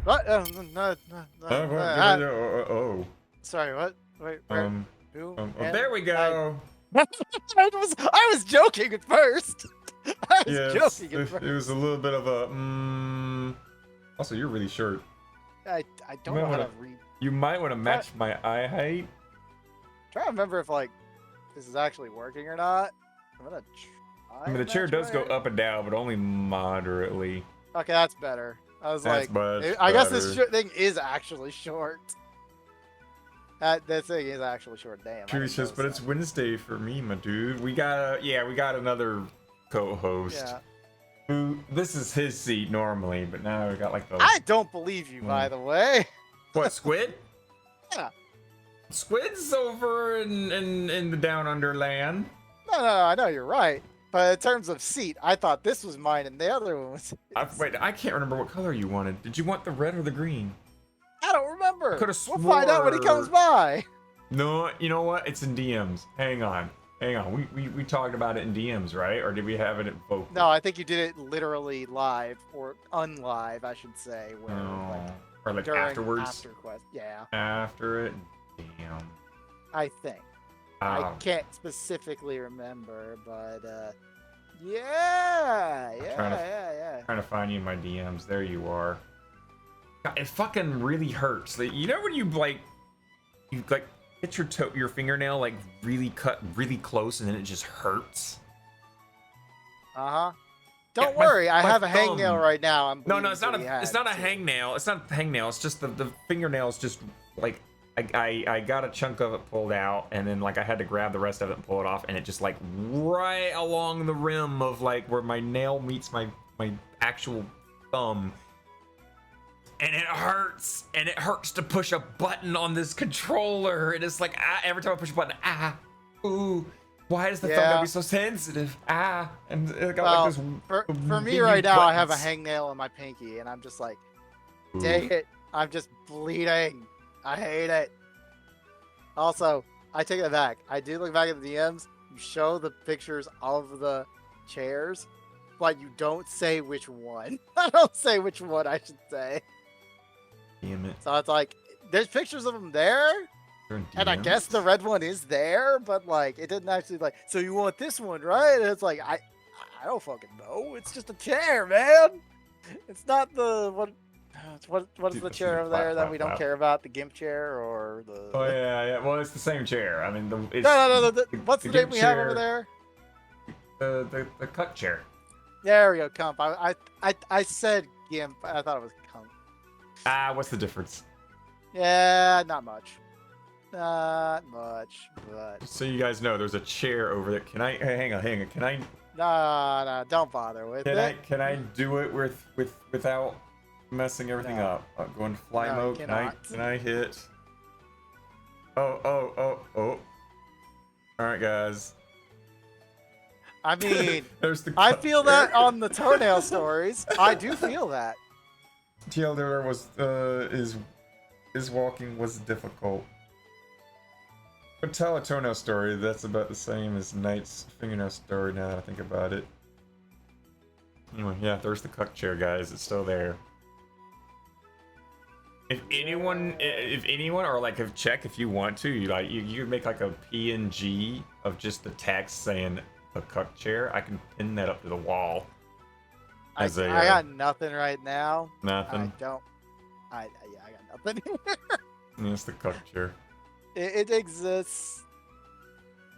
What? No. Oh. Sorry, what? Wait, where? Who? There we go. I was joking at first. I was joking at first. It was a little bit of a. Also, you're really short. I don't know how to read. You might want to match my eye height. Try to remember if like this is actually working or not. I'm gonna try. I mean, the chair does go up and down, but only moderately. Okay, that's better. I was That's like, I guess this thing is actually short. That thing is actually short. Damn. True, but it's Wednesday for me, my dude. We got another co-host. Yeah. Who this is his seat normally, but now we got like the. I don't believe you, by the way. What, Squid? Yeah. Squid's over in the down under land. No, I know you're right. But in terms of seat, I thought this was mine and the other one was. Wait, I can't remember what color you wanted. Did you want the red or the green? I don't remember. We'll find out when he comes by. No, you know what? It's in DMs. Hang on. We talked about it in DMs, right? Or did we have it at vocal? No, I think you did it literally live or unlive, I should say. Where, or like afterwards. After quest, yeah. After it, damn. I think. I can't specifically remember, but yeah. Trying to find you in my DMs. There you are. It fucking really hurts. You know when you hit your fingernail like really cut really close and then it just hurts. Don't worry, I have a hangnail right now. No, it's not a hangnail. It's not a hangnail. It's just the fingernail's just like I got a chunk of it pulled out and then like I had to grab the rest of it and pull it off and it just like right along the rim of like where my nail meets my actual thumb. And it hurts to push a button on this controller. And it's like, every time I push a button, ooh, why does the thumb gotta be so sensitive? And it got like this. For me right now, I have a hangnail on my pinky, and I'm just like, dang it, I'm just bleeding. I hate it. Also, I take it back. I do look back at the DMs. You show the pictures of the chairs, but you don't say which one. I don't say which one I should say. Damn it. So it's like, there's pictures of them there, and I guess the red one is there, but like, it didn't actually like, so you want this one, right? And it's like, I don't fucking know. It's just a chair, man. It's not the, what is the chair over there that we don't care about? The GIMP chair or the... Oh, yeah. Well, it's the same chair. I mean, No. What's the name we have over there? The cut chair. There we go, Comp. I said GIMP. I thought it was Comp. What's the difference? Yeah, not much. Not much, but... Just so you guys know, there's a chair over there. Can I... Hang on. Can I... No, don't bother with it. Can I do it without messing everything up? Go into fly mode. Can I hit... Oh. Alright, guys. I mean, I feel that on the toenail stories. I do feel that. TLDR was his walking was difficult. But tell a toenail story that's about the same as Knight's fingernail story now that I think about it. Anyway, yeah, there's the cuck chair, guys. It's still there. If anyone, or like if you want to, you make like a PNG of just the text saying a cuck chair. I can pin that up to the wall. I got nothing right now. Nothing. I got nothing here. It's the cuck chair. It exists.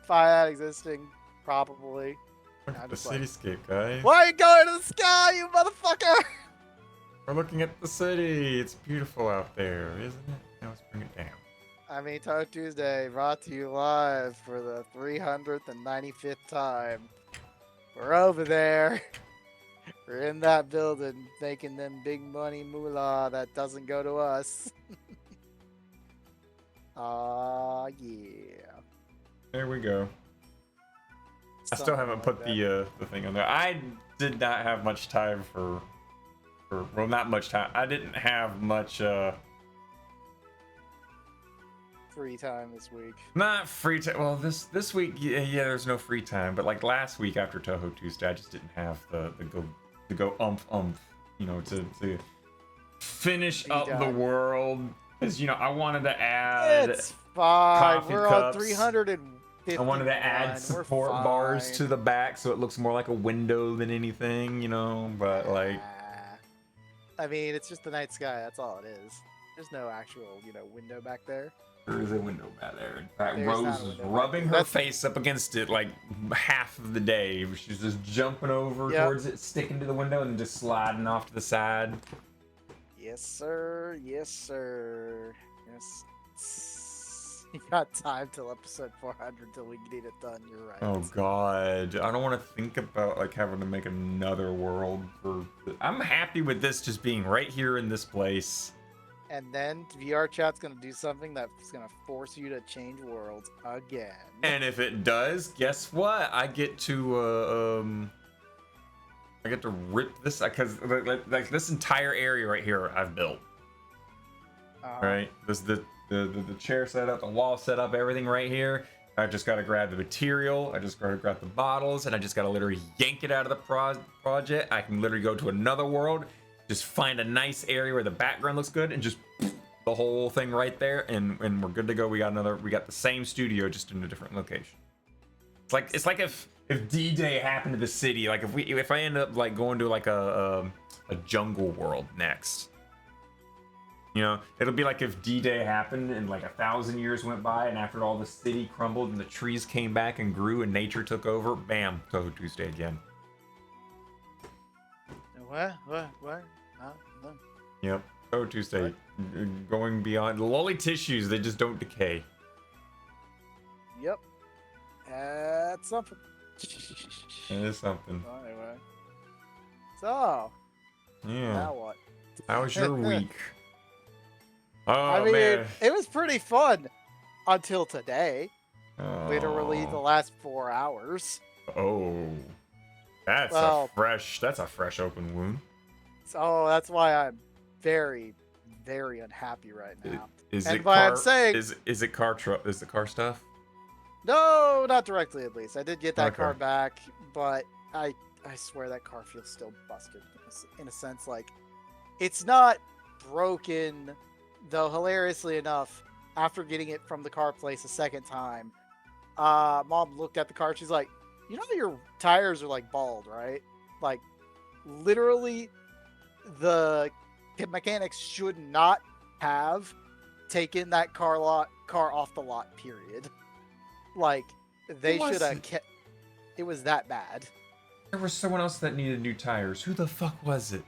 Find that existing, probably. Look at the cityscape, guys. Why are you going to the sky, you motherfucker? We're looking at the city. It's beautiful out there, isn't it? Now let's bring it down. I mean, Touhou Tuesday brought to you live for the 395th time. We're over there. We're in that building making them big money moolah that doesn't go to us. Yeah. There we go. I still haven't put the thing on there. I did not have much time for well, not much time. I didn't have much free time this week. Not free time. Well, this week, yeah, there's no free time. But like last week after Touhou Tuesday, I just didn't have the go umph, you know, to finish up the world. Because, you know, I wanted to add It's fine. coffee We're cups. on 350. I wanted to add support bars to the back so it looks more like a window than anything, you know, but like... I mean, it's just the night sky. That's all it is. There's no actual, you know, window back there. There is a window back there. In fact, There's Rose was rubbing her face up against it like half of the day. She's just jumping over towards it, sticking to the window, and just sliding off to the side. Yes, sir. Yes, sir. Yes. You got time till episode 400 till we get it done. You're right. Oh God, I don't want to think about like having to make another world for. I'm happy with this just being right here in this place. And then VR chat's gonna do something that's gonna force you to change worlds again. And if it does, guess what? I get to rip this because like this entire area right here I've built. Right, this the chair setup, the wall setup, everything right here. I just gotta grab the material. I just gotta grab the bottles, and I just gotta literally yank it out of the project. I can literally go to another world. Just find a nice area where the background looks good and just the whole thing right there, and we're good to go. We got the same studio just in a different location. It's like if D-Day happened to the city, like if I end up like going to like a jungle world next. You know, it'll be like if D-Day happened and like 1,000 years went by, and after all the city crumbled and the trees came back and grew and nature took over, bam, Touhou Tuesday again. What? No. Yep. Touhou Tuesday. Going beyond lolly tissues, they just don't decay. Yep. That's something. It is something. Anyway. So. Yeah. Now what? How was your week? Oh, I mean, man. it was pretty fun until today. Oh. Literally the last 4 hours. Oh. That's a fresh open wound. So that's why I'm very, very unhappy right now. Is and it why car? I'm saying, is it car truck? Is the car stuff? No, not directly at least. I did get that Okay. car back, but I swear that car feels still busted in a sense. Like, it's not broken, though. Hilariously enough, after getting it from the car place a second time, Mom looked at the car. She's like, "You know your tires are like bald, right? Like, literally, the mechanics should not have taken that car off the lot. Period. Like, they should have kept. It was that bad. There was someone else that needed new tires. Who the fuck was it?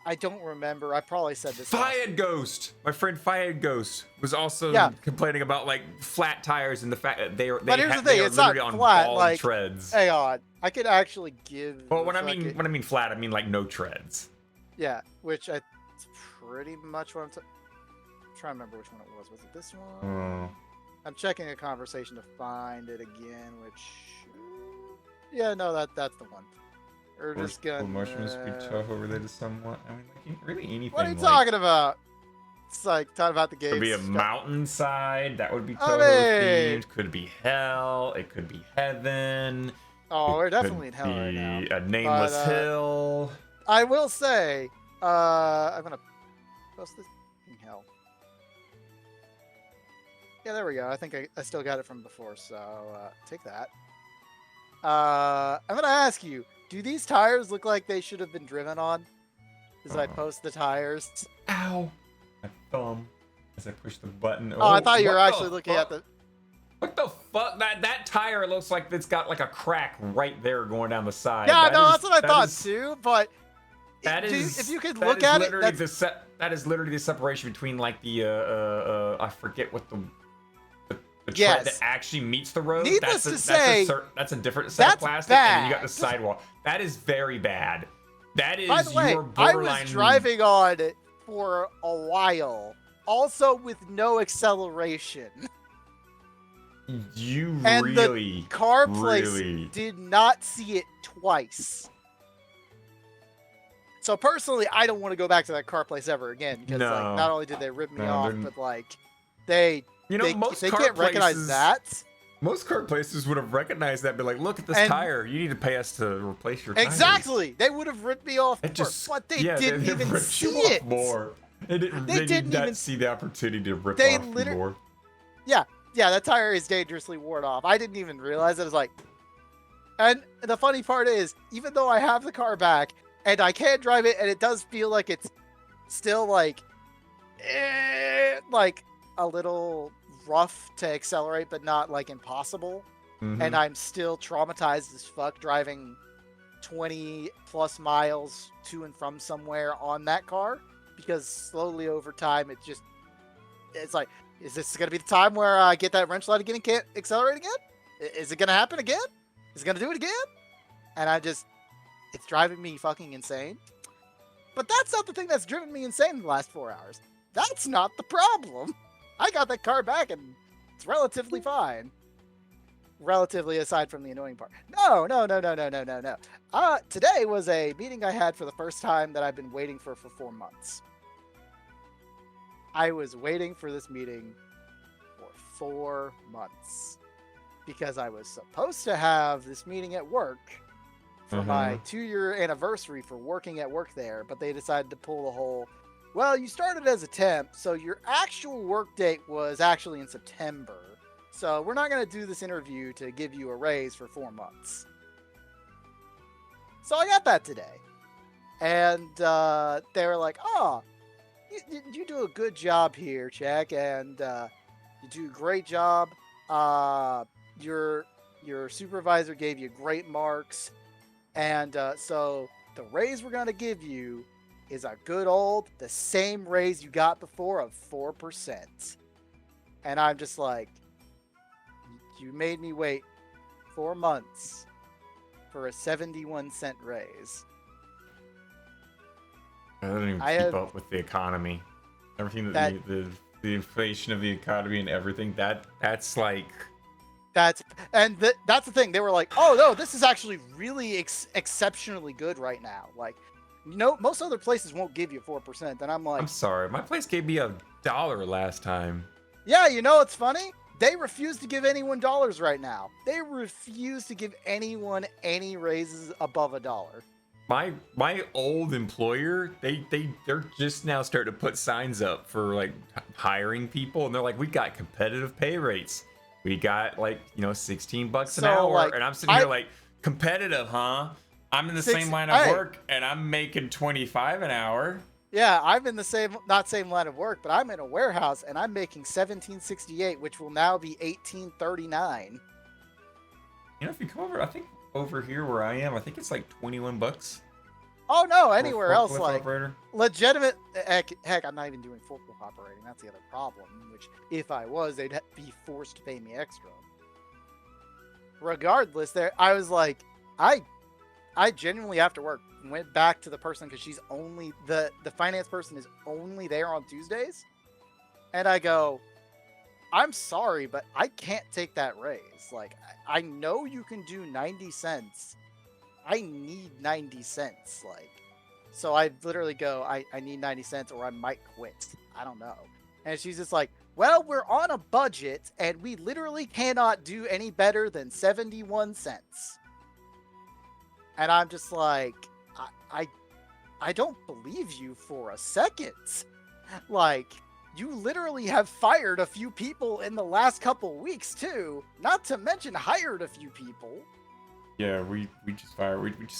I don't remember. I probably said this. Fired Ghost. My friend Fired Ghost was also complaining about like flat tires and the fact that they are it's not literally on flat, bald like, treads. Hang on, I could actually give. Well, when I mean flat, I mean like no treads. Yeah, which it's pretty much what I'm trying to remember which one it was. Was it this one? Oh. I'm checking a conversation to find it again. Which, yeah, no, that's the one. We're just gonna. Mushrooms be Touhou related somewhat. I mean, like, really anything. What are you talking about? It's like talking about the game. Could be a mountainside. That would be I Touhou mean- themed. Could be hell. It could be heaven. Oh, we're It definitely in could hell right now. be a nameless But, hill. I will say, I'm gonna post this in hell. Yeah, there we go. I think I still got it from before, so take that. I'm gonna ask you, do these tires look like they should have been driven on? As I post the tires. Ow! My thumb as I push the button. Oh, I thought you were what actually the looking at the. What the fuck? That tire looks like it's got like a crack right there going down the side. Yeah, That no, is- that's what I that thought is- too. But That is. if you could that look is at it, literally that's, that is literally the separation between like the I forget what the tread Yes. that actually meets the road. Needless that's to say, that's a different set of that's plastic, and then you got bad. the sidewall. That is very bad. That is by the way, your I borderline. was driving on it for a while, also with no acceleration. You And really, the car place really. did not see it twice. So personally, I don't want to go back to that car place ever again because No. like not only did they rip me No, off, they're- but like they Most they car can't recognize places- that. Most car places would have recognized that, and be like, "Look at this And- tire. You need to pay us to replace your tires." Exactly, they would have ripped me off, It just, but they yeah, didn't they even ripped see you off it. more. They did not even see the opportunity to rip they off literally more. yeah, that tire is dangerously worn off. I didn't even realize it. I was like, and the funny part is, even though I have the car back and I can drive it, and it does feel like it's still like a little rough to accelerate, but not like impossible. And I'm still traumatized as fuck driving 20 plus miles to and from somewhere on that car, because slowly over time it's like, is this gonna be the time where I get that wrench light again and can't accelerate again? Is it gonna happen again? Is it gonna do it again? And it's driving me fucking insane. But that's not the thing that's driven me insane in the last 4 hours. That's not the problem. I got that car back and it's relatively fine. Relatively, aside from the annoying part. No. Today was a meeting I had for the first time that I've been waiting for 4 months. I was waiting for this meeting for 4 months because I was supposed to have this meeting at work for my 2-year anniversary for working at work there, but they decided to pull the whole, well, you started as a temp, so your actual work date was actually in September. So we're not going to do this interview to give you a raise for 4 months. So I got that today. And they were like, oh, you do a good job here, Check. And you do a great job. Your supervisor gave you great marks. And so the raise we're going to give you is a good old, the same raise you got before of 4%. And I'm just like, you made me wait 4 months for a 71-cent raise. I don't even keep up with the economy. Everything that the inflation of the economy and everything, that's like... That's the thing. They were like, oh, no, this is actually really exceptionally good right now. Like, you know, most other places won't give you 4%. And I'm like... I'm sorry. My place gave me $1 last time. Yeah, you know what's funny? They refuse to give anyone dollars right now. They refuse to give anyone any raises above $1. My old employer, they're just now starting to put signs up for like hiring people, and they're like, we got competitive pay rates. We got like, you know, $16 an hour, like, and I'm sitting here like, competitive, huh? I'm in the same line of work, and I'm making $25 an hour. Yeah, I'm in the same line of work, but I'm in a warehouse and I'm making $17.68, which will now be $18.39. You know, if you come over, I think over here where I am, I think it's like $21. Oh no, anywhere else like operator. Legitimate. Heck, I'm not even doing forklift operating. That's the other problem. Which, if I was, they'd be forced to pay me extra. Regardless, I was like, I genuinely after work went back to the person, because she's only the finance person is only there on Tuesdays, and I go, I'm sorry, but I can't take that raise. Like, I know you can do 90 cents. I need 90 cents. Like, so I literally go, I need 90 cents or I might quit. I don't know. And she's just like, well, we're on a budget and we literally cannot do any better than 71 cents. And I'm just like, I don't believe you for a second. Like, you literally have fired a few people in the last couple weeks too, not to mention hired a few people. Yeah, we just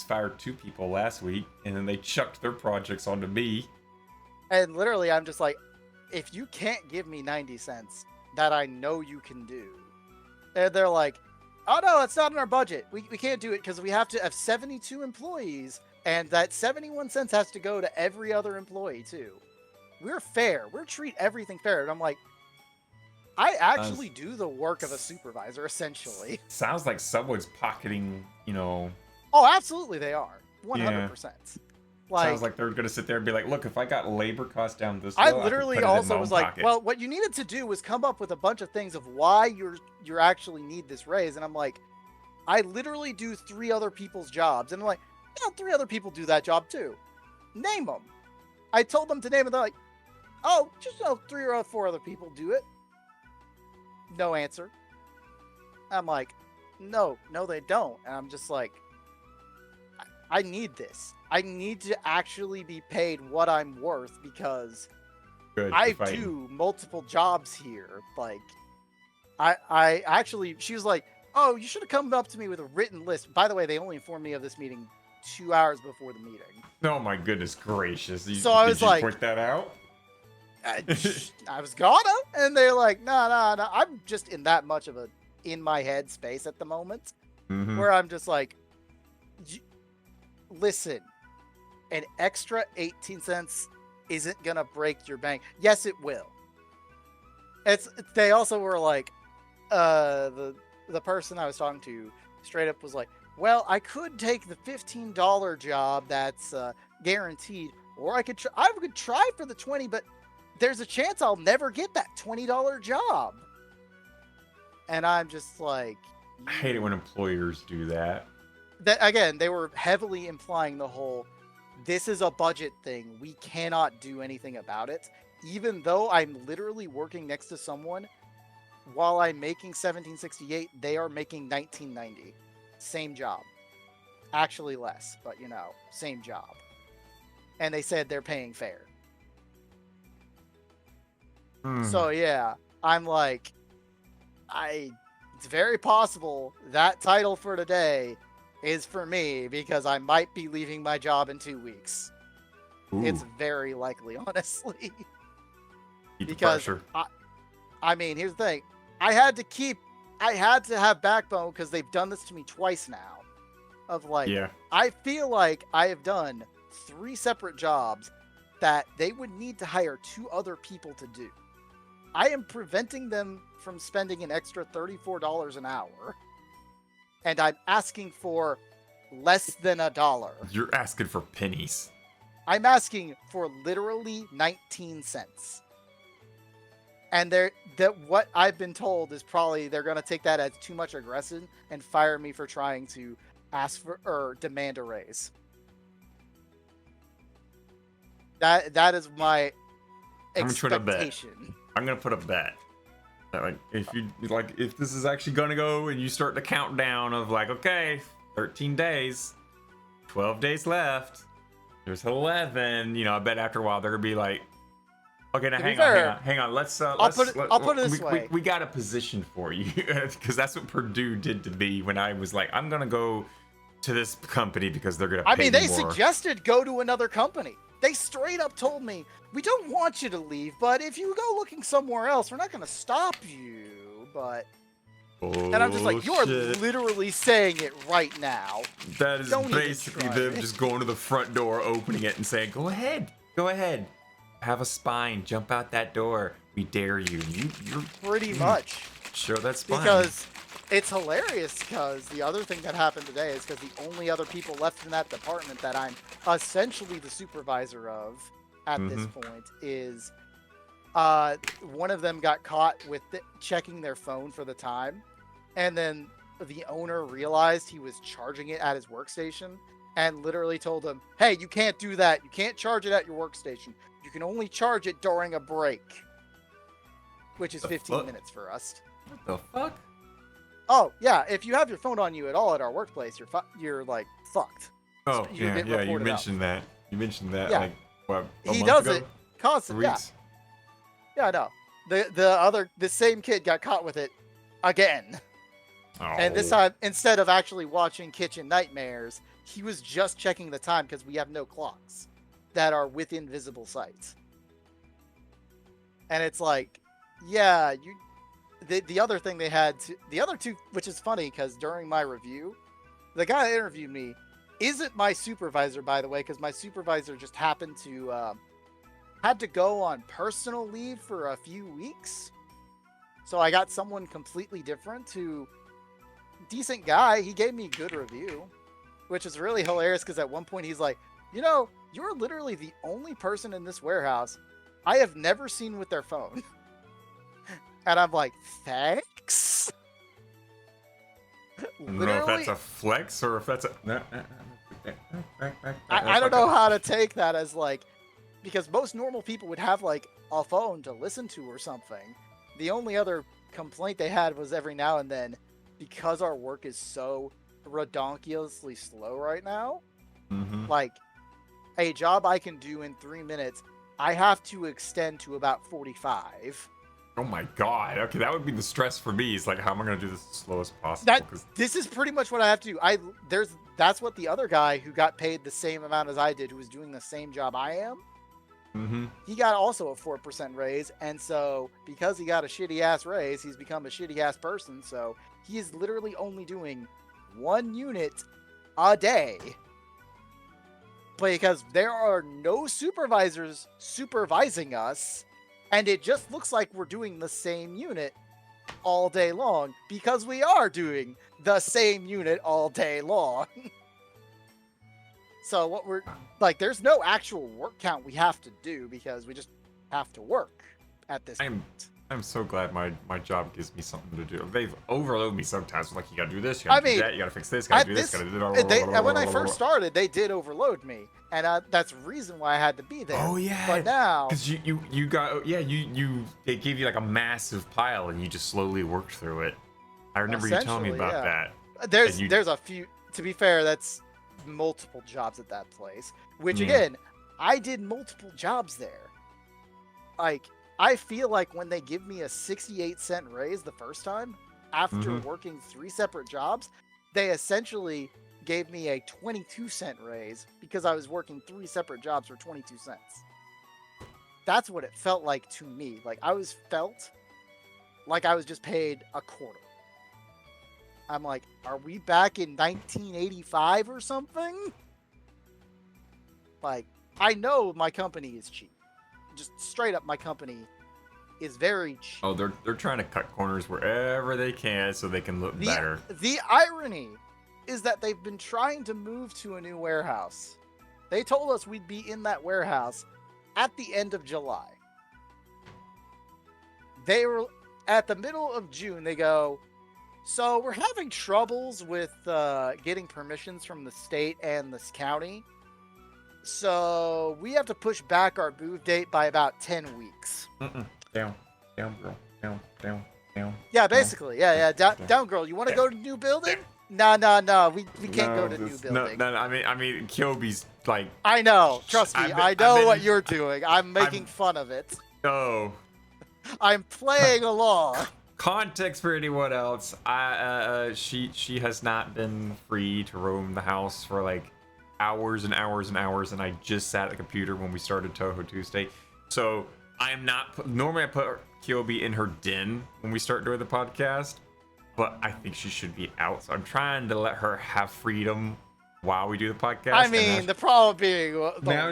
fired 2 people last week, and then they chucked their projects onto me. And literally, I'm just like, if you can't give me 90 cents that I know you can do, and they're like, oh no, it's not in our budget. We can't do it because we have to have 72 employees, and that 71 cents has to go to every other employee too. We're fair. We treat everything fair. And I'm like, I actually do the work of a supervisor, essentially. Sounds like someone's pocketing, you know... Oh, absolutely they are. 100%. Like, sounds like they're going to sit there and be like, look, if I got labor costs down this I low, literally I can put it also in my was own like, pocket. well, what you needed to do was come up with a bunch of things of why you're actually need this raise. And I'm like, I literally do 3 other people's jobs. And I'm like, yeah, 3 other people do that job too. Name them. I told them to name it. They're like, oh, just 3 or 4 other people do it. No answer. I'm like, no, they don't. And I'm just like, I need this. I need to actually be paid what I'm worth, because Good. I You're fighting. do multiple jobs here. Like, I actually, she was like, oh, you should have come up to me with a written list. By the way, they only informed me of this meeting 2 hours before the meeting. Oh my goodness gracious! So I was did you like, point that out? I was gonna, and they're like, no. I'm just in that much of a in my head space at the moment, where I'm just like, listen, an extra 18 cents isn't gonna break your bank. Yes, it will. They also were like, the person I was talking to straight up was like, well, I could take the $15 job that's guaranteed, or I could try for the 20, but there's a chance I'll never get that $20 job. And I'm just like, I hate it when employers do that. That again, they were heavily implying the whole, this is a budget thing. We cannot do anything about it. Even though I'm literally working next to someone, while I'm making $17.68, they are making $19.90. Same job. Actually less, but you know, same job. And they said they're paying fair. So yeah, I'm like, it's very possible that title for today is for me because I might be leaving my job in 2 weeks. Ooh. It's very likely, honestly. Keep because the pressure. I mean, here's the thing. I had to have backbone because they've done this to me twice now. Of like, yeah. I feel like I have done 3 separate jobs that they would need to hire 2 other people to do. I am preventing them from spending an extra $34 an hour. And I'm asking for less than $1. You're asking for pennies. I'm asking for literally 19 cents. And what I've been told is probably they're going to take that as too much aggression and fire me for trying to ask for or demand a raise. That is my expectation. I'm gonna put a bet. Like if this is actually gonna go and you start the countdown of like, okay, 13 days, 12 days left. There's 11. You know, I bet after a while they're gonna be like, okay, now hang on. I'll put it this way. We got a position for you because that's what Purdue did to me when I was like, I'm gonna go to this company because they're gonna. Pay me they more. Suggested go to another company. They straight up told me, we don't want you to leave, but if you go looking somewhere else, we're not going to stop you. But and I'm just like, you're literally saying it right now. That is basically them just going to the front door, opening it, and saying, go ahead. Have a spine. Jump out that door. We dare you. You're pretty much. Sure, that's fine. Because it's hilarious because the other thing that happened today is because the only other people left in that department that I'm essentially the supervisor of at this point is one of them got caught with checking their phone for the time. And then the owner realized he was charging it at his workstation and literally told him, hey, you can't do that. You can't charge it at your workstation. You can only charge it during a break, which is 15 minutes for us. What the fuck? Oh, yeah, if you have your phone on you at all at our workplace, you're like, fucked. Oh, so yeah, you mentioned that. You mentioned that, like, what, he does it constantly, yeah. Yeah, I know. The same kid got caught with it again. Oh. And this time, instead of actually watching Kitchen Nightmares, he was just checking the time because we have no clocks that are within visible sight. And it's like, yeah, the other thing they had, the other two, which is funny because during my review, the guy that interviewed me isn't my supervisor, by the way, because my supervisor just happened to had to go on personal leave for a few weeks. So I got someone completely different who, decent guy, he gave me a good review, which is really hilarious because at one point he's like, you know, you're literally the only person in this warehouse I have never seen with their phone. And I'm like, thanks? I don't know if that's a flex or if that's a... I don't know how to take that as like... Because most normal people would have like a phone to listen to or something. The only other complaint they had was every now and then, because our work is so redonkulously slow right now, like a job I can do in 3 minutes I have to extend to about 45. Oh my god. Okay, that would be the stress for me. It's like, how am I gonna do this as slow as possible? This is pretty much what I have to do. That's what the other guy who got paid the same amount as I did, who was doing the same job I am. Mm-hmm. He got also a 4% raise, and so because he got a shitty ass raise, he's become a shitty ass person. So he is literally only doing 1 unit a day. Because there are no supervisors supervising us, and it just looks like we're doing the same unit all day long because we are doing the same unit all day long. So what we're like, there's no actual work count we have to do because we just have to work at this point. I'm so glad my job gives me something to do. They've overloaded me sometimes. Like, you gotta do this, you gotta do that, you gotta fix this, gotta do this, gotta do that. When I first started, they did overload me, and that's the reason why I had to be there. Oh yeah. But now, because you got they gave you like a massive pile and you just slowly worked through it. I remember you telling me about that. There's a few. To be fair, that's multiple jobs at that place. Which again, I did multiple jobs there. Like, I feel like when they give me a 68-cent raise the first time, after working 3 separate jobs, they essentially gave me a 22-cent raise because I was working 3 separate jobs for 22 cents. That's what it felt like to me. Like, felt like I was just paid a quarter. I'm like, are we back in 1985 or something? Like, I know my company is cheap. Just straight up, my company is very cheap. Oh, they're trying to cut corners wherever they can so they can look better. The irony is that they've been trying to move to a new warehouse. They told us we'd be in that warehouse at the end of July. They were at the middle of June. They go, so we're having troubles with getting permissions from the state and this county. So we have to push back our move date by about 10 weeks. Down, girl. Down. Yeah, basically. Yeah. Down, girl. You want to go to new building? No. We can't go to new building. No, I mean, Kyobi's like... I know. Trust me. I know what you're doing. I'm making fun of it. No. I'm playing along. Context for anyone else. She has not been free to roam the house for like hours and hours and hours, and I just sat at the computer when we started Touhou Tuesday. So I'm not... Normally I put Kyobi in her den when we start doing the podcast, but I think she should be out. So I'm trying to let her have freedom while we do the podcast. I mean, the problem being...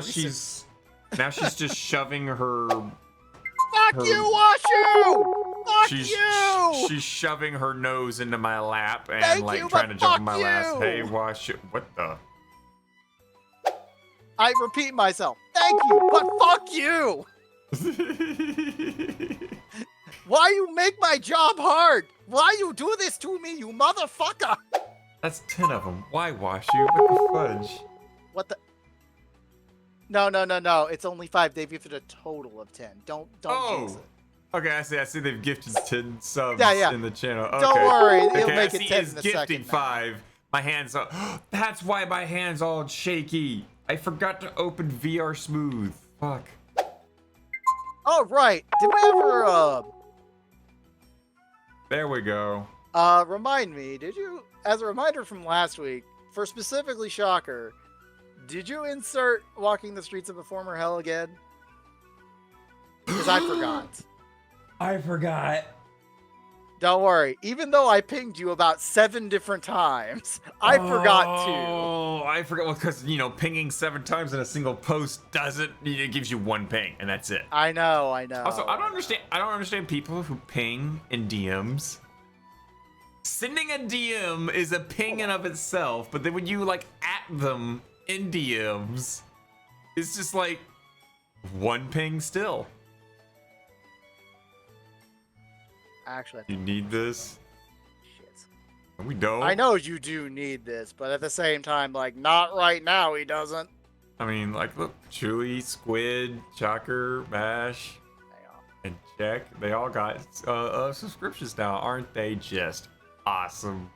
she's just shoving her... Fuck you, Washu! Fuck you! She's shoving her nose into my lap and trying to jump in my lap. Hey, Washu. What the... I repeat myself. Thank you, but fuck you! Why you make my job hard? Why you do this to me, you motherfucker? That's 10 of them. Why, Washu? What the fudge? What the... No. It's only 5. They've gifted a total of 10. Don't jinx it. Okay, I see they've gifted 10 subs in the channel. Okay. Don't worry, it'll make it 10 in a gifting second. 5. My hands are... That's why my hands all shaky. I forgot to open VR Smooth. Fuck. Oh, right. Did we ever, There we go. Remind me, did you, as a reminder from last week, for specifically Shocker, did you insert Walking the Streets of a Former Hell again? Because I forgot. I forgot. Don't worry. Even though I pinged you about 7 different times, I forgot to. Oh, I forgot. Well, because, pinging 7 times in a single post doesn't... It gives you 1 ping, and that's it. I know. Also, I don't understand people who ping in DMs. Sending a DM is a ping in of itself, but then when you, at them in DMs, it's just, 1 ping still. Actually, you need this? Shit. We don't. I know you do need this, but at the same time, not right now, he doesn't. I mean, look, Chewy, Squid, Shocker, Mash, and Jack, they all got subscriptions now. Aren't they just awesome?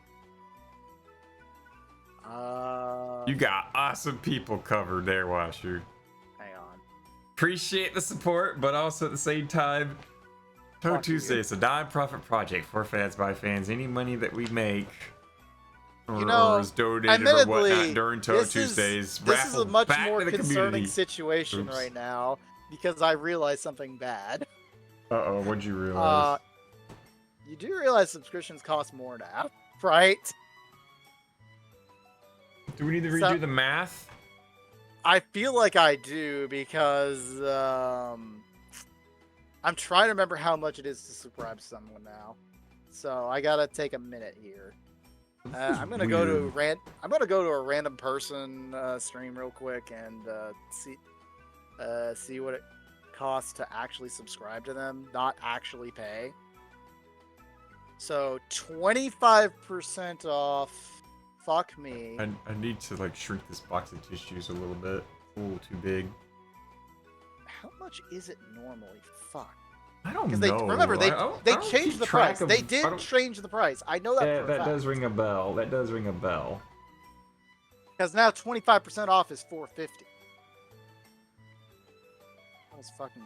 You got awesome people covered there, Washu. Hang on. appreciate the support, but also at the same time, Touhou Tuesday is a non-profit project for fans by fans. Any money that we make or is donated or whatnot during Touhou Tuesdays, this is a much more concerning community. situation right now because I realized something bad. Uh-oh, what'd you realize? You do realize subscriptions cost more now, right? Do we need to redo the math? I feel like I do because I'm trying to remember how much it is to subscribe to someone now. So I gotta take a minute here. I'm gonna go to a random person stream real quick and see what it costs to actually subscribe to them, not actually pay. So 25% off. Fuck me. I need to like shrink this box of tissues a little bit. It's a little too big. How much is it normally? Fuck. I don't know. Remember, they changed the price. They did change the price. I know that. Yeah, that does ring a bell. That does ring a bell. Because now 25% off is $4.50. That was fucking.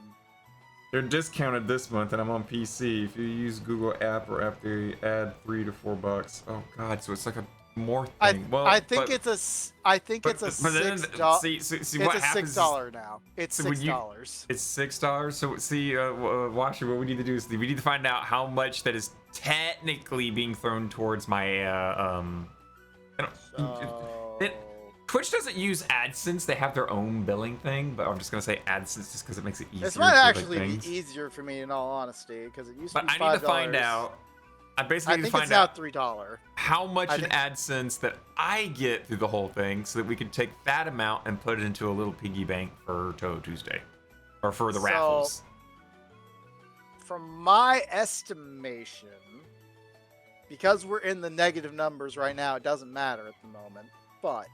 They're discounted this month, and I'm on PC. If you use Google app or app, they add $3 to $4. Oh God, so it's like a more thing. I think it's a $6. See what happens. It's $6 now. It's $6. It's $6. So see, Washer, what we need to do is we need to find out how much that is technically being thrown towards my Twitch doesn't use AdSense. They have their own billing thing, but I'm just gonna say AdSense just because it makes it easier. This might actually be easier for me, in all honesty, because it used to be $5. But I need to find out. I basically need to find out $3. How much in AdSense that I get through the whole thing, so that we can take that amount and put it into a little piggy bank for Touhou Tuesday, or for the raffles. From my estimation, because we're in the negative numbers right now, it doesn't matter at the moment. But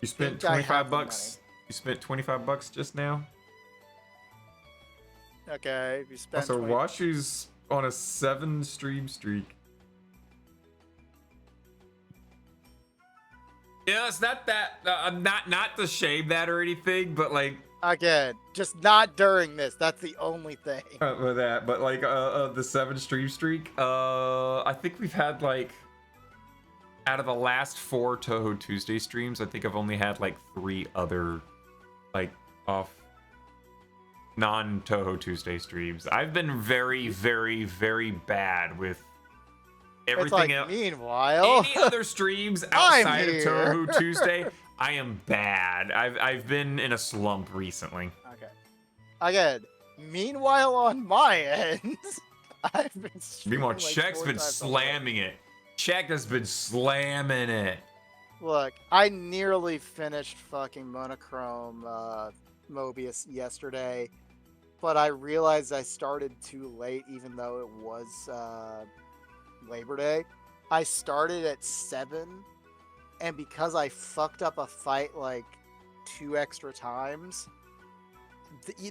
you spent $25. You spent $25 just now. Okay, you spent. So Washu's on a 7 stream streak. Yeah, it's not that. Not to shame that or anything, but like. Again, just not during this. That's the only thing. With that, but like the 7 stream streak. I think we've had like. Out of the last 4 Touhou Tuesday streams, I think I've only had like 3 other, like, off non-Touhou Tuesday streams. I've been very, very, very bad with everything else. Meanwhile, any other streams outside of Touhou Tuesday, I am bad. I've been in a slump recently. Okay. Again, meanwhile on my end, I've been. Meanwhile, Check's been slamming it. Check has been slamming it. Look, I nearly finished fucking Monochrome Mobius yesterday, but I realized I started too late, even though it was Labor Day. I started at 7, and because I fucked up a fight like 2 extra times,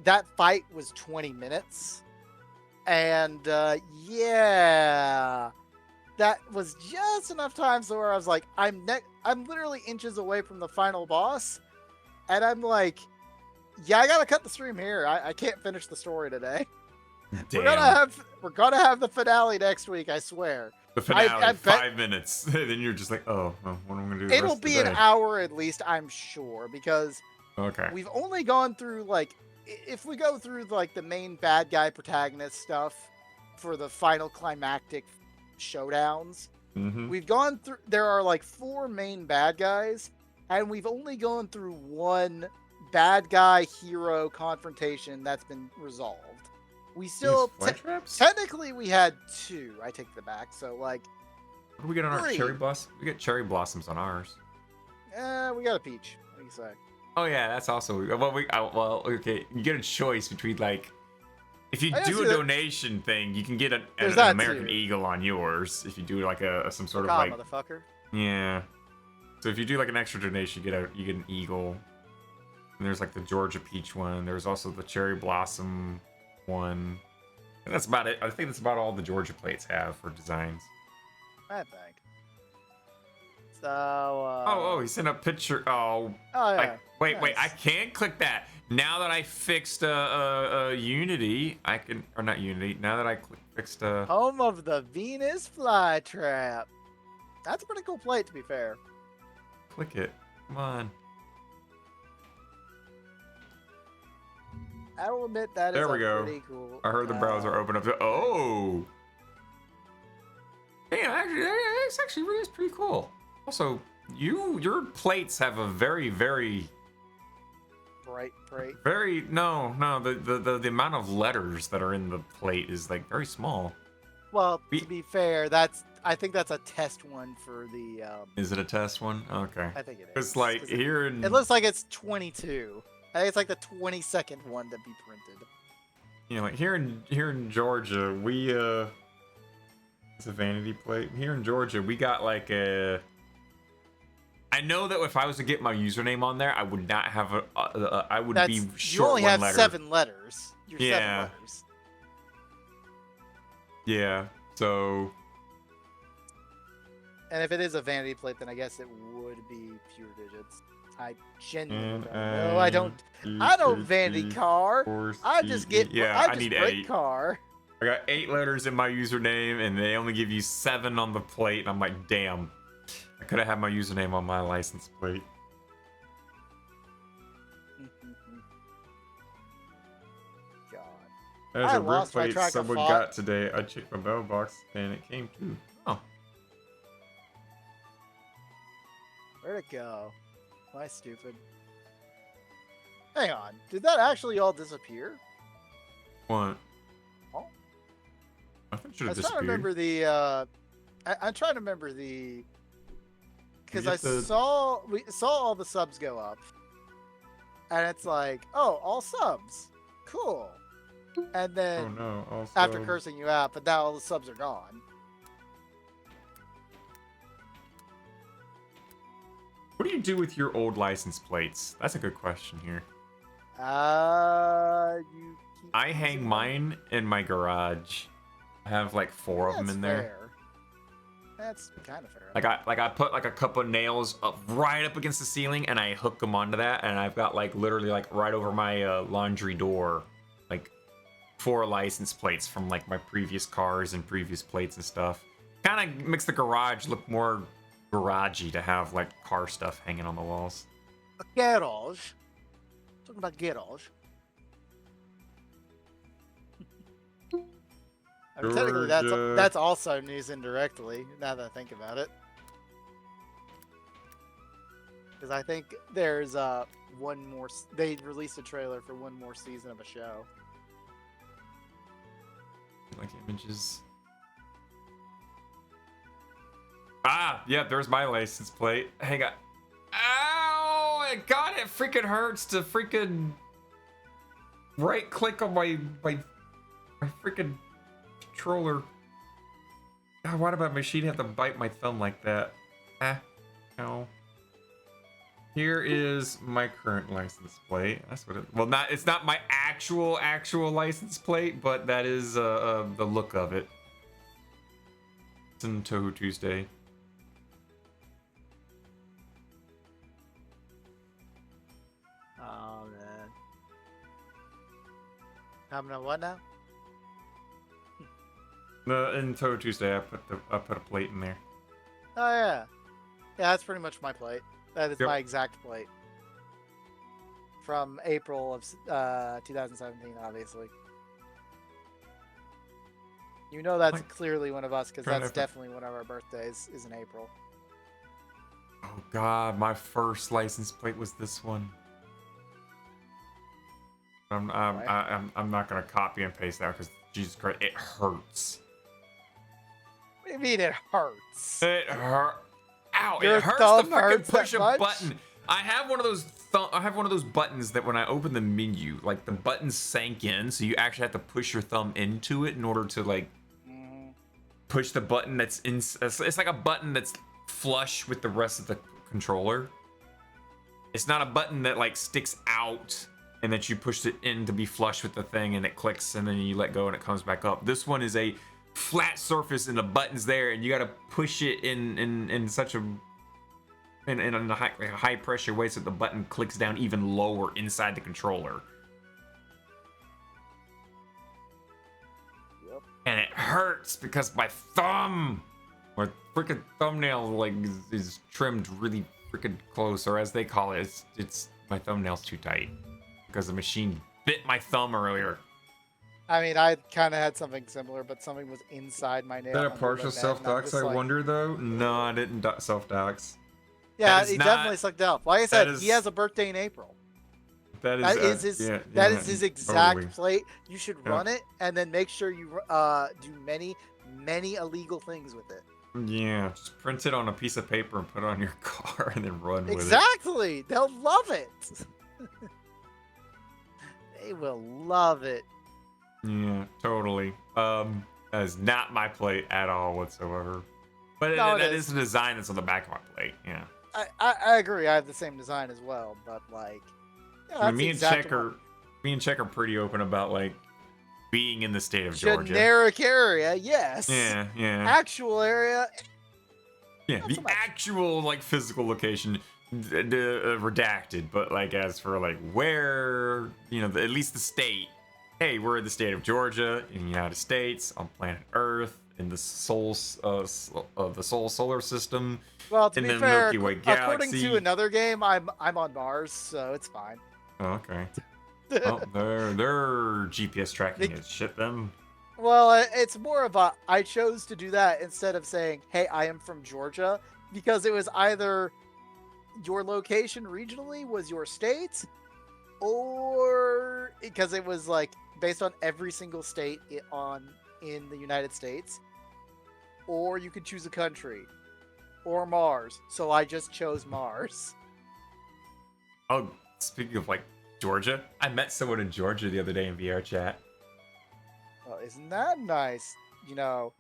that fight was 20 minutes. And yeah, that was just enough time so where I was like, I'm literally inches away from the final boss, and I'm like, yeah, I gotta cut the stream here. I can't finish the story today. Damn. We're gonna have the finale next week, I swear. The finale, 5 minutes. Then you're just like, oh, what am I gonna do? It'll be an hour at least, I'm sure, because we've only gone through like, if we go through like the main bad guy protagonist stuff for the final climactic showdowns, we've gone through. There are like 4 main bad guys, and we've only gone through 1 bad guy hero confrontation that's been resolved. We still technically we had 2. I take that back. So like, what do we get on 3. Our cherry blossom? We get cherry blossoms on ours. We got a peach. What do you say? Oh yeah, that's also well. Okay, you get a choice between like, if you do a donation thing, you can get an American Eagle on yours. If you do like some sort of like, motherfucker. Yeah. So if you do like an extra donation, you get an Eagle. And there's like the Georgia Peach one. There's also the Cherry Blossom one. And that's about it. I think that's about all the Georgia plates have for designs. I think. So. Oh, he sent a picture. Oh. Oh yeah. Wait. Nice. I can click that. Now that I fixed Unity, I can, or not Unity. Now that I fixed Home of the Venus flytrap. That's a pretty cool plate, to be fair. click it. Come on. I will admit that There is we go. pretty cool. I heard the browser open up. Oh. Damn, actually, it's actually really is pretty cool. Also, your plates have a very Bright. no. The amount of letters that are in the plate is like very small. Well, to be fair, I think that's a test one for the. Is it a test one? Okay. I think it is. It's like here in. It looks like it's 22. I think it's like the 22nd one to be printed. You know, like here in Georgia, we it's a vanity plate. Here in Georgia, we got like a. I know that if I was to get my username on there, I would not have I would be short You only one have letter. 7 letters. You're Yeah. 7 letters. Yeah. So. And if it is a vanity plate, then I guess it would be fewer digits. I genuinely don't know. I don't vanity car. I just get. Yeah, I I just need break 8. car. I got 8 letters in my username, and they only give you 7 on the plate. And I'm like, damn. I could have had my username on my license plate. God. There's I a rip lost my plate track of someone thought. got today. I checked my mailbox, and it came too. Oh. Where'd it go? Am I stupid? Hang on. Did that actually all disappear? What? Oh. I think it should I have was trying to disappeared. remember the. I'm trying to remember the. Because You I get the- saw we saw all the subs go up, and it's like, oh, all subs, cool. And then Oh no! Also, after cursing you out, but now all the subs are gone. what do you do with your old license plates? That's a good question here. You. Keep I hang using them? mine in my garage. I have like 4 of them That's in there. fair. That's kind of fair. I put like a couple of nails up right up against the ceiling, and I hook them onto that, and I've got like literally like right over my laundry door, like 4 license plates from like my previous cars and previous plates and stuff. Kind of makes the garage look more garagey to have like car stuff hanging on the walls. A garage. Talking about garage. I mean, technically, Georgia. that's also news indirectly. Now that I think about it, because I think there's one more. They released a trailer for one more season of a show. Like images. Ah, yeah, there's my license plate. Hang on. Ow! God, it freaking hurts to freaking right click on my freaking controller. God, why did my machine have to bite my thumb like that? Ah, no. Here is my current license plate. That's what it. Well, it's not my actual license plate, but that is the look of it. It's in Touhou Tuesday. Oh man. Having a what now? In Touhou Tuesday, I put a plate in there. Oh yeah. Yeah, that's pretty much my plate. That is Yep. my exact plate. From April of 2017, obviously. You know that's Like, clearly one of us, because trying that's to- definitely one of our birthdays, is in April. Oh God, my first license plate was this one. I'm not gonna copy and paste that because Jesus Christ, it hurts. What do you mean it hurts? It hurt. Ow! Your It hurts to thumb freaking hurts push that a much? button. I have one of those. I have one of those buttons that when I open the menu, like the buttons sank in, so you actually have to push your thumb into it in order to like push the button that's in. It's like a button that's flush with the rest of the controller. It's not a button that like sticks out and that you push it in to be flush with the thing and it clicks and then you let go and it comes back up. This one is a flat surface and the button's there and you got to push it in such a in a high pressure way so the button clicks down even lower inside the controller. Yep. And it hurts because my freaking thumbnail like is trimmed really freaking close, or as they call it, it's my thumbnail's too tight because the machine bit my thumb earlier. I mean, I kind of had something similar, but something was inside my nail. Is that a partial self-dox, I wonder, though? No, I didn't self-dox. Yeah, he definitely sucked out. Like I said, he has a birthday in April. That is his exact plate. You should run it, and then make sure you do many illegal things with it. Yeah, just print it on a piece of paper and put it on your car, and then run with it. Exactly! They'll love it! They will love it. Yeah, totally. That is not my plate at all whatsoever. But that is the design that's on the back of my plate. Yeah. I agree. I have the same design as well, but like, yeah, me and Czech are pretty open about like being in the state of Georgia. Generic area, yes. Yeah. Actual area. Yeah, the actual like physical location redacted, but like as for like where at least the state. Hey, we're in the state of Georgia, in the United States, on planet Earth, in the solar system, well, to in be the fair, Milky Way galaxy. According to another game, I'm on Mars, so it's fine. Oh, okay. Well, their GPS tracking is shit then. Well, it's more of a I chose to do that instead of saying, "Hey, I am from Georgia," because it was either your location regionally was your state, or because it was like based on every single state in the United States, or you could choose a country, or Mars. So I just chose Mars. Oh, speaking of like Georgia, I met someone in Georgia the other day in VR chat. Well, isn't that nice? So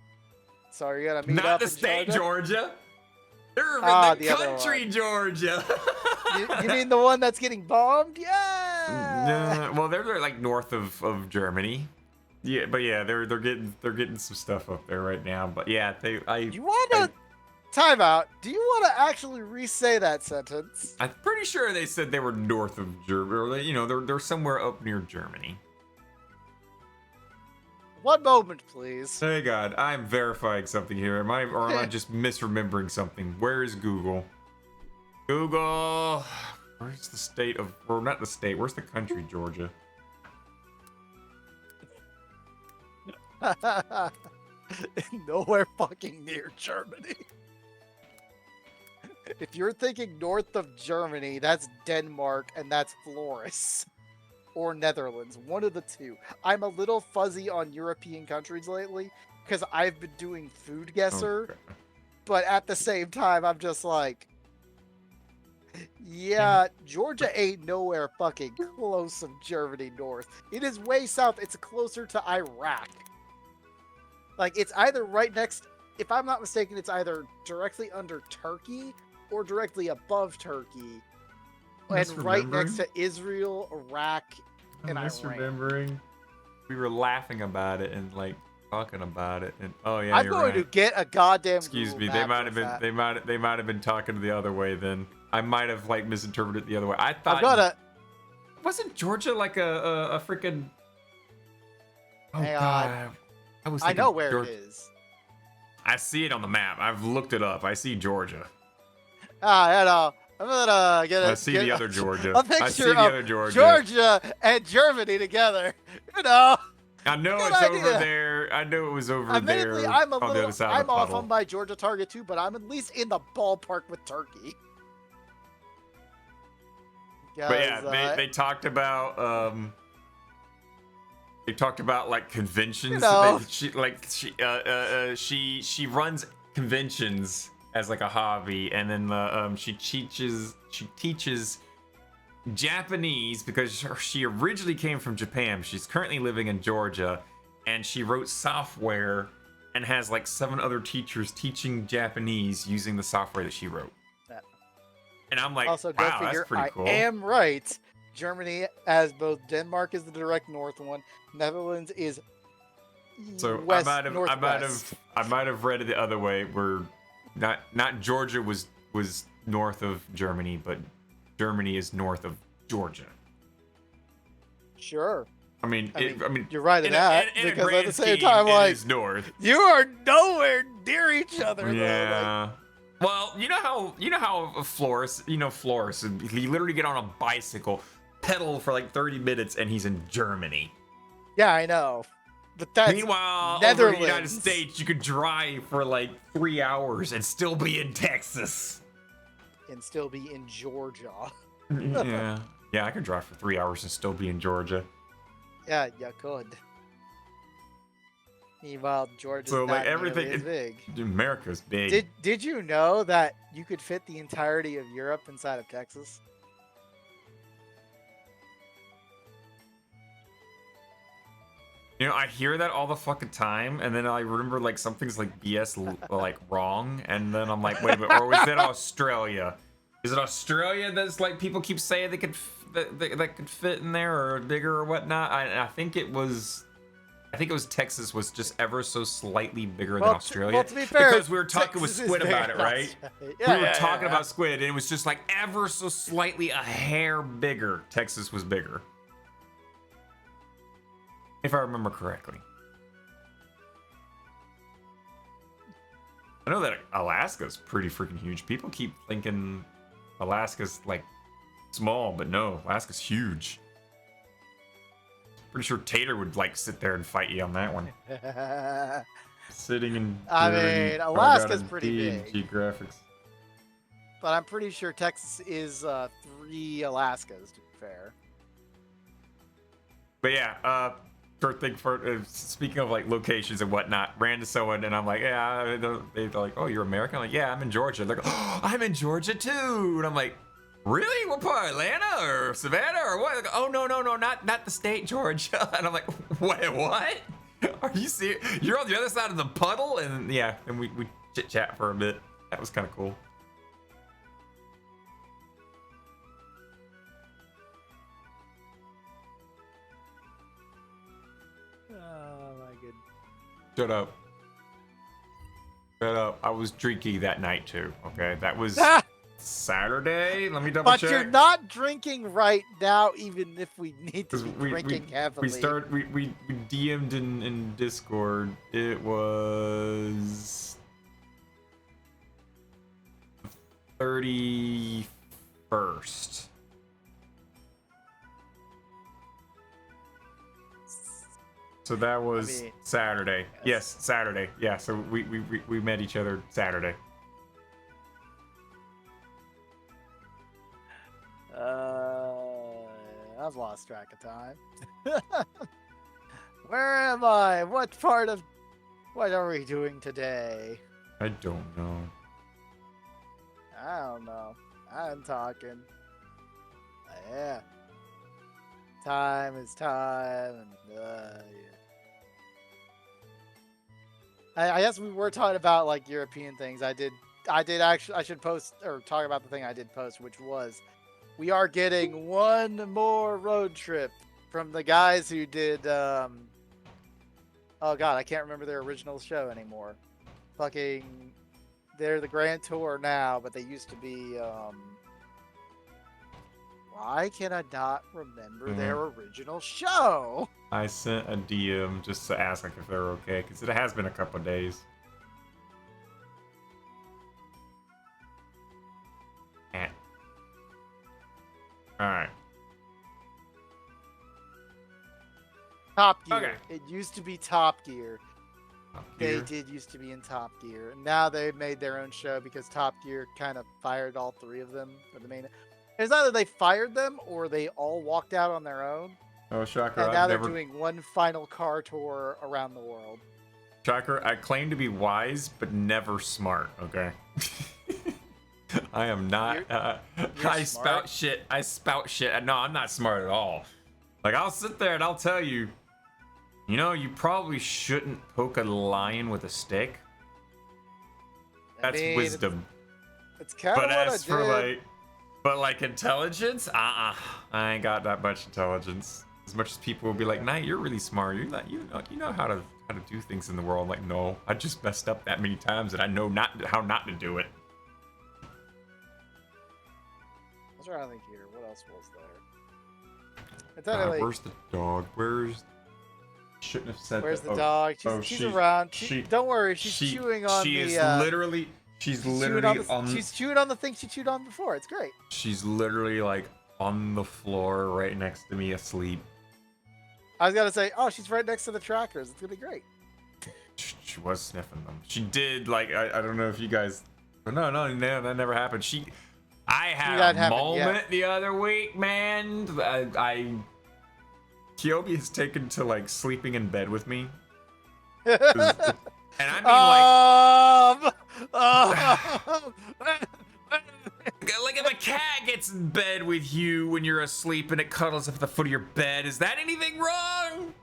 you're gonna meet Not up the in state Georgia. They're in the country Georgia. you mean the one that's getting bombed? Yeah. Well, they're like north of Germany. Yeah, but yeah, they're getting some stuff up there right now. But yeah, You wanna time out? Do you want to actually re-say that sentence? I'm pretty sure they said they were north of Germany. Or they're somewhere up near Germany. One moment, please. Hey God, I'm verifying something here. Am I just misremembering something? Where is Google? Google. Where's the state of? Well, not the state. Where's the country, Georgia? Nowhere fucking near Germany. If you're thinking north of Germany, that's Denmark and that's Flores. Or Netherlands, one of the two. I'm a little fuzzy on European countries lately because I've been doing Food Guesser, Okay. But at the same time, I'm just like, yeah, Georgia ain't nowhere fucking close of Germany north. It is way south. It's closer to Iraq. Like, it's either right next, if I'm not mistaken, it's either directly under Turkey or directly above Turkey. And right next to Israel, Iraq, and I'm misremembering. We were laughing about it and like talking about it, and oh yeah, I'm going to get a goddamn. Excuse Google me, they map might have been talking the other way. Then I might have like misinterpreted it the other way. I thought wasn't Georgia like a freaking? Oh God, I know where it is. I see it on the map. I've looked it up. I see Georgia. I'm gonna get I see the other Georgia. A picture I see the other Georgia. Georgia and Germany together. I know it's idea. over there. I knew it was over Admittedly, there. I'm the other side of the off puddle. on my Georgia target too, but I'm at least in the ballpark with Turkey. But yeah, they talked about like conventions. She runs conventions as like a hobby, and then she teaches Japanese because she originally came from Japan. She's currently living in Georgia, and she wrote software and has like 7 other teachers teaching Japanese using the software that she wrote. And I'm like, also, wow, that's pretty cool. I am right. Germany, as both Denmark is the direct north one, Netherlands is so west, I might have read it the other way, where not Georgia was was north of Germany, but Germany is north of Georgia. Sure. I mean, you're right in that, in because at the same scheme, time, like, it is north. You are nowhere near each other. Yeah. Though, well, you know how a florist, he literally get on a bicycle, pedal for like 30 minutes, and he's in Germany. Yeah, I know. But that's meanwhile, Netherlands. over in the United States, you could drive for like 3 hours and still be in Texas. And still be in Georgia. Yeah, I could drive for 3 hours and still be in Georgia. Yeah, you could. Meanwhile, Georgia's so not like everything as big. America's big. Did you know that you could fit the entirety of Europe inside of Texas? You know, I hear that all the fucking time, and then I remember like something's like BS like wrong, and then I'm like, wait a minute, or was that Australia? Is it Australia that's like people keep saying they could that could fit in there or bigger or whatnot? I think it was Texas was just ever so slightly bigger than Australia. Well, to be fair, because we were talking with Squid about it, right? Yeah, we were talking about Squid, and it was just like ever so slightly a hair bigger. Texas was bigger. If I remember correctly. I know that Alaska's pretty freaking huge. People keep thinking Alaska's like small, but no, Alaska's huge. Pretty sure Tater would like sit there and fight you on that one. Sitting in. I mean, Alaska's pretty big. Geographics. But I'm pretty sure Texas is 3 Alaskas, to be fair. But yeah, short thing for speaking of like locations and whatnot, ran to someone and I'm like, yeah, they're like, oh, you're American? I'm like, yeah, I'm in Georgia. They're like, oh, I'm in Georgia too. And I'm like, really? What part? Atlanta or Savannah or what? Like, oh, no, not the state, Georgia. And I'm like, wait, what? Are you serious? You're on the other side of the puddle? And yeah, and we chit chat for a bit. That was kind of cool. Shut up. Shut up. I was drinking that night too, okay? That was Saturday. Let me double check. But you're not drinking right now, even if we need to be drinking heavily. We DM'd in Discord. It was 31st. So that was Saturday. Yes, Saturday. Yeah, so we met each other Saturday. I've lost track of time. Where am I? What are we doing today? I don't know. I don't know. I'm talking. Yeah. Time is time, and yeah. I guess we were talking about like European things. I did actually. I should post or talk about the thing I did post, which was we are getting one more road trip from the guys who did. Oh God, I can't remember their original show anymore. Fucking, they're the Grand Tour now, but they used to be. Why can I not remember their original show? I sent a DM just to ask like if they're okay, because it has been a couple of days. Alright. Top Gear. Okay. It used to be Top Gear. They did used to be in Top Gear. And now they've made their own show because Top Gear kind of fired all 3 of them. For the main. It's either they fired them or they all walked out on their own. Oh, shocker. And now they're doing one final car tour around the world. Shocker, I claim to be wise, but never smart, okay? I am not. I spout shit. I spout shit. No, I'm not smart at all. Like, I'll sit there and I'll tell you, you know, you probably shouldn't poke a lion with a stick. That's wisdom. It's kind of what as I for did. like, but like intelligence, I ain't got that much intelligence. As much as people will be like, "Knight, you're really smart. You know how to do things in the world." I'm like, no, I just messed up that many times, and I know how not to do it. trying to think here. What else was there? Technically, where's the dog? Shouldn't have said. Where's the dog? She's around. Don't worry. She's chewing on the. She's chewing on the thing she chewed on before. It's great. She's literally like on the floor right next to me, asleep. I was gonna say, oh, she's right next to the trackers. It's gonna be great. She was sniffing them. She did, like, I don't know if you guys. No, that never happened. I had a moment the other week, man. Kyobi has taken to like sleeping in bed with me. And I mean like if a cat gets in bed with you when you're asleep and it cuddles up at the foot of your bed, is that anything wrong?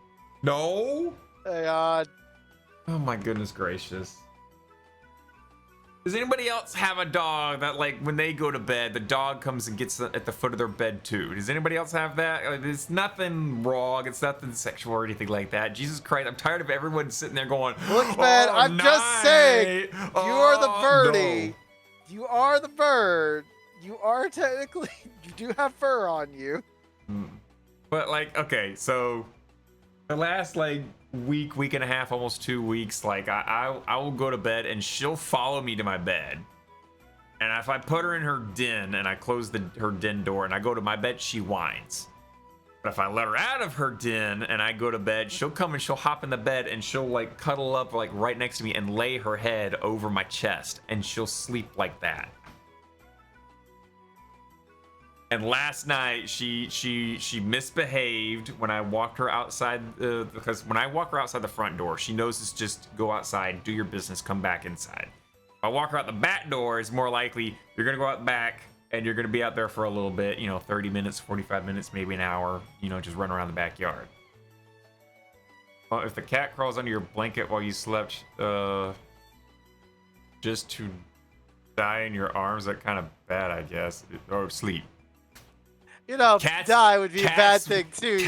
No? Hey, oh my goodness gracious. Does anybody else have a dog that, like, when they go to bed, the dog comes and gets at the foot of their bed too? Does anybody else have that? Like, it's nothing wrong. It's nothing sexual or anything like that. Jesus Christ, I'm tired of everyone sitting there going, look, man, I'm just saying, you are the birdie. No. You are the bird. You are technically, you do have fur on you. But, like, okay, so the last, like, week and a half, almost 2 weeks, like I will go to bed and she'll follow me to my bed, and if I put her in her den and I close her den door and I go to my bed, she whines. But if I let her out of her den and I go to bed, she'll come and she'll hop in the bed and she'll like cuddle up like right next to me and lay her head over my chest, and she'll sleep like that. And last night she misbehaved when I walked her outside, because when I walk her outside the front door, she knows it's just go outside, do your business, come back inside. If I walk her out the back door, it's more likely you're gonna go out back and you're gonna be out there for a little bit, 30 minutes, 45 minutes, maybe an hour, just run around the backyard. Well, if the cat crawls under your blanket while you slept, just to die in your arms, that kind of bad, I guess, or sleep. Die would be a bad thing too.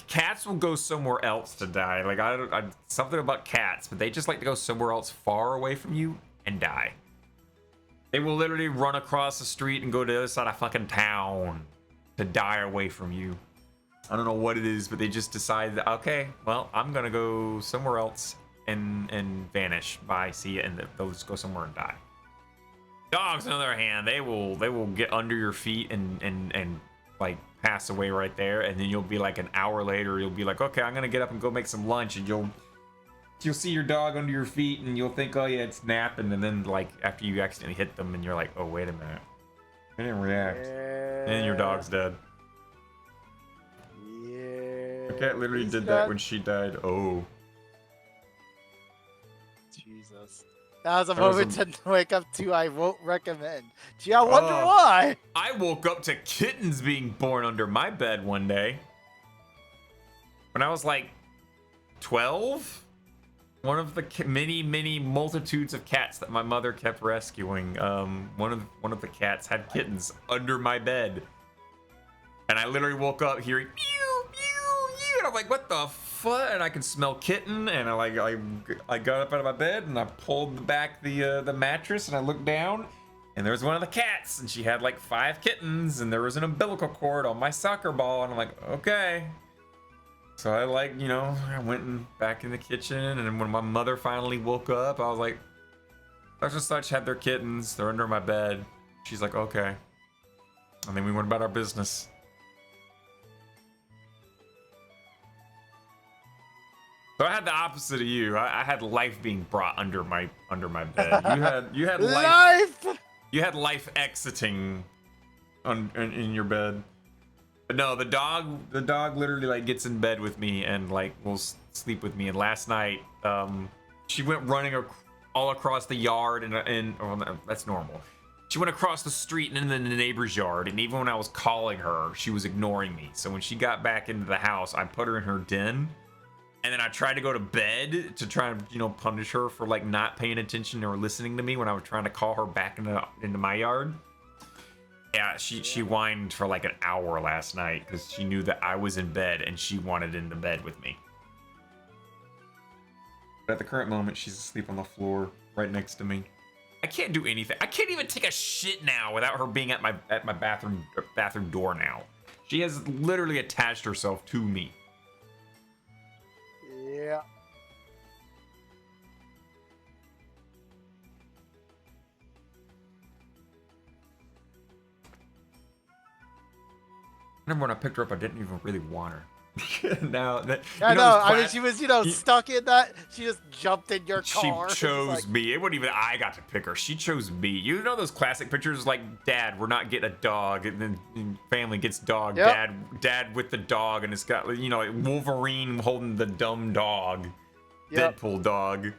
Cats will go somewhere else to die. Like I something about cats, but they just like to go somewhere else far away from you and die. They will literally run across the street and go to the other side of fucking town to die away from you. I don't know what it is, but they just decide that, okay, well, I'm gonna go somewhere else and vanish. Bye, see ya, and they'll just go somewhere and die. Dogs, on the other hand, they will get under your feet and like pass away right there, and then you'll be like an hour later, you'll be like, okay, I'm gonna get up and go make some lunch, and you'll see your dog under your feet, and you'll think, oh yeah, it's napping, and then like after you accidentally hit them, and you're like, oh wait a minute, I didn't react, and then your dog's dead. Yeah. The cat literally did that when she died. Oh. Jesus. That was a moment to wake up to. I won't recommend. Gee, I wonder why. I woke up to kittens being born under my bed one day. When I was like 12, one of the many multitudes of cats that my mother kept rescuing, one of the cats had kittens under my bed, and I literally woke up hearing meow meow meow, and I'm like, what the fuck? And I could smell kitten, and I got up out of my bed and I pulled back the mattress and I looked down, and there was one of the cats, and she had like 5 kittens, and there was an umbilical cord on my soccer ball, and I'm like, okay. So I I went back in the kitchen, and when my mother finally woke up, I was like, such and such had their kittens, they're under my bed. She's like, okay. And then we went about our business. So I had the opposite of you. I had life being brought under my bed. You had life. You had life exiting in your bed. But no, the dog literally like gets in bed with me and like will sleep with me. And last night, she went running all across the yard, and that's normal. She went across the street and into the neighbor's yard, and even when I was calling her, she was ignoring me. So when she got back into the house, I put her in her den, and then I tried to go to bed to try and punish her for like not paying attention or listening to me when I was trying to call her back into my yard. Yeah, she whined for like an hour last night because she knew that I was in bed and she wanted into bed with me. But at the current moment, she's asleep on the floor right next to me. I can't do anything. I can't even take a shit now without her being at my bathroom door now. She has literally attached herself to me. Yeah. Remember when I picked her up, I didn't even really want her. Now that I know. I mean, she was, stuck in that. She just jumped in your car. She chose me. It wasn't even I got to pick her. She chose me. You know those classic pictures like Dad, we're not getting a dog, and then family gets dog. Yep. Dad with the dog, and it's got like Wolverine holding the dumb dog, Yep. Deadpool dog.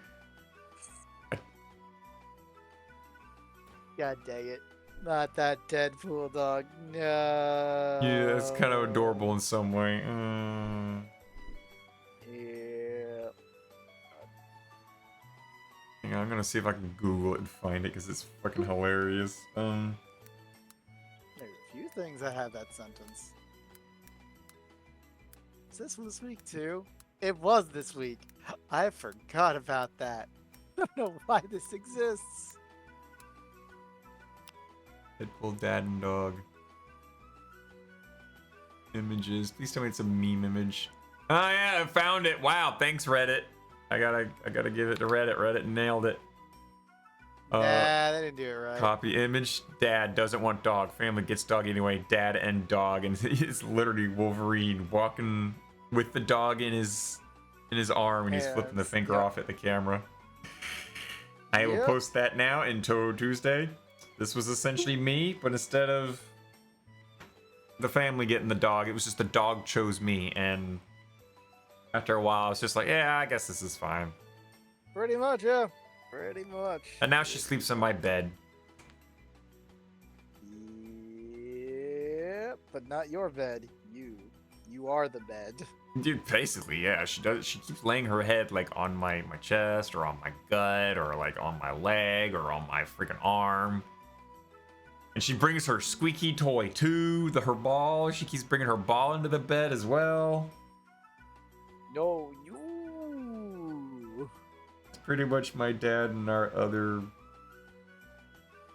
God dang it. Not that Deadpool dog. No. Yeah, it's kind of adorable in some way. Yeah. Hang on, I'm gonna see if I can Google it and find it because it's fucking hilarious. There's a few things that have that sentence. Is this from this week too? It was this week. I forgot about that. I don't know why this exists. Deadpool dad and dog. Images. Please tell me it's a meme image. Oh yeah, I found it. Wow, thanks Reddit. I gotta give it to Reddit. Reddit nailed it. Nah, they didn't do it right. Copy image. Dad doesn't want dog. Family gets dog anyway. Dad and dog, and it's literally Wolverine walking with the dog in his arm, and he's flipping the finger off at the camera. I will post that now in Touhou Tuesday. This was essentially me, but instead of the family getting the dog, it was just the dog chose me, and after a while, I was just like, yeah, I guess this is fine. Pretty much, yeah. Pretty much. And now she sleeps in my bed. Yeah, but not your bed. You are the bed. Dude, basically, yeah, she does. She keeps laying her head like on my chest, or on my gut, or like on my leg, or on my freaking arm. And she brings her squeaky toy too, her ball. She keeps bringing her ball into the bed as well. No, you. It's pretty much my dad and our other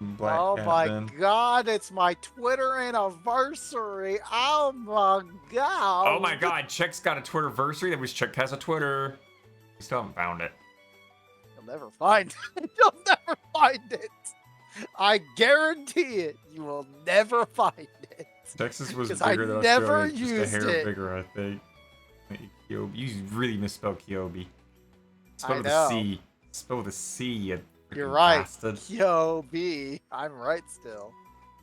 black Oh cat my then. god, it's my Twitter anniversary. Oh my god. Oh my god, Check's got a Twitterversary. That was Check has a Twitter. We still haven't found it. You'll never find it. You'll never find it. I guarantee it. You will never find it. Texas was 'Cause bigger I than never Australia. Just a used hair it. bigger, I think. Kyobi. You really misspelled Kyobi. Spell I with know. a C. Spell with a C, you You're freaking right. bastard. Yo, B. I'm right still.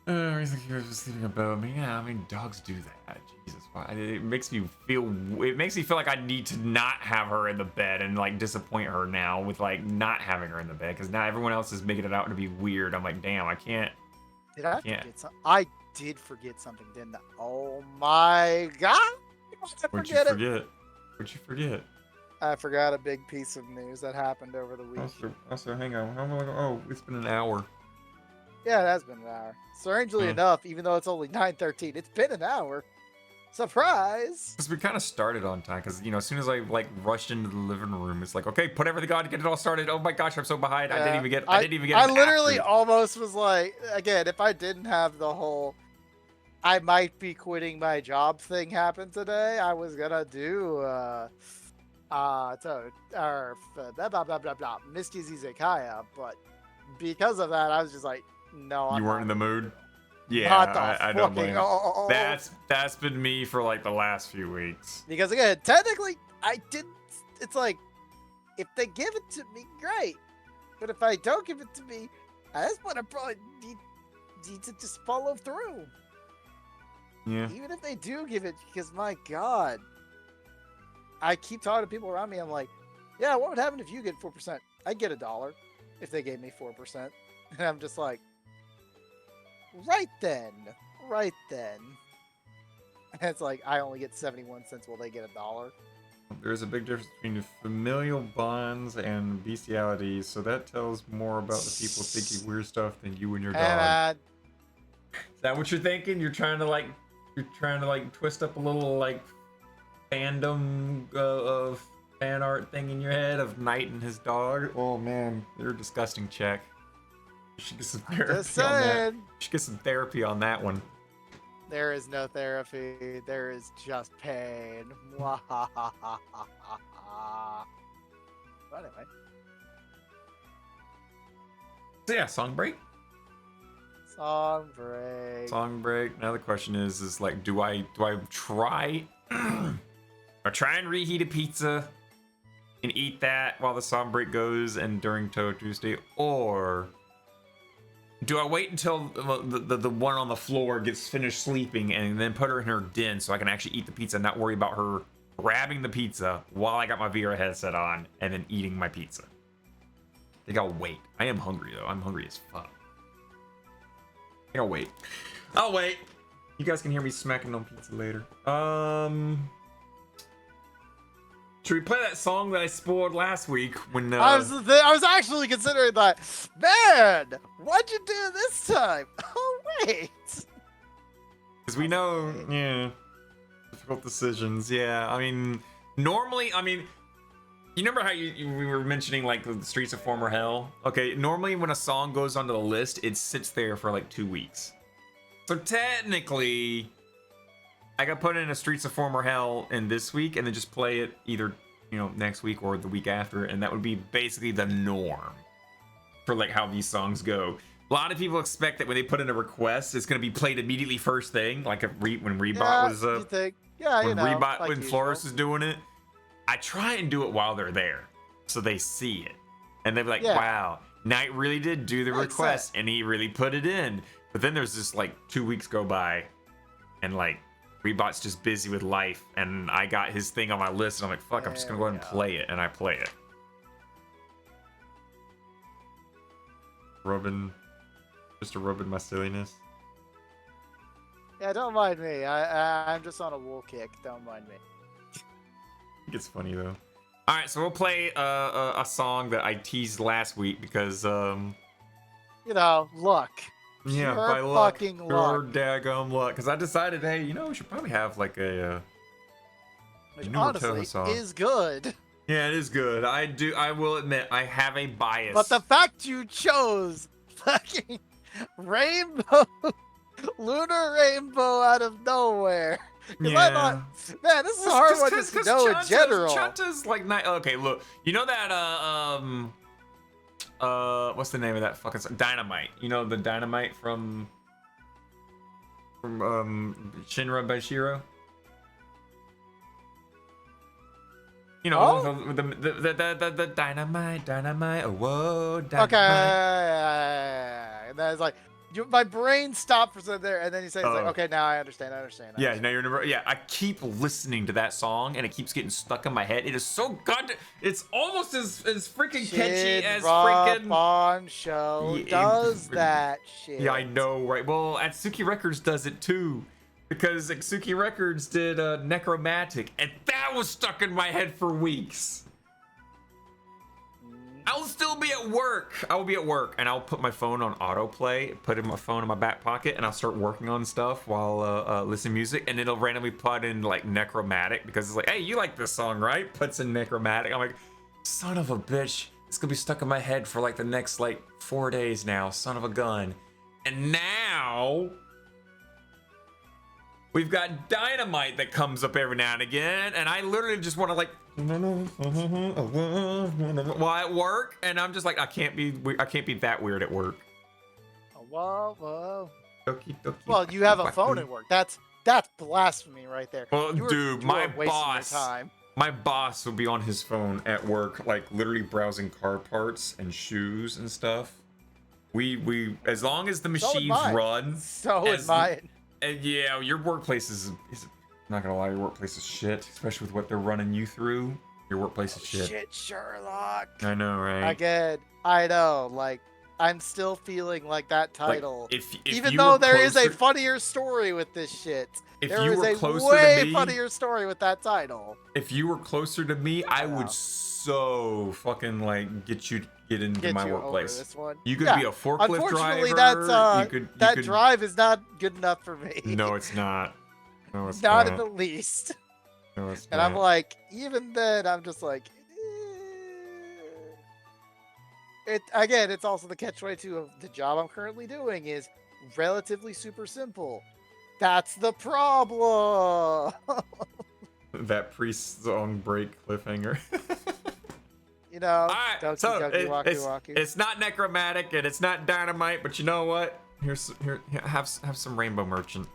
I think you were just thinking about me. Yeah, I mean, dogs do that. Jesus, why? It makes me feel. It makes me feel like I need to not have her in the bed and like disappoint her now with like not having her in the bed because now everyone else is making it out to be weird. I'm like, damn, I can't. Did I Yeah. forget something? I did forget something, didn't I? Oh my god! What'd you forget? What'd you forget? I forgot a big piece of news that happened over the week. Also, hang on. How long? Oh, it's been an hour. Yeah, it has been an hour. Strangely enough, even though it's only 9:13, it's been an hour. Surprise! Because we kind of started on time. Because as soon as I like rushed into the living room, it's like, okay, put everything on, get it all started. Oh my gosh, I'm so behind. Yeah. I didn't even get. I literally almost was like, again, if I didn't have the whole, I might be quitting my job thing happen today, I was gonna do blah blah blah blah blah Misty Zizekaya, but because of that, I was just like, no, You weren't in the mood. Yeah, Not the I don't fucking- blame. oh. That's been me for like the last few weeks. Because again, technically, I didn't. It's like, if they give it to me, great. But if I don't give it to me, at this point, I probably need to just follow through. Yeah. Even if they do give it, because my God, I keep talking to people around me. I'm like, yeah, what would happen if you get 4%? I'd get $1 if they gave me 4%. And I'm just like, right then. And it's like, I only get 71 cents. Will they get $1? There's a big difference between familial bonds and bestiality, so that tells more about the people thinking weird stuff than you and your dog. And Is that what you're thinking? You're trying to like twist up a little like fandom of fan art thing in your head of Knight and his dog. Oh man, you're a disgusting check. Should get some therapy Just on that. saying. Should get some therapy on that one. There is no therapy. There is just pain. But anyway. So yeah, song break. Song break. Song break. Now the question is like, do I try or try and reheat a pizza and eat that while the song break goes and during Touhou Tuesday, or do I wait until the one on the floor gets finished sleeping and then put her in her den so I can actually eat the pizza and not worry about her grabbing the pizza while I got my VR headset on and then eating my pizza? I think I'll wait. I am hungry though. I'm hungry as fuck. I think I'll wait. I'll wait. You guys can hear me smacking on pizza later. Should we play that song that I spoiled last week when I was actually considering that. Man, what'd you do this time? Oh wait. Because we know, yeah, difficult decisions. Yeah, I mean, normally, you remember how we were mentioning like the Streets of Former Hell? Okay, normally when a song goes onto the list, it sits there for like 2 weeks. So technically, I got put in a Streets of Former Hell in this week and then just play it either, next week or the week after, and that would be basically the norm for like how these songs go. A lot of people expect that when they put in a request, it's going to be played immediately first thing, like when Rebot was you think? Yeah, when Rebot like when Flores is doing it. I try and do it while they're there, so they see it, and they're like, "Wow, Knight really did do the request, and he really put it in." But then there's this like 2 weeks go by, and like Rebot's just busy with life, and I got his thing on my list, and I'm like, "Fuck, I'm just gonna go ahead and play it," and I play it. Just rubbing my silliness. Yeah, don't mind me. I'm just on a wool kick. Don't mind me. It's funny though. All right, so we'll play a song that I teased last week because luck. Yeah, pure by luck, fucking pure luck. daggum luck. Because I decided, hey, we should probably have like a Which newer honestly Touhou song. is good. Yeah, it is good. I will admit, I have a bias. But the fact you chose fucking rainbow, lunar rainbow out of nowhere. Yeah. I thought, man, this is a hard one just to know in general. Chanta's like night. Okay, look, you know that what's the name of that fucking song? Dynamite. You know the Dynamite from Shinra Bashiro. You know, the dynamite, oh, whoa, dynamite. Okay, and then it's like, my brain stopped for a second there, and then he says, like, okay, now I understand. Yeah, now you're number. Yeah, I keep listening to that song, and it keeps getting stuck in my head. It is so good. It's almost as freaking catchy as freaking. Bon Show does that shit. Yeah, I know, right? Well, Atsuki Records does it too. Because Atsuki Records did Necromantic, and that was stuck in my head for weeks. I'll still be at work. I will be at work, and I'll put my phone on autoplay, put my phone in my back pocket, and I'll start working on stuff while listening to music, and it'll randomly put in like Necromantic because it's like, hey, you like this song, right? Puts in Necromantic. I'm like, son of a bitch, it's gonna be stuck in my head for like the next like 4 days now. Son of a gun. And now we've got Dynamite that comes up every now and again, and I literally just want to like while at work, and I'm just like, I can't be that weird at work. Whoa. Doki, doki, Well, you have a phone at work. That's blasphemy right there. Well, dude, my boss, my boss will be on his phone at work, like literally browsing car parts and shoes and stuff. We as long as the machines run. So is mine. And yeah, your workplace is not gonna lie, your workplace is shit, especially with what they're running you through. Your workplace is shit. Shit, Sherlock. I know, right? Again, I know. Like, I'm still feeling like that title. Like, if even though there is a funnier story with this shit. There is a way funnier story with that title. If you were closer to me, I would so fucking like get into my workplace. This one. You could be a forklift driver. Unfortunately, that drive is not good enough for me. No, it's not. No, it's not in the least. No, it's and not. I'm like, even then, I'm just like, again, it's also the catch-22 of the job I'm currently doing is relatively super simple. That's the problem. That pre-song break cliffhanger. You know, Alright, Doki so Doki Waku Waku. it's not necromantic and it's not dynamite, but you know what? Here, have some rainbow merchant.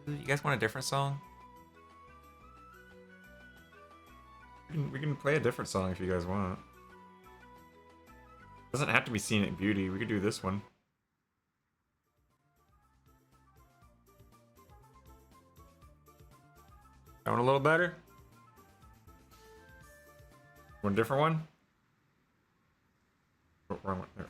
You guys want a different song? We can play a different song if you guys want. Doesn't have to be Scenic Beauty. We could do this one. That one a little better? Want a different one? Oh, wrong one. There.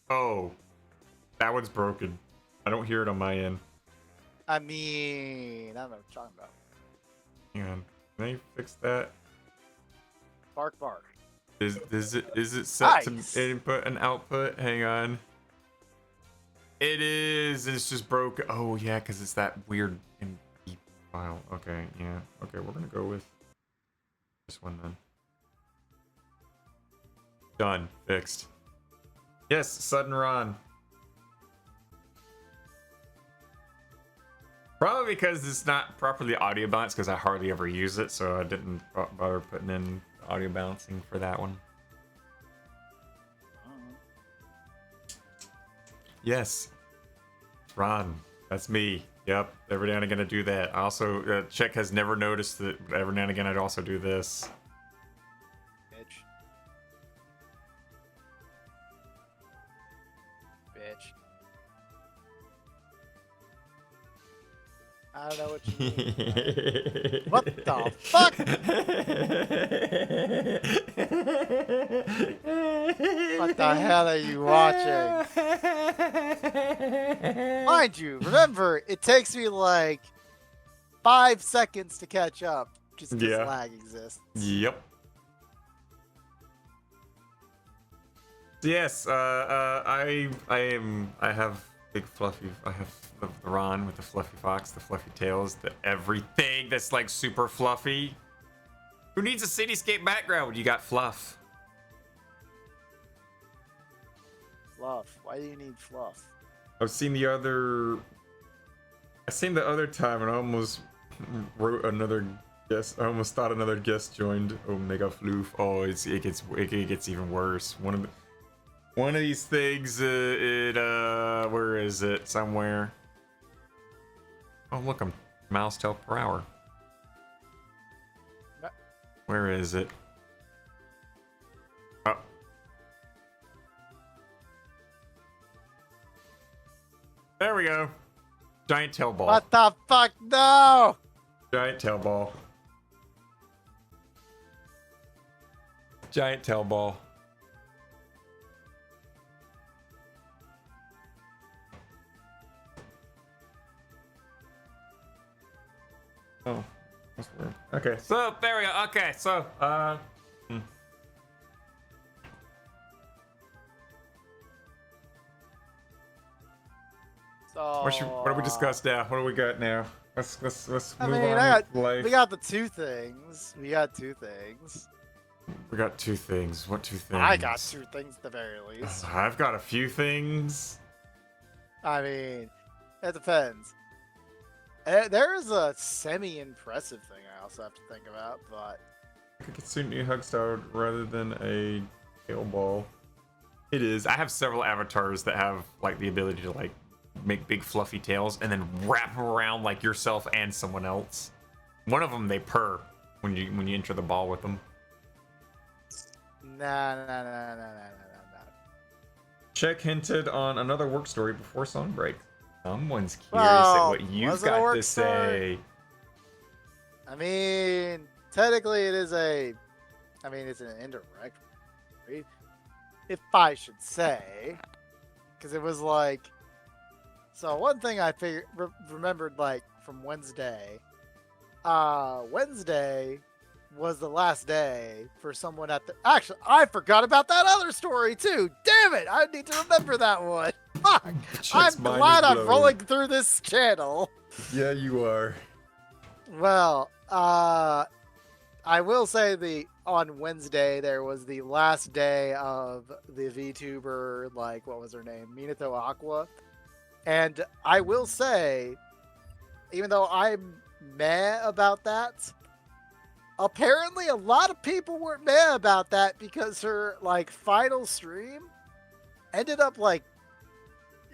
Oh, that one's broken. I don't hear it on my end. I mean, I don't know what you're talking about. Hang on. Can I fix that? Bark, bark. Is it set Nice. to input and output? Hang on. It is. It's just broken. Oh yeah, because it's that weird MP file. Okay, yeah. Okay, we're gonna go with this one then. Done. Fixed. Yes, Sudden Ron. Probably because it's not properly audio balanced because I hardly ever use it, so I didn't bother putting in audio balancing for that one. Yes, Ron, that's me. Yep, every now and again I do that. I also, Check has never noticed that every now and again I'd also do this. Bitch. I don't know what you mean. What the fuck? What the hell are you watching? Mind you, remember, it takes me like 5 seconds to catch up just because lag exists. Yep. Yes, I have big fluffy. I have the Ron with the fluffy fox, the fluffy tails, the everything that's like super fluffy. Who needs a cityscape background when you got fluff? Fluff. Why do you need fluff? I've seen the other. I seen the other time and I almost wrote another guest. I almost thought another guest joined Omega Floof. Oh, it gets even worse. One of these things, where is it? Somewhere. Oh, look, I'm mouse tail per hour. Where is it? Oh. There we go. Giant tail ball. What the fuck? No! Giant tail ball. Giant tail ball. Oh, that's weird. Okay, so there we go. Okay, so So what do we discuss now? What do we got now? Let's move I mean, on with life. we got the two things. We got two things. We got two things. What two things? I got two things at the very least. I've got a few things. I mean, it depends. There is a semi-impressive thing I also have to think about, but I could get new hug style rather than a tail ball. It is. I have several avatars that have like the ability to like make big fluffy tails and then wrap them around like yourself and someone else. One of them they purr when you enter the ball with them. Nah. Check hinted on another work story before song break. Someone's curious at what you've got to say. I mean, technically it is it's an indirect, if I should say, because it was like, so one thing I remembered like from Wednesday, Wednesday was the last day for someone at the, actually, I forgot about that other story too. Damn it. I need to remember that one. Fuck. I'm glad I'm rolling through this channel. Yeah, you are. Well, I will say on Wednesday, there was the last day of the VTuber, like, what was her name? Minato Aqua. And I will say, even though I'm meh about that, apparently a lot of people weren't mad about that because her like final stream ended up like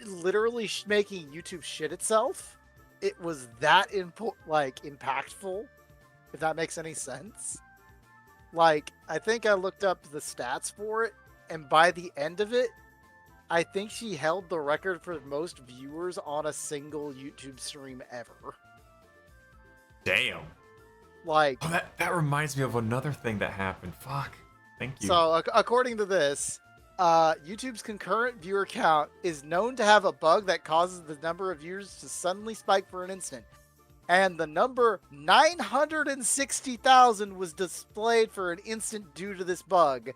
literally making YouTube shit itself. It was that impactful, if that makes any sense. Like, I think I looked up the stats for it, and by the end of it, I think she held the record for most viewers on a single YouTube stream ever. Damn. Like, oh, that reminds me of another thing that happened. Fuck. Thank you. So, according to this, YouTube's concurrent viewer count is known to have a bug that causes the number of viewers to suddenly spike for an instant. And the number 960,000 was displayed for an instant due to this bug.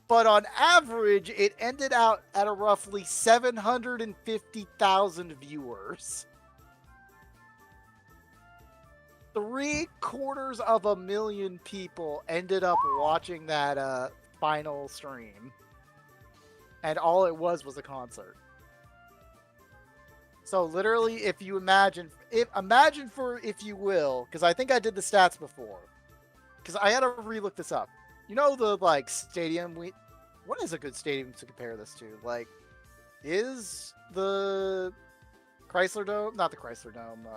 But on average, it ended out at a roughly 750,000 viewers. 750,000 people ended up watching that final stream, and all it was a concert. So literally, if you imagine for, if you will, because I think I did the stats before, because I had to relook this up. You know the like stadium? What is a good stadium to compare this to? Like, is the Chrysler Dome? Not the Chrysler Dome.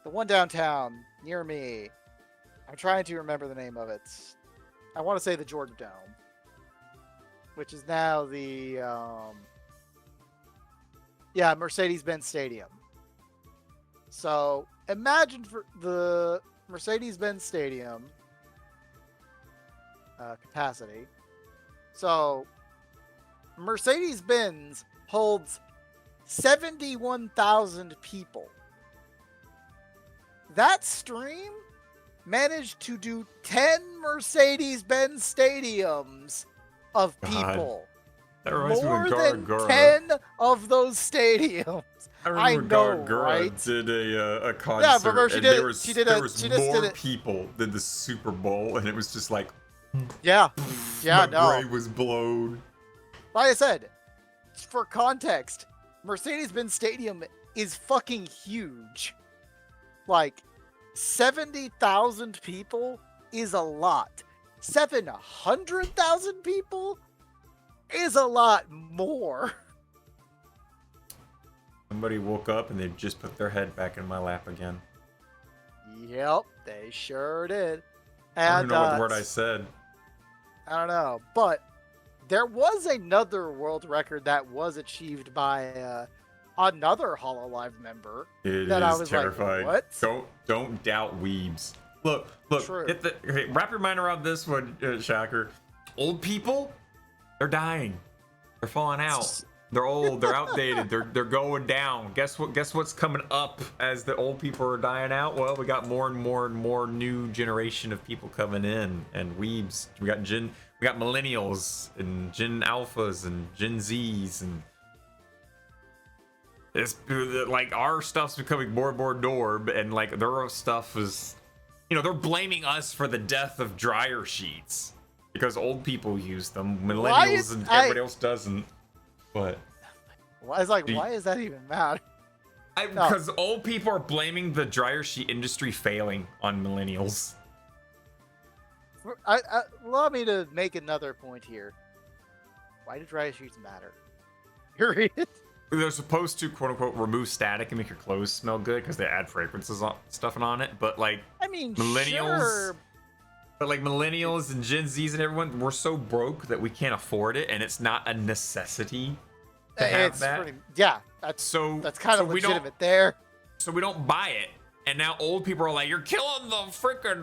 The one downtown near me. I'm trying to remember the name of it. I want to say the Georgia Dome, which is now the Mercedes-Benz Stadium. So imagine for the Mercedes-Benz Stadium capacity. So Mercedes-Benz holds 71,000 people. That stream managed to do 10 Mercedes-Benz stadiums of people. That reminds me More when than 10 of those stadiums. I remember know, Gara right? did a concert, Yeah, remember and there was just more did it. people than the Super Bowl, and it was just like, Yeah, my no. brain was blown. Like I said, for context, Mercedes-Benz Stadium is fucking huge. Like, 70,000 people is a lot. 700,000 people is a lot more. Somebody woke up and they just put their head back in my lap again. Yep, they sure did. And, I don't know what word I said. I don't know, but there was another world record that was achieved by another HoloLive member. It that is I was terrifying. Like, what? Don't doubt weebs. Look. True. Okay, wrap your mind around this one, Shacker. Old people, they're dying. They're falling out. They're old. They're outdated. They're going down. Guess what's coming up as the old people are dying out? Well, we got more and more new generation of people coming in, and weebs. We got millennials and Gen Alphas and Gen Zs, and it's like our stuff's becoming more and more norm, and like their stuff is, they're blaming us for the death of dryer sheets because old people use them, millennials and everybody else doesn't. But why is that even matter? Because old people are blaming the dryer sheet industry failing on millennials. Allow me to make another point here. Why do dryer sheets matter? You read it? They're supposed to quote unquote remove static and make your clothes smell good because they add fragrances stuff on it. But like, millennials. Sure. But like millennials and Gen Zs and everyone, we're so broke that we can't afford it, and it's not a necessity to have that. That's kind of legitimate there. So we don't buy it, and now old people are like, "You're killing the freaking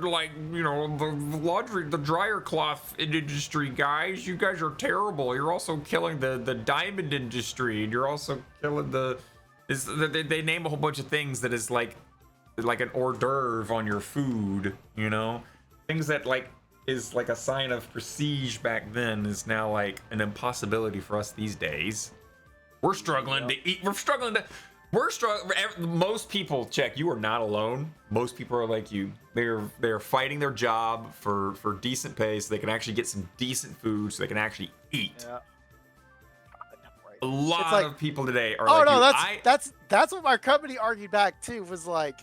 the dryer cloth industry, guys. You guys are terrible. You're also killing the diamond industry, and you're also killing They name a whole bunch of things that is like an hors d'oeuvre on your food, Things that is like a sign of prestige back then is now like an impossibility for us these days. We're struggling to eat. We're struggling. Most people, check. You are not alone. Most people are like you. They're fighting their job for decent pay so they can actually get some decent food so they can actually eat. Yeah. A lot of people today are that's what my company argued back too. Was like,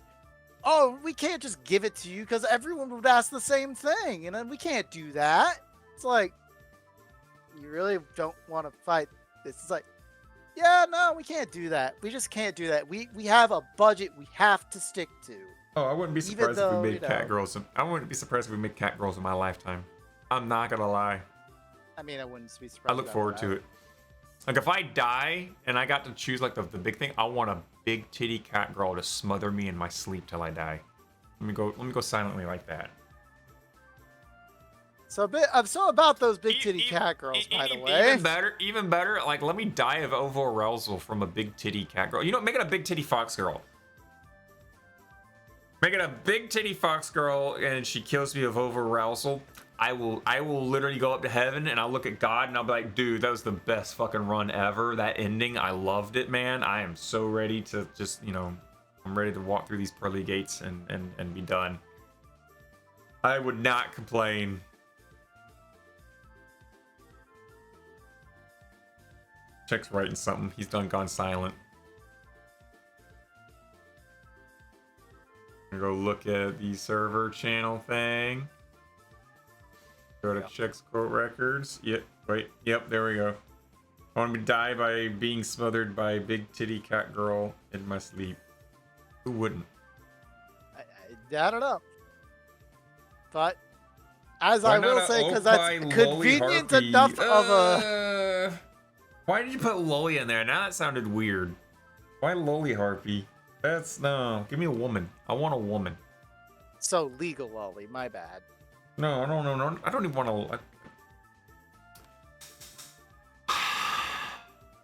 oh, we can't just give it to you because everyone would ask the same thing, and then we can't do that. It's like, you really don't want to fight this. It's like, yeah, no, we can't do that. We just can't do that. We have a budget we have to stick to. Oh, I wouldn't be surprised if we made cat girls. I wouldn't be surprised if we made cat girls in my lifetime. I'm not gonna lie. I mean, I wouldn't be surprised. I look forward to it. Like if I die and I got to choose like the big thing, I want a big titty cat girl to smother me in my sleep till I die. Let me go silently like that. I'm so about those big titty cat girls, by the way. Even better. Like let me die of over-arousal from a big titty cat girl. Make it a big titty fox girl. Make it a big titty fox girl, and she kills me of over-arousal. I will literally go up to heaven and I'll look at God and I'll be like, dude, that was the best fucking run ever. That ending, I loved it, man. I am so ready to just, I'm ready to walk through these pearly gates and be done. I would not complain. Check's writing something. He's done gone silent. I'm gonna go look at the server channel thing. Go to Check's quote records. Yep, there we go. I want to die by being smothered by a big titty cat girl in my sleep. Who wouldn't? I don't know. But as I will say, because that's convenient enough of a. Why did you put Loli in there? Now that sounded weird. Why Loli Harpy? That's no. Give me a woman. I want a woman. So legal lolly, my bad. No. I don't even want to.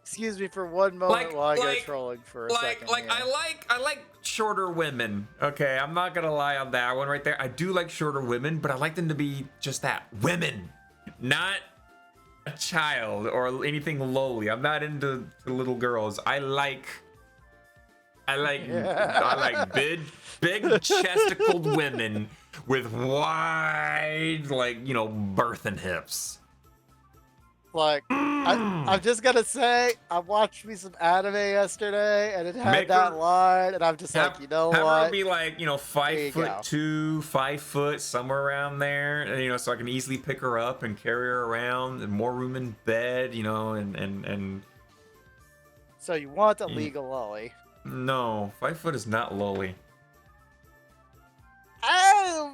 Excuse me for one moment while I go trolling for a second. I like shorter women. Okay, I'm not gonna lie on that one right there. I do like shorter women, but I like them to be just that, women, not a child or anything lowly. I'm not into little girls. I like big chesticled women with wide, like, you know, birthing hips. Like, I'm just gonna say, I watched me some anime yesterday, and it had that line, and I'm just like, you know have what? Her be like, you know, 5'2", 5 foot, somewhere around there, and, you know, so I can easily pick her up and carry her around, and more room in bed, you know, and. So you want a legal lolly? No, 5 foot is not lowly. 5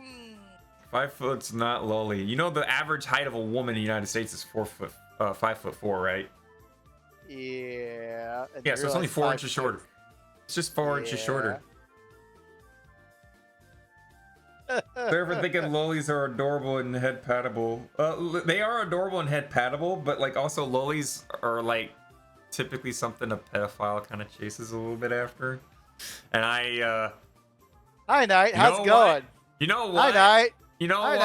foot's not lowly. You know, the average height of a woman in the United States is 5'4", right? Yeah. Yeah, so it's only 4 inches shorter. It's just 4 inches shorter. So ever thinking lolies are adorable and head pattable? They are adorable and head pattable, but like also lolies are like typically something a pedophile kind of chases a little bit after. And Hi Night, how's it going? You know what? Hi Night. You know what?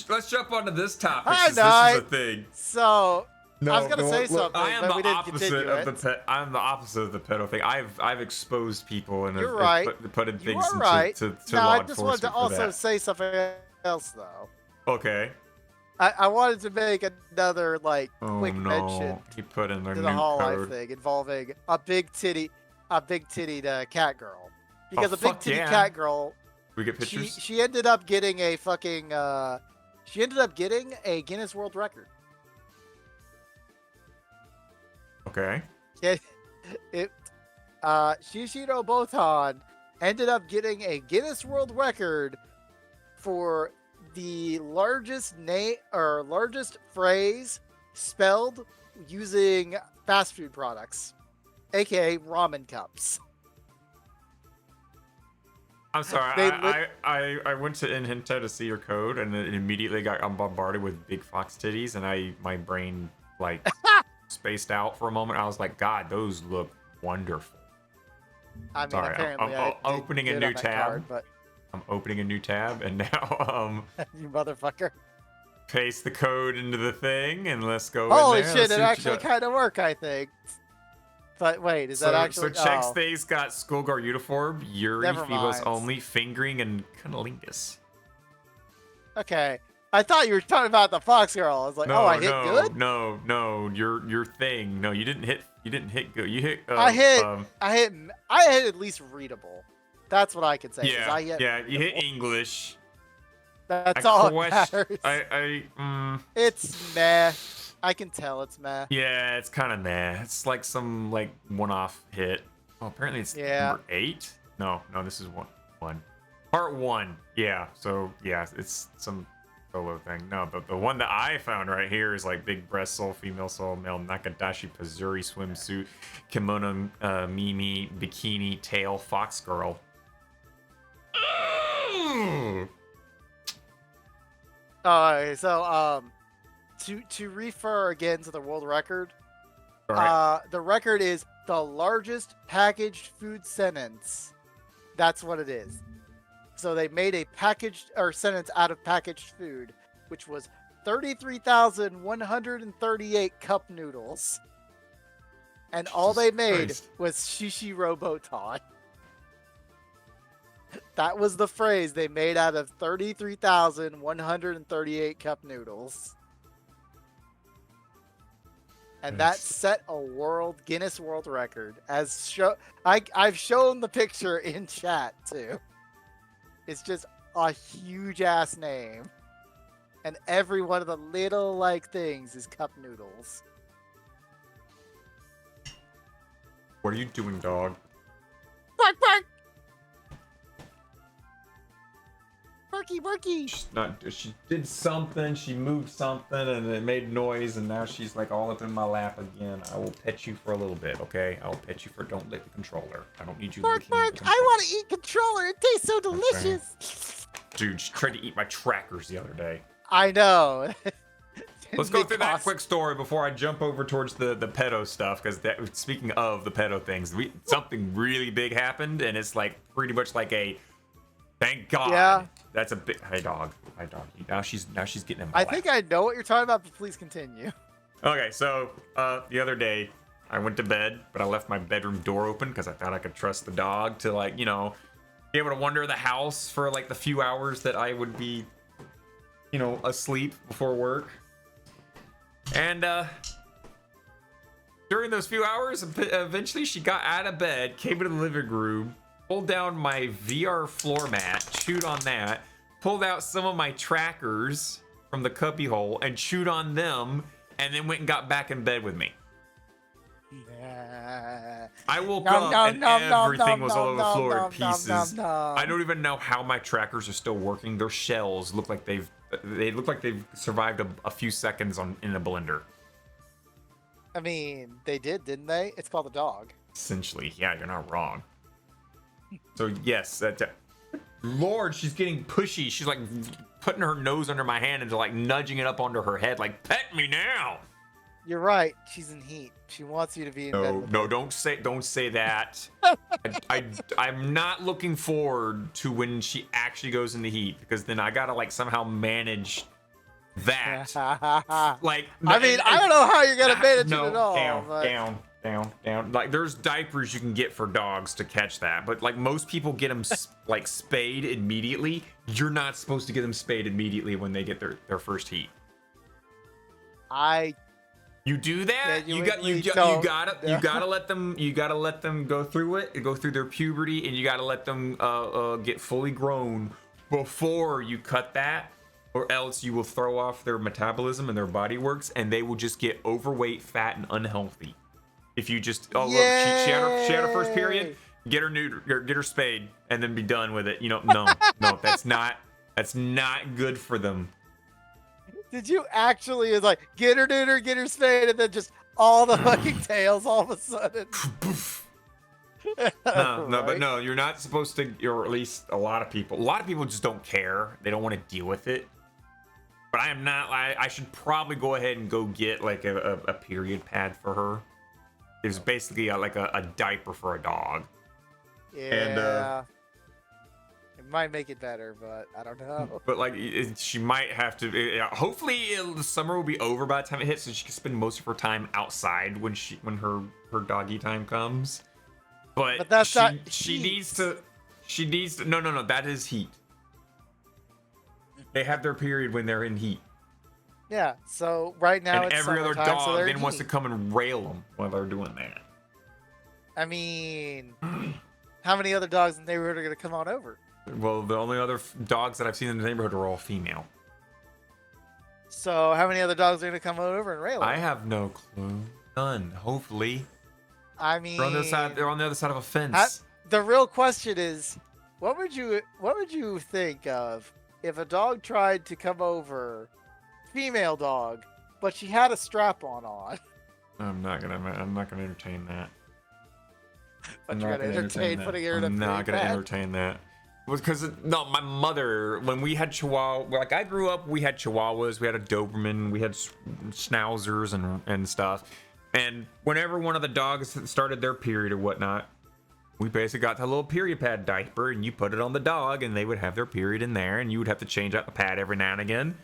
Let's jump onto this topic. Hi, This is a thing. So I was gonna say something, I am but we the didn't continue opposite I'm the opposite of the pedo thing. I've exposed people and You're right. put in things to law enforcement. No, I just wanted to also say something else though. Okay. I wanted to make another like quick mention He put in their to new the Hall Life code. thing involving a big titty cat girl. Because a big titty yeah. cat girl, We get pictures. she ended up getting a fucking she ended up getting a Guinness World Record. Okay. Shishiro Botan ended up getting a Guinness World Record for the largest largest phrase spelled using fast food products, aka ramen cups. I'm sorry. I went to Inhento to see your code, and then immediately I'm bombarded with big fox titties, and my brain like spaced out for a moment. I was like, God, those look wonderful. I mean, sorry, apparently I'm opening a new tab. Card, but... I'm opening a new tab, and now you motherfucker. Paste the code into the thing, and let's go. Holy in there. shit! It actually kind of worked, I think. But wait, is that actually? So Check Stays got schoolgirl uniform, Yuri, Phibos only, fingering, and cunnilingus. Okay, I thought you were talking about the fox girl. I was like, no, I hit good. No, your thing. No, you didn't hit good. You hit. I hit at least readable. That's what I can say. Yeah, you hit English. That's all that matters. It's meh. I can tell it's meh. Yeah, it's kind of meh. It's like some like one-off hit. Oh, apparently it's number 8. No, this is one. Part 1. Yeah. So yeah, it's some solo thing. No, but the one that I found right here is like big breast soul, female soul, male Nakadashi Pazuri swimsuit, kimono, Mimi bikini, tail, fox girl. Alright, so to refer again to the world record, the record is the largest packaged food sentence. That's what it is. So they made a packaged sentence out of packaged food, which was 33,138 cup noodles, and all they made was Shishi Roboton. That was the phrase they made out of 33,138 cup noodles. And that set a Guinness World Record. I've shown the picture in chat too. It's just a huge ass name. And every one of the little like things is cup noodles. What are you doing, dog? Bark, bark! barky. She did something. She moved something, and it made noise. And now she's like all up in my lap again. I will pet you for a little bit, okay? I'll pet you for don't lick the controller. I don't need you. Bark. I want to eat controller. It tastes so delicious. Okay. Dude, she tried to eat my trackers the other day. I know. Let's go through that quick story before I jump over towards the pedo stuff, because speaking of the pedo things, something really big happened, and it's like pretty much like a thank God. Yeah. That's a big hey dog. Now she's getting in my I lap. think I know what you're talking about, but please continue. Okay, so the other day I went to bed, but I left my bedroom door open because I thought I could trust the dog to, like, you know, be able to wander the house for like the few hours that I would be, you know, asleep before work. And during those few hours, eventually she got out of bed, came into the living room, pulled down my VR floor mat, chewed on that, pulled out some of my trackers from the cubby hole and chewed on them, and then went and got back in bed with me. I woke up and everything was all over the floor in pieces. I don't even know how my trackers are still working. Their shells look like they've survived a few seconds in a blender. I mean, they did, didn't they? It's called a dog. Essentially, yeah, you're not wrong. So yes, Lord, she's getting pushy. She's like putting her nose under my hand and like nudging it up onto her head, like pet me now. You're right. She's in heat. She wants you to be in bed. No, don't say that. I'm not looking forward to when she actually goes in the heat, because then I gotta like somehow manage that. Like, I mean, I don't know how you're gonna manage it at all. Down. Like, there's diapers you can get for dogs to catch that, but like most people get them like spayed immediately. You're not supposed to get them spayed immediately when they get their first heat. You do that. You gotta let them go through it. Go through their puberty, and you gotta let them get fully grown before you cut that, or else you will throw off their metabolism and their body works, and they will just get overweight, fat, and unhealthy. If you just look, she had her first period, get her neutered, get her spayed, and then be done with it. You know, no, that's not good for them. Did you actually like get her neutered, get her spayed, and then just all the fucking tails all of a sudden? No, but no, you're not supposed to, or at least a lot of people just don't care. They don't want to deal with it. But I am not. I should probably go ahead and go get like a period pad for her. It was basically like a diaper for a dog. Yeah. And, it might make it better, but I don't know. But like, she might have to. Hopefully, the summer will be over by the time it hits, so she can spend most of her time outside when her doggy time comes. But that's not. She needs to. No. That is heat. They have their period when they're in heat. Yeah. So right now, and it's every other summertime, dog so then wants to come and rail them while they're doing that. I mean, how many other dogs in the neighborhood are going to come on over? Well, the only other dogs that I've seen in the neighborhood are all female. So how many other dogs are going to come over and rail them? I have no clue. None. Hopefully. I mean, they're on the other side of a fence. The real question is, what would you think of if a dog tried to come over, female dog, but she had a strap-on on? I'm not gonna entertain that. But you're gonna entertain putting her in a I'm not gonna entertain that. Because my mother, when we had Chihuahua, like I grew up, we had Chihuahuas, we had a Doberman, we had Schnauzers and stuff. And whenever one of the dogs started their period or whatnot, we basically got the little period pad diaper, and you put it on the dog, and they would have their period in there, and you would have to change out the pad every now and again.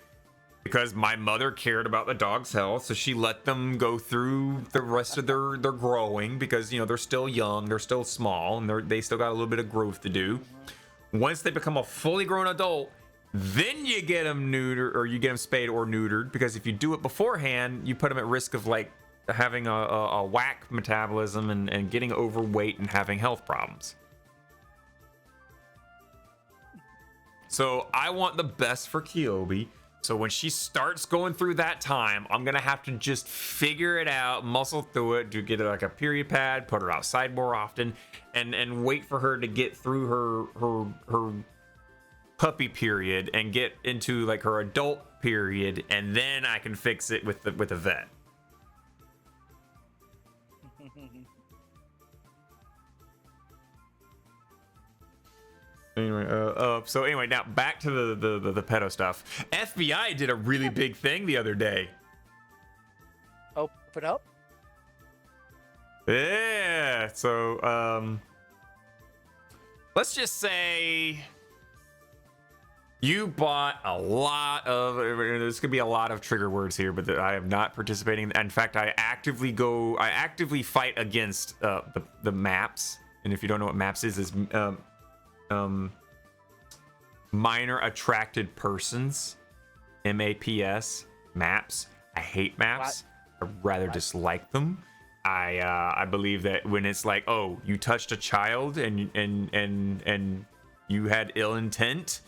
Because my mother cared about the dog's health, so she let them go through the rest of their growing, because, you know, they're still young, they're still small, and they still got a little bit of growth to do. Once they become a fully grown adult, then you get them neutered, or you get them spayed or neutered, because if you do it beforehand, you put them at risk of like having a whack metabolism and getting overweight and having health problems. So I want the best for Kyobi. So when she starts going through that time, I'm gonna have to just figure it out, muscle through it, to get like a period pad, put her outside more often, and wait for her to get through her puppy period and get into like her adult period, and then I can fix it with the vet. Anyway, so anyway, now back to the pedo stuff. FBI did a really big thing the other day. Open up. Yeah. So let's just say you bought a lot of. There's gonna be a lot of trigger words here, but I am not participating. In fact, I actively fight against the maps. And if you don't know what maps is minor attracted persons, MAPS, maps. I hate maps. I rather dislike them. I believe that when it's like, oh, you touched a child and you had ill intent,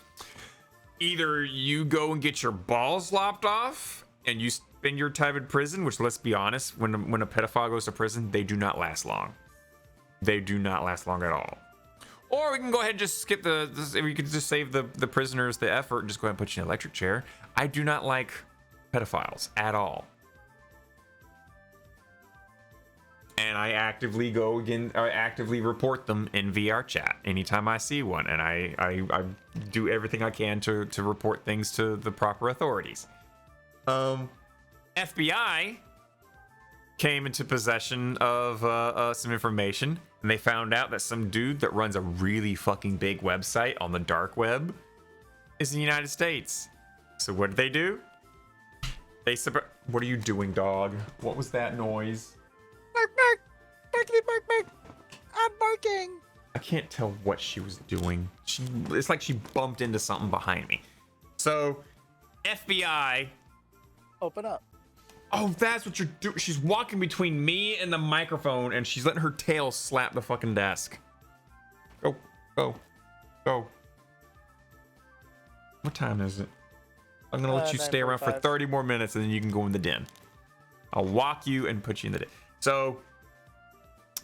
either you go and get your balls lopped off and you spend your time in prison, which, let's be honest, when a pedophile goes to prison, they do not last long. They do not last long at all. Or we can go ahead and just skip we could just save the prisoners the effort and just go ahead and put you in an electric chair. I do not like pedophiles at all. And I actively report them in VR chat anytime I see one. And I do everything I can to report things to the proper authorities. FBI came into possession of some information, and they found out that some dude that runs a really fucking big website on the dark web is in the United States. So what did they do? What are you doing, dog? What was that noise? Bark, bark. Barky, bark, bark. I'm barking. I can't tell what she was doing. It's like she bumped into something behind me. So, FBI. Open up. Oh, that's what you're doing. She's walking between me and the microphone, and she's letting her tail slap the fucking desk. Go, go, go. What time is it? I'm gonna let you stay around for 30 more minutes, and then you can go in the den. I'll walk you and put you in the den. So,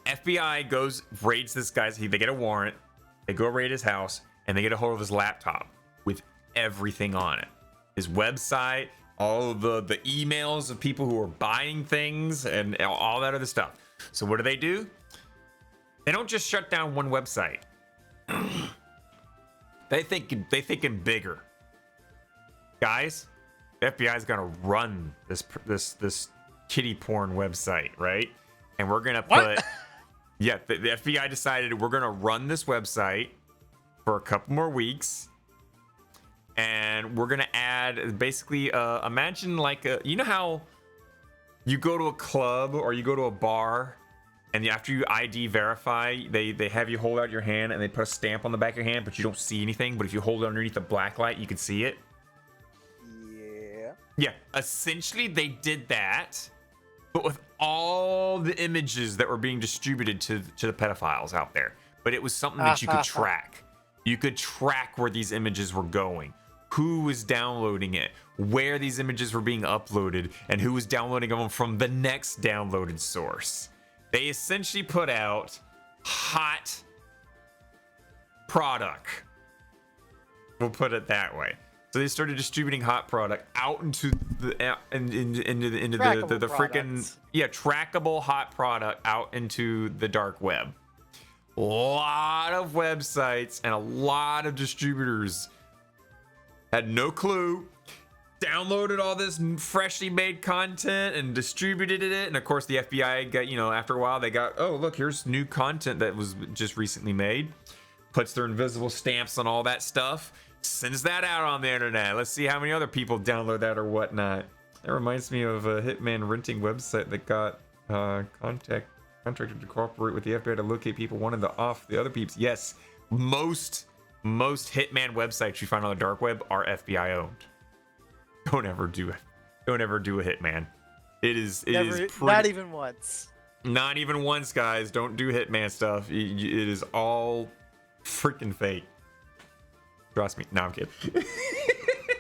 FBI raids this guy's. They get a warrant. They go raid his house, and they get a hold of his laptop with everything on it. His website, all of the emails of people who are buying things, and all that other stuff. So what do? They don't just shut down one website. They thinking bigger. Guys, the FBI is gonna run this kitty porn website, right? And we're gonna put the FBI decided we're gonna run this website for a couple more weeks, and we're gonna add basically imagine like you know how you go to a club or you go to a bar, and after you ID verify, they have you hold out your hand and they put a stamp on the back of your hand, but you don't see anything. But if you hold it underneath the black light, you can see it. Yeah, essentially they did that, but with all the images that were being distributed to the pedophiles out there. But it was something that you could track. You could track where these images were going, who was downloading it, where these images were being uploaded, and who was downloading them from the next downloaded source. They essentially put out hot product. We'll put it that way. So they started distributing hot product out into the freaking trackable hot product out into the dark web. A lot of websites and a lot of distributors had no clue, downloaded all this freshly made content and distributed it. And of course the FBI got, after a while they got, oh look, here's new content that was just recently made, puts their invisible stamps on all that stuff, sends that out on the internet. Let's see how many other people download that or whatnot. That reminds me of a hitman renting website that got contracted to cooperate with the FBI to locate people wanted to off the other peeps. Yes, most hitman websites you find on the dark web are FBI owned. Don't ever do it. Don't ever do a hitman. It is not even once. Not even once, guys. Don't do hitman stuff. It is all freaking fake. Trust me. No, I'm kidding.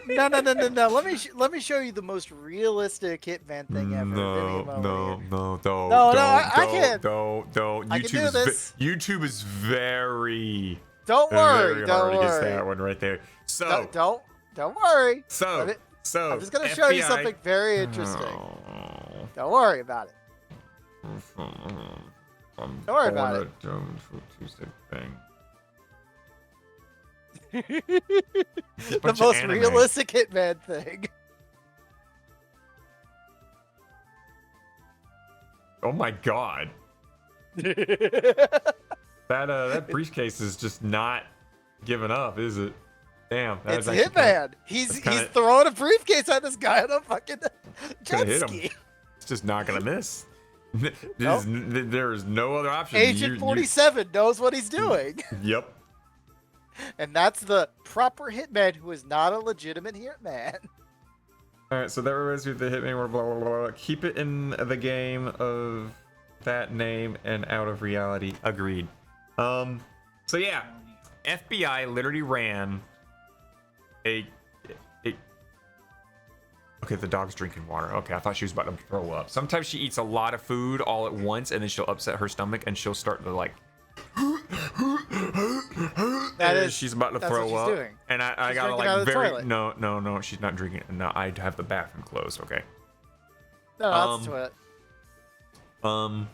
No. Let me show you the most realistic hitman thing ever. No. I can't. Don't. YouTube is very. Don't worry. Very hard against that one right there. So don't worry. So I'm just gonna show you something very interesting. Don't worry about it. Don't worry about it. Touhou Tuesday thing. The most realistic Hitman thing. Oh my god. That briefcase is just not giving up, is it? Damn. It's Hitman. He's throwing a briefcase at this guy on a fucking jet ski. It's just not gonna miss. There is no other option. Agent 47 knows what he's doing. Yep. And that's the proper Hitman who is not a legitimate Hitman. Alright, so there was with the Hitman, blah, blah, blah, blah. Keep it in the game of that name and out of reality. Agreed. So yeah, FBI literally ran a okay, the dog's drinking water. Okay, I thought she was about to throw up. Sometimes she eats a lot of food all at once and then she'll upset her stomach and she'll start to like she's about to throw up. Doing. And I gotta like very no, she's not drinking it. No, I have the bathroom closed, okay. No, that's the toilet.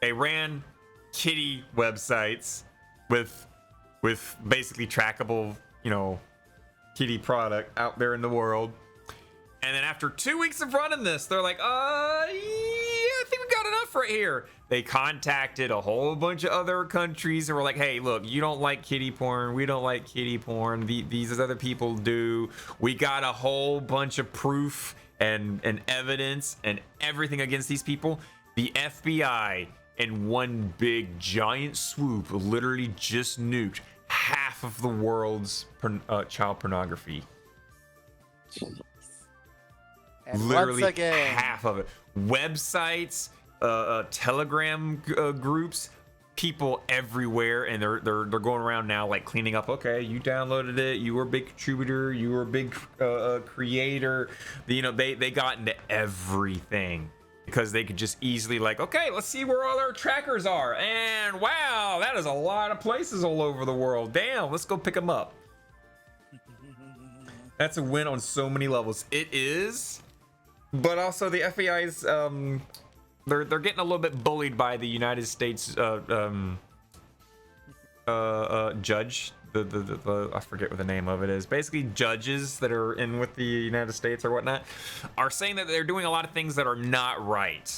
They ran kitty websites with basically trackable, kitty product out there in the world. And then after 2 weeks of running this, they're like, yeah, I think we got enough right here. They contacted a whole bunch of other countries and were like, hey, look, you don't like kitty porn. We don't like kitty porn. These other people do. We got a whole bunch of proof and evidence and everything against these people. The FBI, in one big giant swoop, literally just nuked half of the world's child pornography. And literally once again, half of it. Websites, Telegram groups, people everywhere, and they're going around now like cleaning up. Okay, you downloaded it. You were a big contributor. You were a big creator. They got into everything because they could just easily like, okay, let's see where all our trackers are. And wow, that is a lot of places all over the world. Damn, let's go pick them up. That's a win on so many levels. It is. But also the FBI's they're getting a little bit bullied by the United States judge. I forget what the name of it is. Basically, judges that are in with the United States or whatnot are saying that they're doing a lot of things that are not right,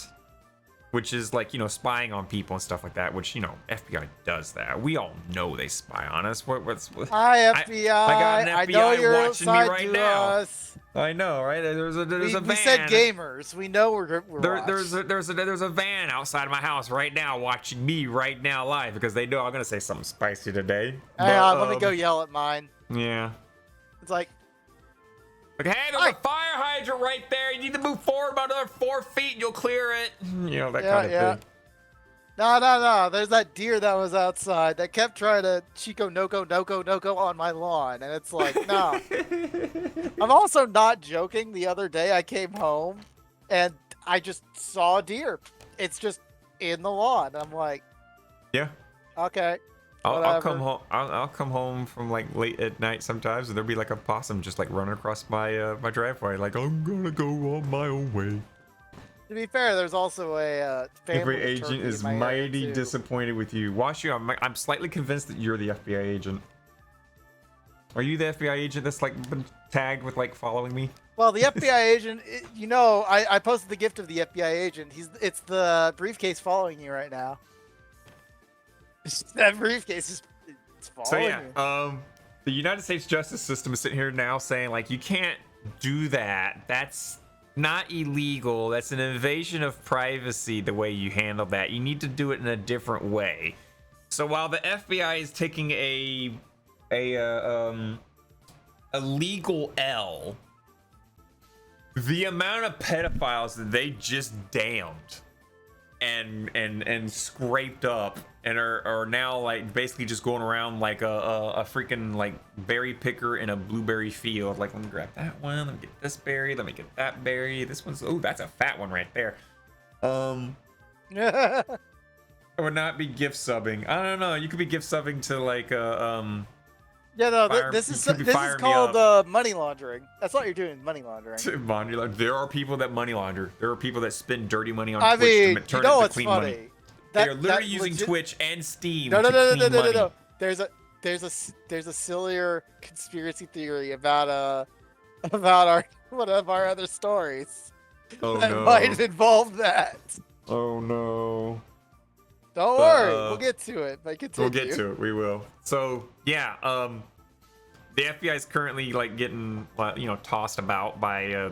which is like spying on people and stuff like that. Which FBI does that. We all know they spy on us. Hi FBI. I got an FBI watching me right now. Us. I know, right? There's a van. We said gamers. We know we're there's a van outside of my house right now watching me right now live because they know I'm gonna say something spicy today. Hang on, let me go yell at mine. Yeah. It's like, hey, there's a fire hydrant right there. You need to move forward about another 4 feet and you'll clear it. That kind of thing. No. There's that deer that was outside that kept trying to Chico Noko on my lawn. And it's like, no. I'm also not joking. The other day I came home and I just saw a deer. It's just in the lawn. I'm like, yeah. Okay. I'll come home. I'll come home from like late at night sometimes, and there'll be like a possum just like running across my my driveway. Like I'm gonna go on my own way. To be fair, there's also a family every agent is mighty disappointed with you. Washu, I'm slightly convinced that you're the FBI agent. Are you the FBI agent that's like been tagged with like following me? Well, the FBI agent, I posted the gift of the FBI agent. It's the briefcase following you right now. That briefcase is following you. The United States justice system is sitting here now saying like you can't do that. That's not illegal. That's an invasion of privacy the way you handle that. You need to do it in a different way. So while the FBI is taking a legal L, the amount of pedophiles that they just damned and scraped up and are now like basically just going around like a freaking like berry picker in a blueberry field. Like, let me grab that one, let me get this berry, let me get that berry, this one's, oh, that's a fat one right there. I would not be gift subbing. I don't know, you could be gift subbing to like Yeah, no, Fire- this you is could be this is firing me called up. money laundering. That's what you're doing, money laundering. Money laundering. There are people that money launder. There are people that spend dirty money on I Twitch mean, to you turn know it to what's clean funny? money. They are literally using legit... Twitch and Steam no, to clean money. No. There's a sillier conspiracy theory about one of our other stories. Oh that no. might involve that. Oh no. Don't worry, we'll get to it. But continue. We'll get to it. We will. So yeah, the FBI is currently like getting tossed about by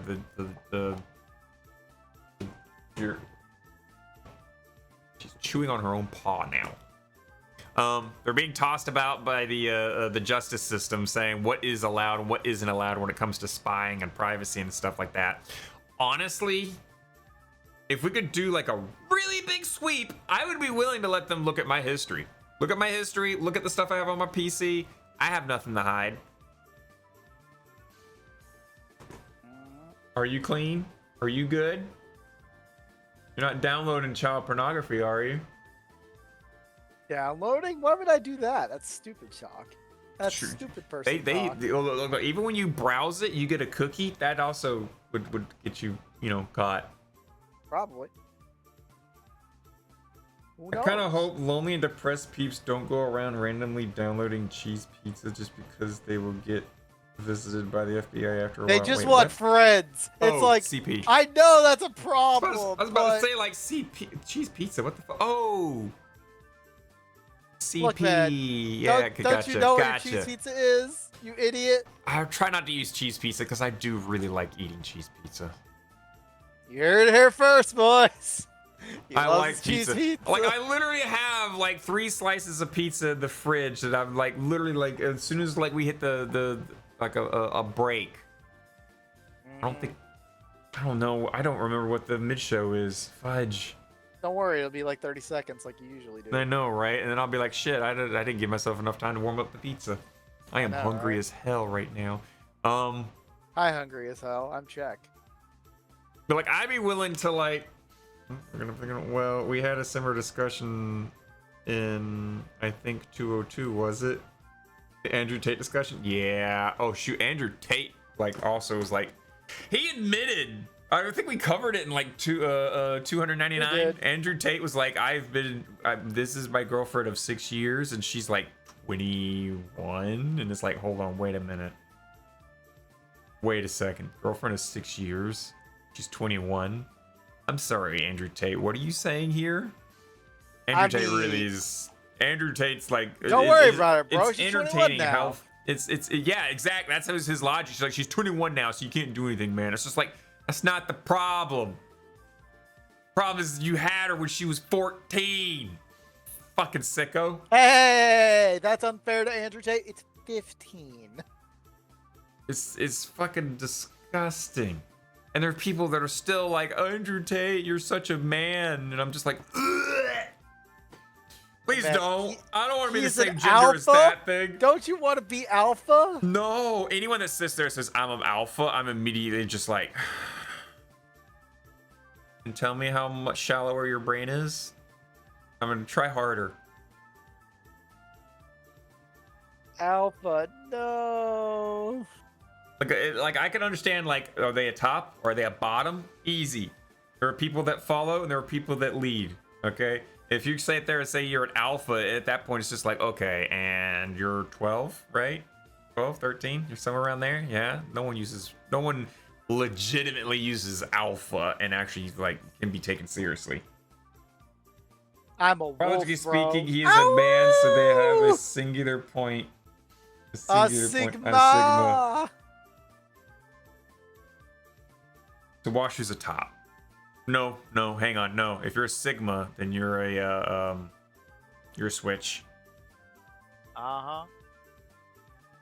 she's chewing on her own paw now. They're being tossed about by the justice system, saying what is allowed and what isn't allowed when it comes to spying and privacy and stuff like that. Honestly, if we could do like a really big sweep, I would be willing to let them look at my history. Look at my history. Look at the stuff I have on my PC. I have nothing to hide. Are you clean? Are you good? You're not downloading child pornography, are you? Downloading? Why would I do that? That's stupid, Shock. That's True. stupid person They even when you browse it, you get a cookie. That also would get you, caught. Probably. I kind of hope lonely and depressed peeps don't go around randomly downloading cheese pizza just because they will get visited by the FBI after a while. They just want friends. It's like CP. I know that's a problem. I was about to say like cheese pizza. What the fuck? Oh, CP. Look, man, yeah, don't you know what your cheese pizza is? You idiot. I try not to use cheese pizza because I do really like eating cheese pizza. You heard it here first, boys. I like pizza. Like I literally have like 3 slices of pizza in the fridge that I'm like literally like as soon as like we hit the like a break. I don't know. I don't remember what the mid show is. Fudge. Don't worry, it'll be like 30 seconds like you usually do. I know, right? And then I'll be like, shit, I didn't give myself enough time to warm up the pizza. I am hungry as hell right now. Hi, hungry as hell. I'm Czech. But like I'd be willing to like well, we had a similar discussion in I think 202, was it? The Andrew Tate discussion? Yeah. Oh shoot, Andrew Tate like also was like he admitted, I think we covered it in like 299. Andrew Tate was like, this is my girlfriend of 6 years and she's like 21, and it's like, hold on, wait a minute. Wait a second. Girlfriend of 6 years? She's 21. I'm sorry, Andrew Tate. What are you saying here? Andrew Tate's like. Don't worry about it, bro. It's She's entertaining 21 now. how. It's yeah, exactly. That's his logic. She's like, she's 21 now, so you can't do anything, man. It's just like that's not the problem. Problem is you had her when she was 14. Fucking sicko. Hey, that's unfair to Andrew Tate. It's 15. It's fucking disgusting. And there are people that are still like, Andrew Tate, you're such a man. And I'm just like, ugh. Please don't. I don't want to be the same gender as that thing. Don't you want to be alpha? No. Anyone that sits there and says, I'm an alpha, I'm immediately just like, and tell me how much shallower your brain is. I'm going to try harder. Alpha, no. Like I can understand, like, are they a top or are they a bottom? Easy. There are people that follow and there are people that lead. Okay. If you sit there and say you're an alpha, at that point, it's just like, okay, and you're 12, right? 12, 13, you're somewhere around there. Yeah. No one legitimately uses alpha and actually like can be taken seriously. I'm a wolf, Practically speaking, he is Ow! a man, so they have a singular point. A sigma. So Washu's a top. No, hang on, no. If you're a sigma, then you're a switch. You're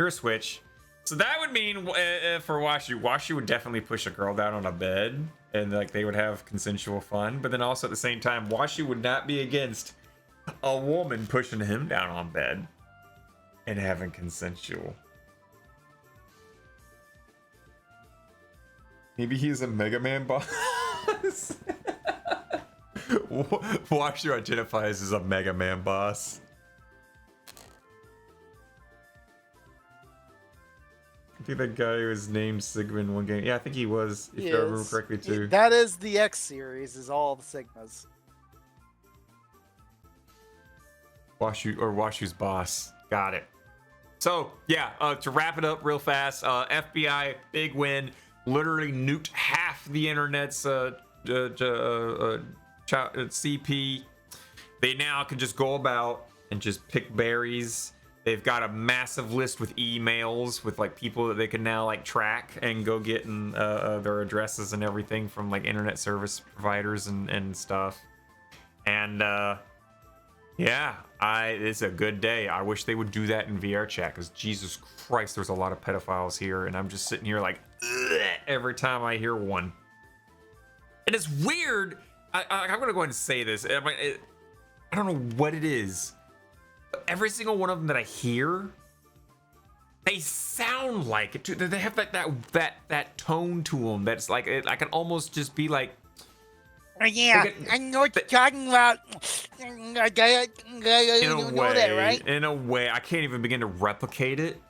a switch. So that would mean for Washu would definitely push a girl down on a bed, and like they would have consensual fun. But then also at the same time, Washu would not be against a woman pushing him down on bed and having consensual. Maybe he's a Mega Man boss. Washu identifies as a Mega Man boss. I think that guy was named Sigma in one game. Yeah, I think he was, if I remember correctly too. That is the X series, is all the Sigmas. Washu's boss. Got it. So yeah, to wrap it up real fast, FBI big win. Literally nuked half the internet's CP. They now can just go about and just pick berries. They've got a massive list with emails with like people that they can now like track and go get their addresses and everything from like internet service providers and stuff. And yeah, it's a good day. I wish they would do that in VR chat, because Jesus Christ, there's a lot of pedophiles here, and I'm just sitting here like every time I hear one. And it's weird. I'm gonna go ahead and say this. I don't know what it is. But every single one of them that I hear, they sound like it too. They have like that tone to them that's like I can almost just be like, oh, yeah, I know what you're talking about. in Know that, right? a way, I can't even begin to replicate it.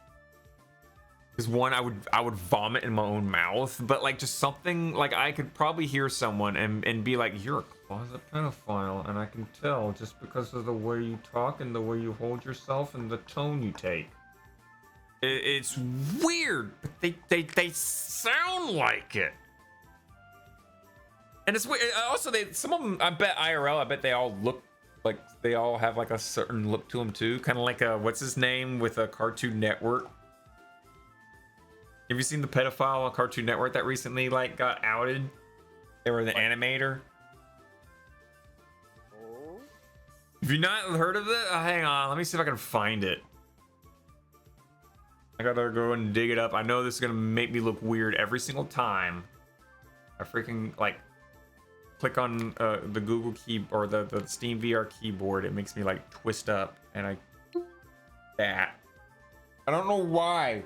Because one, I would vomit in my own mouth, but like just something like I could probably hear someone and be like, you're a closet pedophile, and I can tell just because of the way you talk and the way you hold yourself and the tone you take. It's weird, but they sound like it. And it's weird. Also, some of them, I bet IRL, I bet they all look like they all have like a certain look to them too. Kind of like what's his name with a Cartoon Network. Have you seen the pedophile on Cartoon Network that recently like got outed? They were the animator. Oh. Have you not heard of it? Hang on, let me see if I can find it. I gotta go and dig it up. I know this is gonna make me look weird every single time I freaking like click on the Google key or the Steam VR keyboard. It makes me like twist up, and I don't know why.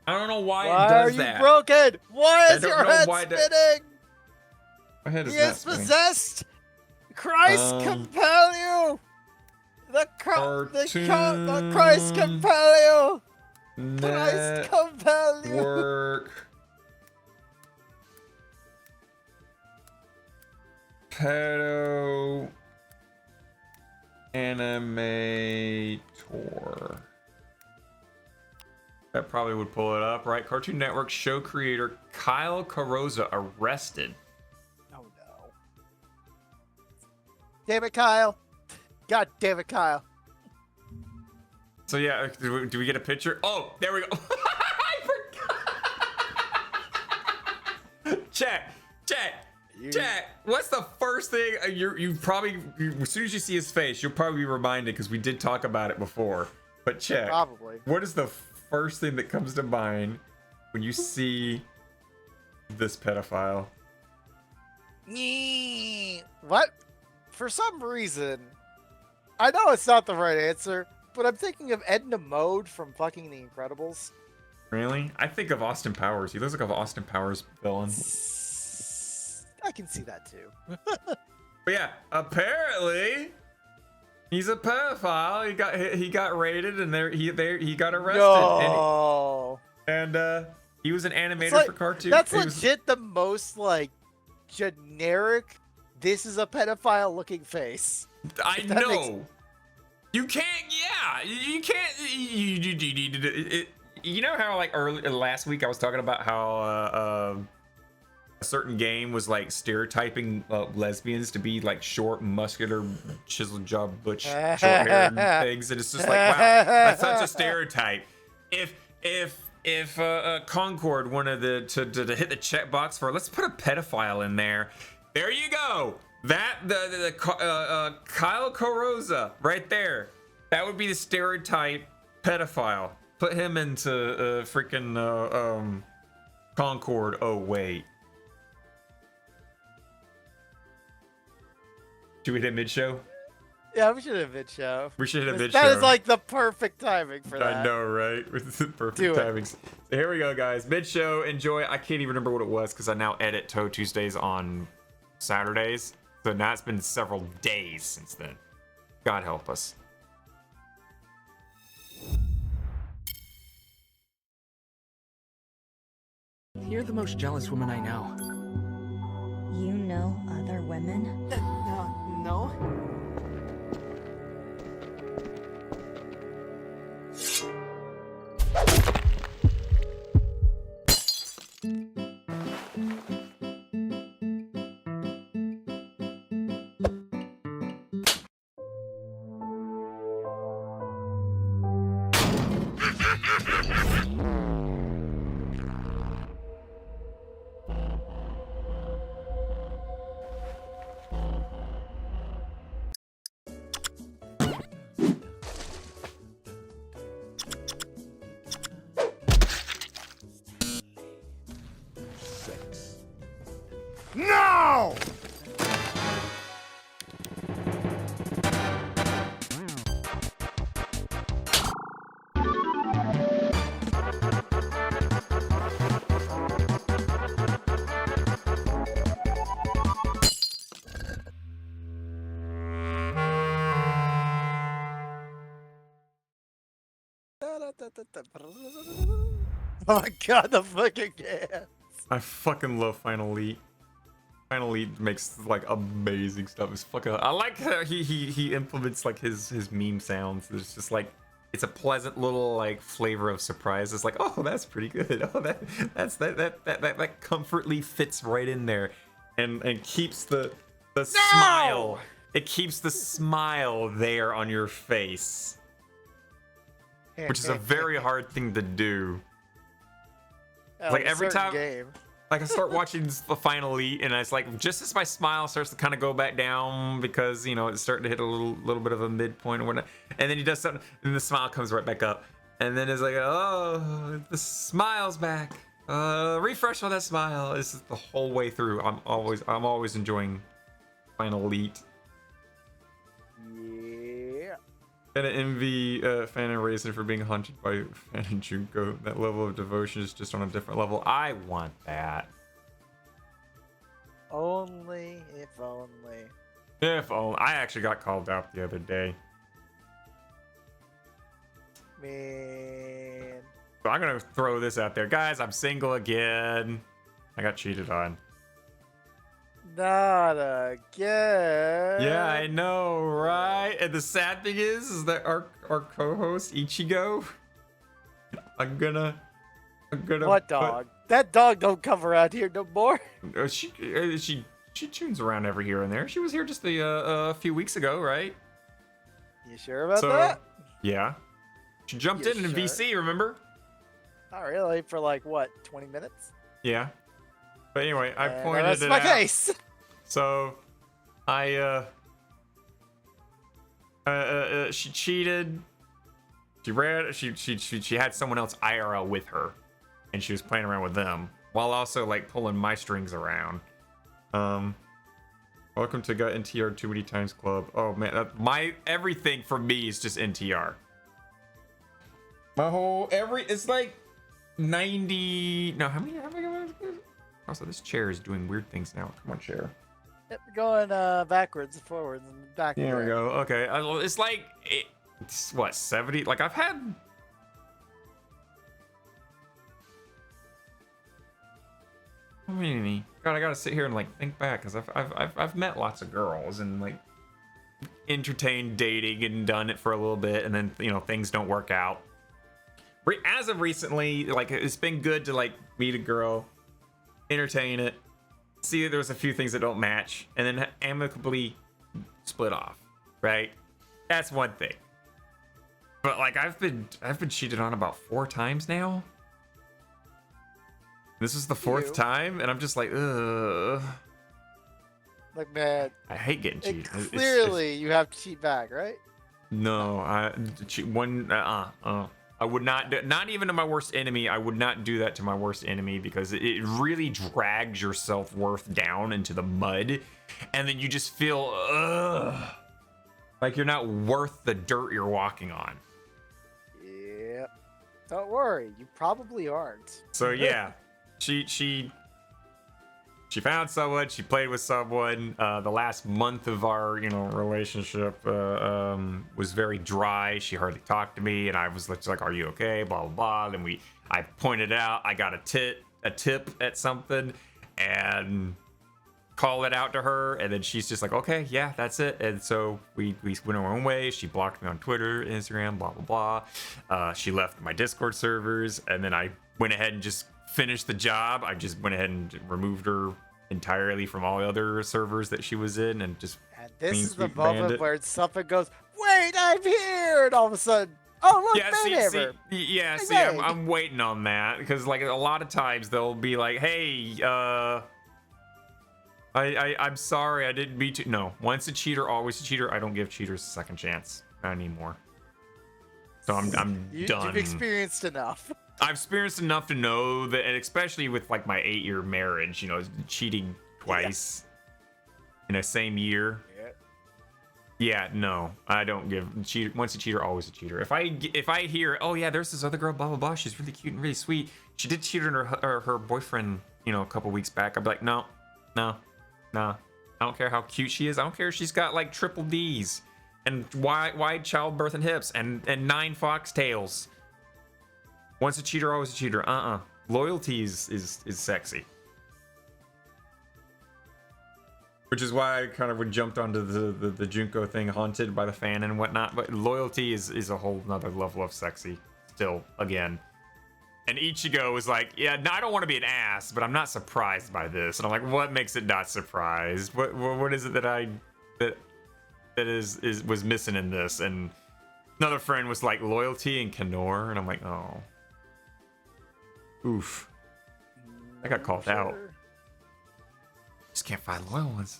I don't know why it does that. Why are you broken? Why is your head spinning? My head is He is possessed. Christ compel you. The Christ compel you. Christ compel you. Work. Pedo animator. That probably would pull it up, right? Cartoon Network show creator Kyle Carosa arrested. Oh no. Damn it, Kyle. God damn it, Kyle. So yeah, do we get a picture? Oh, there we go. I forgot. Check. What's the first thing you probably, as soon as you see his face, you'll probably be reminded, because we did talk about it before. But check. Probably. What is the first thing that comes to mind when you see this pedophile? What? For some reason, I know it's not the right answer, but I'm thinking of Edna Mode from fucking The Incredibles. Really? I think of Austin Powers. He looks like an Austin Powers villain. I can see that too. But yeah, apparently he's a pedophile. He got raided, and he got arrested. No. And he was an animator for cartoons. That's legit the most like generic. This is a pedophile looking face. I know. You can't. Yeah, you can't. You know how like last week I was talking about how a certain game was like stereotyping lesbians to be like short, muscular, chiseled jaw, butch, short haired things, and it's just like, wow, that's such a stereotype. If Concord wanted to hit the checkbox for, let's put a pedophile in there. There you go. That the Kyle Carosa right there. That would be the stereotype pedophile. Put him into freaking Concord. Oh wait. Should we hit mid-show? Yeah, we should have mid-show. We should hit mid-show. That is like the perfect timing for that. I know, right? With the perfect timing. So here we go, guys. Mid-show. Enjoy. I can't even remember what it was because I now edit Touhou Tuesdays on Saturdays. So now it's been several days since then. God help us. You're the most jealous woman I know. You know other women? No. No! Oh my god, the fucking gas. I fucking love Final Elite. Final Elite makes like amazing stuff. It's fucking. I like how he implements like his meme sounds. It's just like it's a pleasant little like flavor of surprise. It's like, oh, that's pretty good. Oh, that comfortably fits right in there, and keeps the smile. It keeps the smile there on your face, which is a very hard thing to do. Like every time, like I start watching the Final Elite, and it's like just as my smile starts to kind of go back down because you know it's starting to hit a little bit of a midpoint or whatnot, and then he does something, and the smile comes right back up, and then it's like, oh, the smile's back. Refresh on that smile. This is the whole way through. I'm always enjoying Final Elite. Yeah. Gotta envy Fan and Raisin for being haunted by Fan and Junko. That level of devotion is just on a different level. I want that. Only if only. If only. I actually got called out the other day. Man. So I'm gonna throw this out there. Guys, I'm single again. I got cheated on. Not again. Yeah, I know, right? And the sad thing is that our co-host Ichigo, I'm gonna. What dog? That dog don't come around here no more. She tunes around every here and there. She was here just a few weeks ago, right? You sure about that? Yeah. She jumped in VC, remember? Not really. For like what, 20 minutes? Yeah. But anyway, I pointed that's it my out. case. So, she cheated. She had someone else IRL with her, and she was playing around with them while also like pulling my strings around. Welcome to Got NTR Too Many Times Club. Oh man, my everything for me is just NTR. My whole it's like 90. No, how many? Also, this chair is doing weird things now. Come on, chair. Yep, going backwards and forwards and back. There we go. Okay, it's like it's what 70. Like I've had. How many? God, I gotta sit here and like think back because I've met lots of girls and like entertained dating and done it for a little bit, and then you know things don't work out. As of recently, like it's been good to like meet a girl, entertain it, see that there's a few things that don't match, and then amicably split off, right? That's one thing. But like I've been cheated on about 4 times now. This is the 4th time, and I'm just like, ugh. Like, man, I hate getting cheated. Clearly, you have to cheat back, right? No, I would not do, not even to my worst enemy. I would not do that to my worst enemy because it really drags your self-worth down into the mud, and then you just feel like you're not worth the dirt you're walking on. Yeah. Don't worry, you probably aren't. So yeah, she found someone. She played with someone. The last month of our relationship was very dry. She hardly talked to me, and I was like, "Are you okay?" Blah blah blah. And I pointed out I got a tit a tip at something and call it out to her, and then she's just like, okay, yeah, that's it. And so we went our own way. She blocked me on Twitter, Instagram, blah blah blah. She left my Discord servers, and then I went ahead and just finished the job. I just went ahead and removed her entirely from all the other servers that she was in, and just And this clean is the sweep banned moment it. where something goes, wait, I'm here! And all of a sudden, oh, look, Yeah, Mayhaver. see, I'm waiting on that, because like a lot of times they'll be like, hey, I'm sorry, I didn't mean to. No, once a cheater, always a cheater. I don't give cheaters a second chance, not anymore. So I'm done. You've experienced enough. I've experienced enough to know that, and especially with like my 8-year marriage, you know, cheating twice in the same year. Yeah, no, I don't give cheater. Once a cheater, always a cheater. If I hear, oh yeah, there's this other girl, blah blah blah, she's really cute and really sweet. She did cheat on her boyfriend, you know, a couple weeks back. I'd be like, no. I don't care how cute she is. I don't care if she's got like triple D's and wide childbirth and hips and 9 foxtails. Once a cheater, always a cheater. Loyalty is sexy. Which is why I kind of jumped onto the Junko thing, haunted by the fan and whatnot. But loyalty is a whole nother level of sexy still, again. And Ichigo was like, yeah, no, I don't want to be an ass, but I'm not surprised by this. And I'm like, what makes it not surprised? What is it that was missing in this? And another friend was like, loyalty and Kenor, and I'm like, oh, oof, I got called out. Just can't find loyal ones.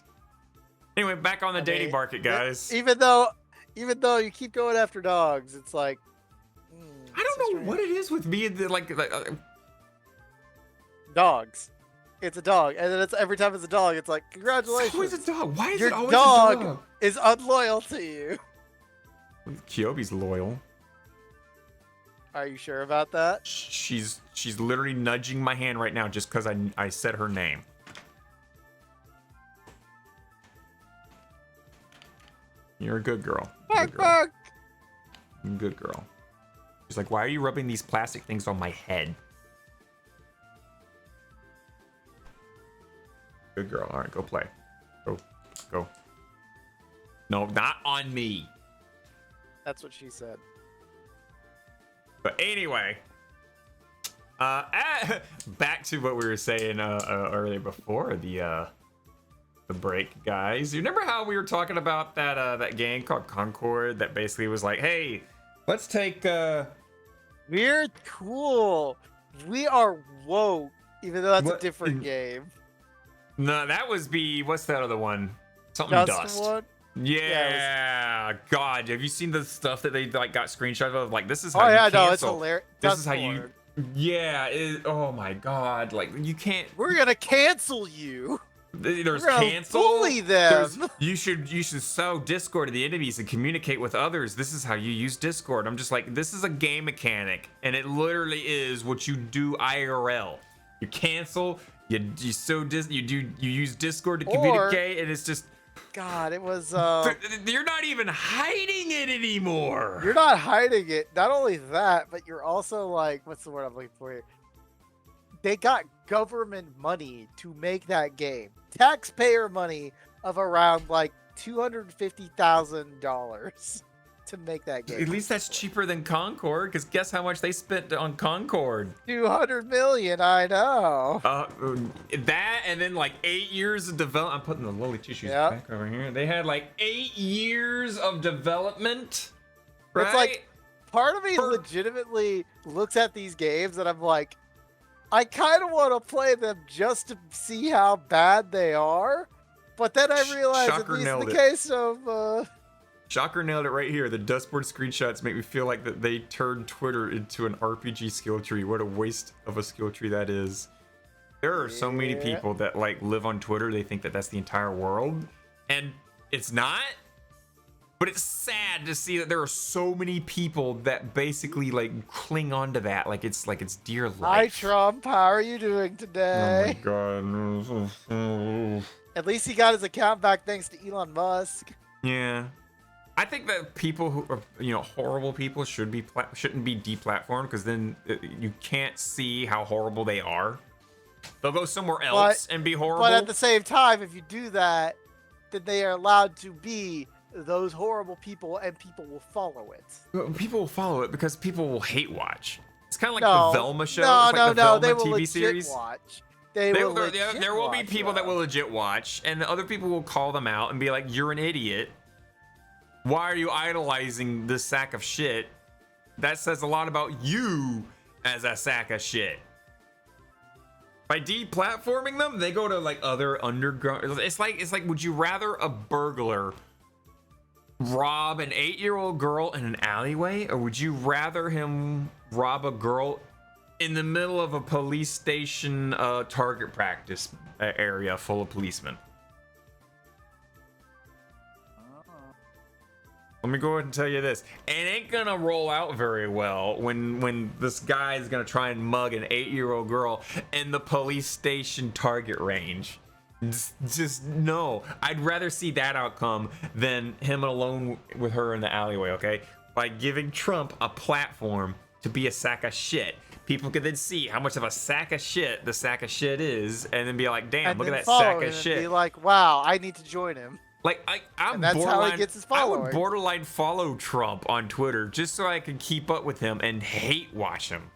Anyway, back on the dating market, guys. Even though you keep going after dogs, it's like, I don't know what it is with me. Dogs. It's a dog, and then it's every time it's a dog, it's like, congratulations. It's always a dog. Why is Your it always dog a dog? is unloyal to you. Kyobi's loyal. Are you sure about that? She's literally nudging my hand right now just because I said her name. You're a good girl. Bark, bark. Good girl. She's like, why are you rubbing these plastic things on my head? Good girl. All right, go play. Go. No, not on me. That's what she said. But anyway, back to what we were saying earlier before the break, guys. You remember how we were talking about that game called Concord that basically was like, hey, let's take We're cool. We are woke, even though that's What- a different game. No, that was what's that other one? Something Dust. One? Yeah, God, have you seen the stuff that they like got screenshots of? Like, this is how Oh you yeah, cancel. no, it's hilarious. This is how you. Yeah. Oh my God, like you can't. We're gonna cancel you. There's We're gonna cancel. bully them. You should sow Discord to the enemies and communicate with others. This is how you use Discord. I'm just like, this is a game mechanic, and it literally is what you do IRL. You cancel. You use Discord to communicate, and it's just. God, it was. You're not even hiding it anymore. You're not hiding it. Not only that, but you're also like, what's the word I'm looking for here? They got government money to make that game. Taxpayer money of around like $250,000 to make that game. At least that's cheaper than Concord, because guess how much they spent on Concord? 200 million, I know. That and then like 8 years of development. I'm putting the lily tissues back over here. They had like 8 years of development. Right? It's like part of me legitimately looks at these games and I'm like, I kind of want to play them just to see how bad they are. But then I realize at least in the case of Shocker nailed it right here. The Dustboard screenshots make me feel like that they turned Twitter into an RPG skill tree. What a waste of a skill tree that is. There are so many people that like live on Twitter. They think that that's the entire world, and it's not. But it's sad to see that there are so many people that basically like cling on to that like it's dear life. Hi Trump, how are you doing today? Oh my God. At least he got his account back thanks to Elon Musk. Yeah. I think that people who are, horrible people shouldn't be deplatformed, because then you can't see how horrible they are. They'll go somewhere else and be horrible. But at the same time, if you do that, then they are allowed to be those horrible people, and people will follow it. People will follow it because people will hate watch. It's kind of like No. the Velma show. No, it's like the Velma they will TV legit series. watch. There will be people that will legit watch, and the other people will call them out and be like, "You're an idiot. Why are you idolizing this sack of shit? That says a lot about you as a sack of shit." By deplatforming them, they go to like other underground. It's like, would you rather a burglar rob an 8-year-old girl in an alleyway, or would you rather him rob a girl in the middle of a police station target practice area full of policemen? Let me go ahead and tell you this. It ain't gonna roll out very well when this guy is gonna try and mug an 8-year-old girl in the police station target range. Just no. I'd rather see that outcome than him alone with her in the alleyway, okay? By giving Trump a platform to be a sack of shit, people can then see how much of a sack of shit the sack of shit is, and then be like, damn, And look at then that follow sack him of and shit. Be like, wow, I need to join him. Like I'm And that's how he borderline, gets his I would followers. borderline follow Trump on Twitter just so I can keep up with him and hate watch him,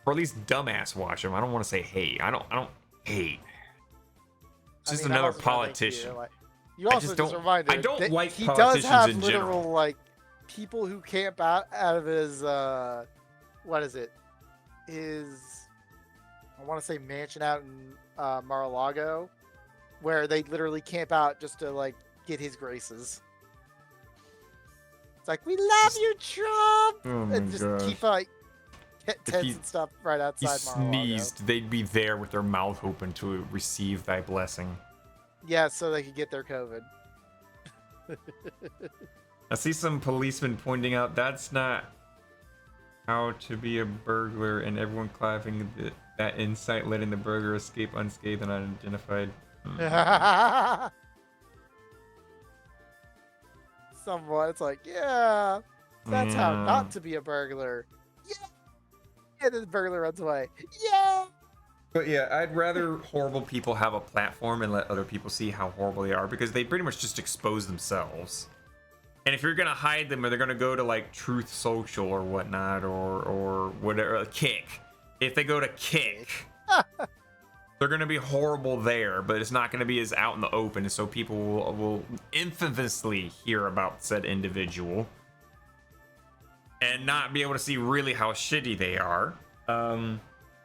or at least dumbass watch him. I don't want to say hate. I don't hate. It's just another politician. You also just reminded I don't like he politicians does have in literal general. like people who camp out of his what is it? His I want to say mansion out in Mar-a-Lago, where they literally camp out just to like get his graces. It's like, we love you, Trump, Oh and my just gosh. keep like tents he- and stuff right He outside Mar-a-Lago. sneezed. They'd be there with their mouth open to receive thy blessing. Yeah, so they could get their COVID. I see some policemen pointing out that's not how to be a burglar, and everyone clapping that insight, letting the burglar escape unscathed and unidentified. Somewhat, it's like, yeah, that's how Yeah. not to be a burglar. Yeah, and then the burglar runs away. Yeah. But yeah, I'd rather horrible people have a platform and let other people see how horrible they are, because they pretty much just expose themselves. And if you're gonna hide them, or they're gonna go to like Truth Social or whatnot, or whatever, Kick. If they go to Kick, they're gonna be horrible there, but it's not gonna be as out in the open, and so people will infamously hear about said individual and not be able to see really how shitty they are.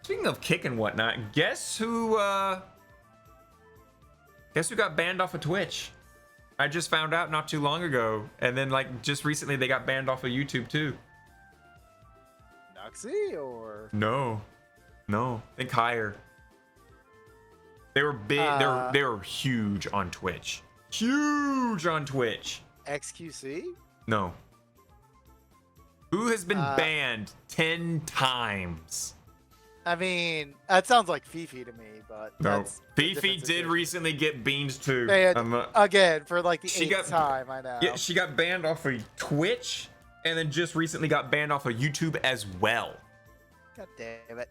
Speaking of Kick and whatnot, guess who got banned off of Twitch? I just found out not too long ago, and then like just recently they got banned off of YouTube too. Noxy or No, think higher. They were big. They were huge on Twitch. Huge on Twitch. XQC? No. Who has been banned 10 times? I mean, that sounds like Fifi to me, but No. that's a Fifi different did situation. recently get beans too. And again, for like the She 8th time, I know. Yeah, she got banned off of Twitch, and then just recently got banned off of YouTube as well. God damn it.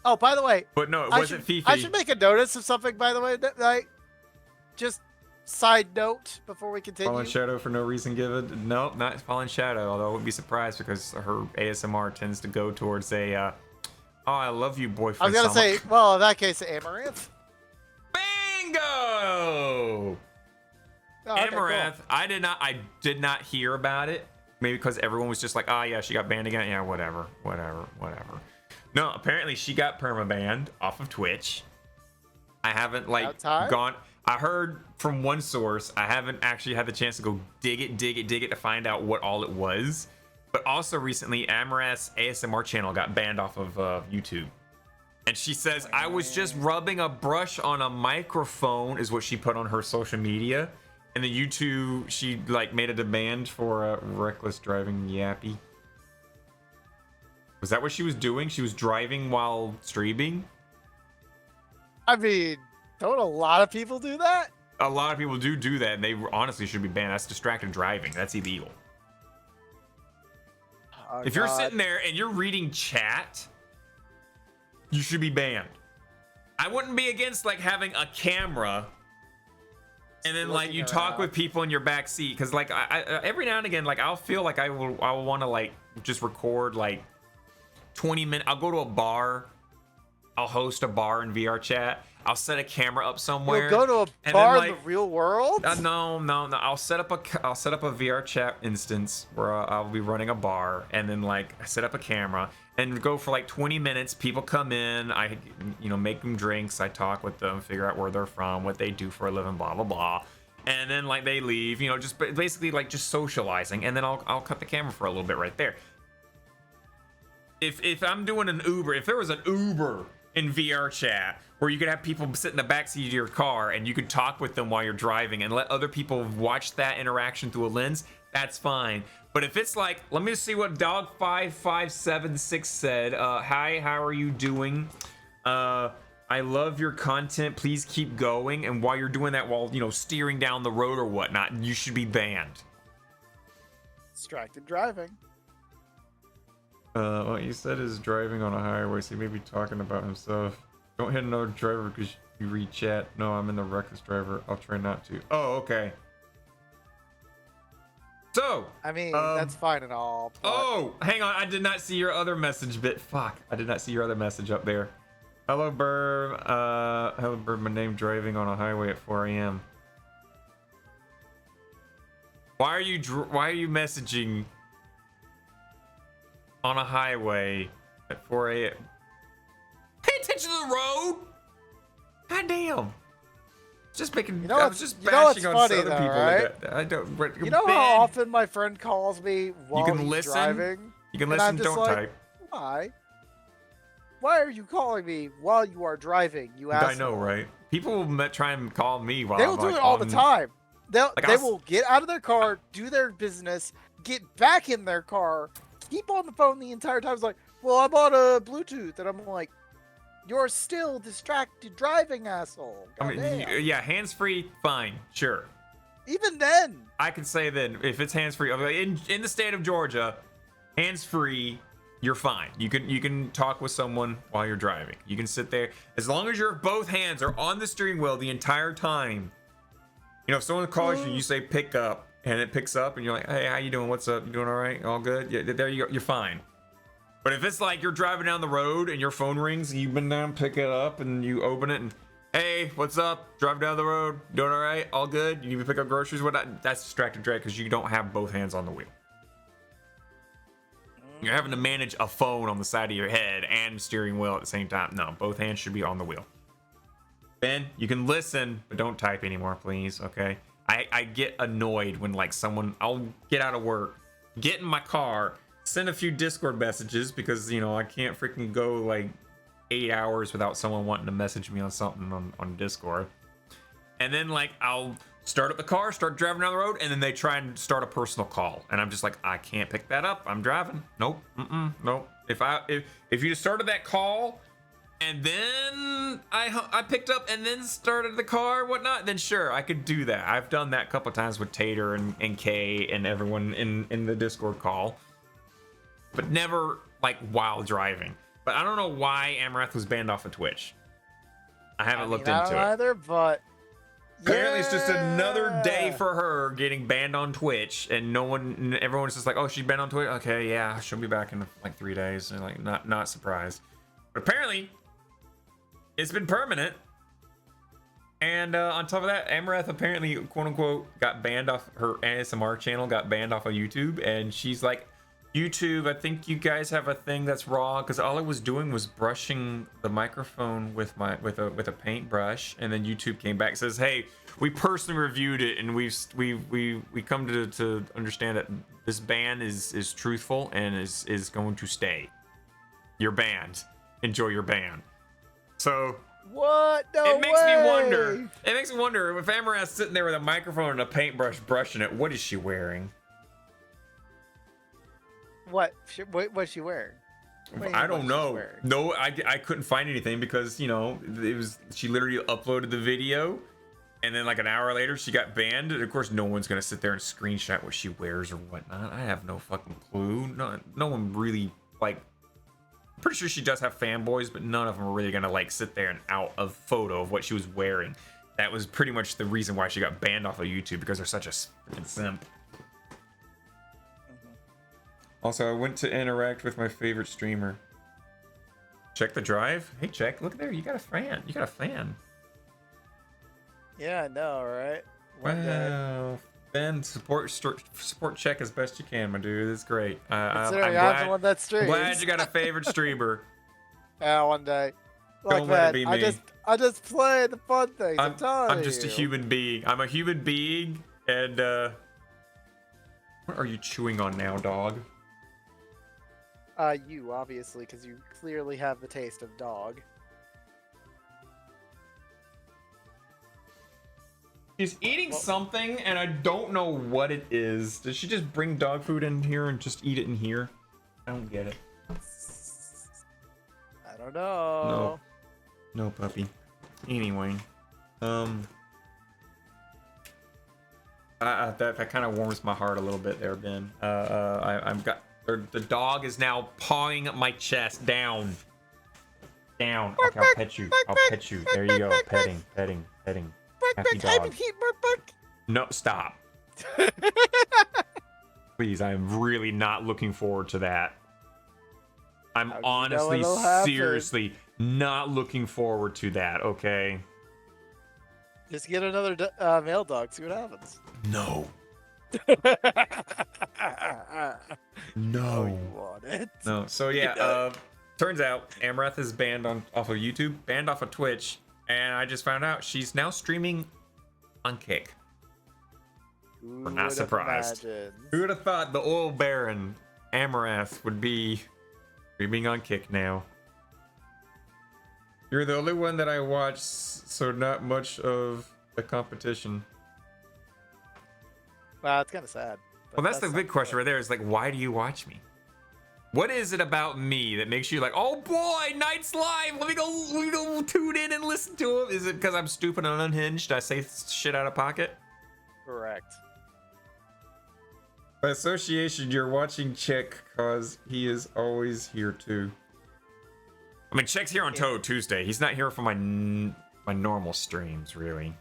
Oh, by the way, But no, it wasn't Fifi. I should make a notice of something, by the way, like, just side note before we continue. Fallen Shadow for no reason given. Nope, not Fallen Shadow, although I wouldn't be surprised because her ASMR tends to go towards a, oh, I love you, I boyfriend. was gonna say, well, in that case, Amaranth. Bingo! Oh, okay, cool. Amaranth, I did not hear about it. Maybe because everyone was just like, oh yeah, she got banned again. Yeah, whatever. No, apparently she got permabanned off of Twitch. I haven't like gone. I heard from one source. I haven't actually had the chance to go dig it to find out what all it was. But also recently, Amaranth's ASMR channel got banned off of YouTube. And she says, I was just rubbing a brush on a microphone, is what she put on her social media. And the YouTube, she like made a demand for reckless driving yappy. Was that what she was doing? She was driving while streaming? I mean, don't a lot of people do that? A lot of people do that, and they honestly should be banned. That's distracted driving. That's illegal. Oh, If you're sitting there and you're reading chat, you should be banned. I wouldn't be against like having a camera and then like you talk with people in your back seat, because like I every now and again, like I'll feel like I will want to like just record like 20 minutes. I'll go to a bar, I'll host a bar in VR chat, I'll set a camera up somewhere. You'll go to a bar in the real world? No. I'll set up a VR chat instance where I'll be running a bar, and then like I set up a camera and go for like 20 minutes. People come in, I make them drinks, I talk with them, figure out where they're from, what they do for a living, blah blah blah, and then like they leave. Just basically like just socializing, and then I'll cut the camera for a little bit right there. If I'm doing an Uber, if there was an Uber in VR chat where you could have people sit in the backseat of your car and you could talk with them while you're driving and let other people watch that interaction through a lens, that's fine. But if it's like, let me see what Dog5576 said. Hi, how are you doing? I love your content. Please keep going. And while you're doing that, while steering down the road or whatnot, you should be banned. Distracted driving. What you said is driving on a highway, so he may be talking about himself. Don't hit another driver because you read chat. No, I'm in the reckless driver. I'll try not to. Oh, okay. So, I mean, that's fine and all. But... Oh, hang on. I did not see your other message bit. Fuck. I did not see your other message up there. Hello, Burb. Hello, Burb. My name driving on a highway at 4 a.m. Why are you messaging on a highway at 4 a.m.? Pay attention to the road. God damn. Just making. I was just bashing on funny, other though, people. right? I don't. You know how often my friend calls me while you can he's listen. driving? You can and listen. I'm just Don't like, type. Why? Why are you calling me while you are driving? You asshole. I know, right? People will try and call me while they will I'm do like it all the time. They will get out of their car, do their business, get back in their car, keep on the phone the entire time. It's like, well, I'm on a Bluetooth, and I'm like, you're still distracted driving, asshole. Yeah, hands-free, fine, sure. Even then, I can say then if it's hands-free in the state of Georgia, hands-free, you're fine. You can talk with someone while you're driving. You can sit there as long as both hands are on the steering wheel the entire time. If someone calls you, you say pick up, and it picks up, and you're like, hey, how you doing? What's up? You doing all right? All good? Yeah, there you go. You're fine. But if it's like you're driving down the road and your phone rings and you bend down, pick it up, and you open it, and hey, what's up? Driving down the road, doing all right? All good? You need to pick up groceries? Whatnot? That's distracted driving because you don't have both hands on the wheel. You're having to manage a phone on the side of your head and steering wheel at the same time. No, both hands should be on the wheel. Ben, you can listen, but don't type anymore, please, okay? I get annoyed when like I'll get out of work, get in my car, send a few Discord messages because I can't freaking go like 8 hours without someone wanting to message me on something on Discord. And then like I'll start up the car, start driving down the road, and then they try and start a personal call, and I'm just like, I can't pick that up. I'm driving. Nope. Nope. If you just started that call and then I picked up and then started the car, whatnot, then sure, I could do that. I've done that a couple times with Tater and Kay and everyone in the Discord call, but never like while driving. But I don't know why Amaranth was banned off of Twitch. I haven't looked into it either, but apparently it's just another day for her getting banned on Twitch, and everyone's just like, oh, she's banned on Twitch. Okay, yeah, she'll be back in like 3 days. And like, not surprised. But apparently, it's been permanent. And on top of that, Amaranth apparently, quote unquote, got banned off her ASMR channel, got banned off of YouTube, and she's like, YouTube, I think you guys have a thing that's wrong, because all I was doing was brushing the microphone with a paintbrush, and then YouTube came back and says, hey, we personally reviewed it, and we come to understand that this ban is truthful and is going to stay. You're banned. Enjoy your ban. So what? No it makes way. me wonder. It makes me wonder if Amaranth's sitting there with a microphone and a paintbrush brushing it. What is she wearing? What's she wearing? I don't know. No, I couldn't find anything because she literally uploaded the video, and then like an hour later she got banned. And of course, no one's gonna sit there and screenshot what she wears or whatnot. I have no fucking clue. No one really like Pretty sure she does have fanboys, but none of them are really gonna like sit there and out a photo of what she was wearing. That was pretty much the reason why she got banned off of YouTube, because they're such a freaking simp. Also, I went to interact with my favorite streamer. Check the drive. Hey, check. Look there. You got a fan. You got a fan. Yeah, I know, right? One day. Wow. Ben, support check as best you can, my dude. That's great. Considering I'm the one that streams. Glad you got a favorite streamer. Yeah, one day. Look, Don't let it be man, me. I just play the fun things. I'm telling I'm just a you. human being. I'm a human being, and what are you chewing on now, dog? You obviously, because you clearly have the taste of dog. She's eating something, and I don't know what it is. Does she just bring dog food in here and just eat it in here? I don't get it. I don't know. No, puppy. Anyway, that kind of warms my heart a little bit there, Ben. The dog is now pawing at my chest. Down. Okay, I'll pet you. I'll pet you. There you go. Petting. Happy dog. No, stop. Please, I'm really not looking forward to that. I'm honestly, seriously not looking forward to that, okay? Just get another male dog, see what happens. No. No. You want it? No. So yeah, turns out Amaranth is banned off of YouTube, banned off of Twitch, and I just found out she's now streaming on Kick. We're not surprised. Who would have thought the oil baron Amaranth would be streaming on Kick now? You're the only one that I watch, so not much of the competition. Wow, it's kind of sad. Well, that's the big question right there. Is like, why do you watch me? What is it about me that makes you like, oh boy, Knight's live? Let me go tune in and listen to him. Is it because I'm stupid and unhinged? I say shit out of pocket? Correct. By association, you're watching Chick because he is always here too. I mean, Chick's here on Touhou Tuesday. He's not here for my normal streams, really.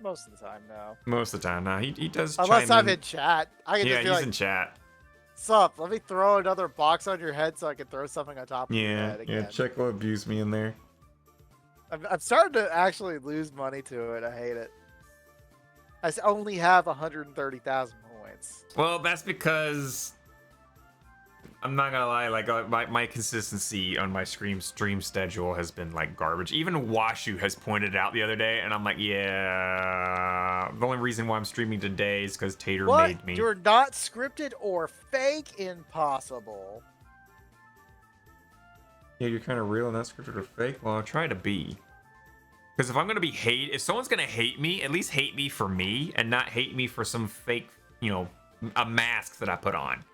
Most of the time, no. Most of the time, no. He does. Unless I'm in chat, I can yeah, just be he's like, in chat. Sup? Let me throw another box on your head so I can throw something on top of your head again. Yeah. Chick will abuse me in there. I'm starting to actually lose money to it. I hate it. I only have 130,000 points. Well, that's because I'm not gonna lie. Like my consistency on my stream schedule has been like garbage. Even Washu has pointed it out the other day, and I'm like, yeah. The only reason why I'm streaming today is because Tater made me. You're not scripted or fake? Impossible. Yeah, you're kind of real and not scripted or fake. Well, I'll try to be. Because if I'm gonna be if someone's gonna hate me, at least hate me for me and not hate me for some fake, a mask that I put on.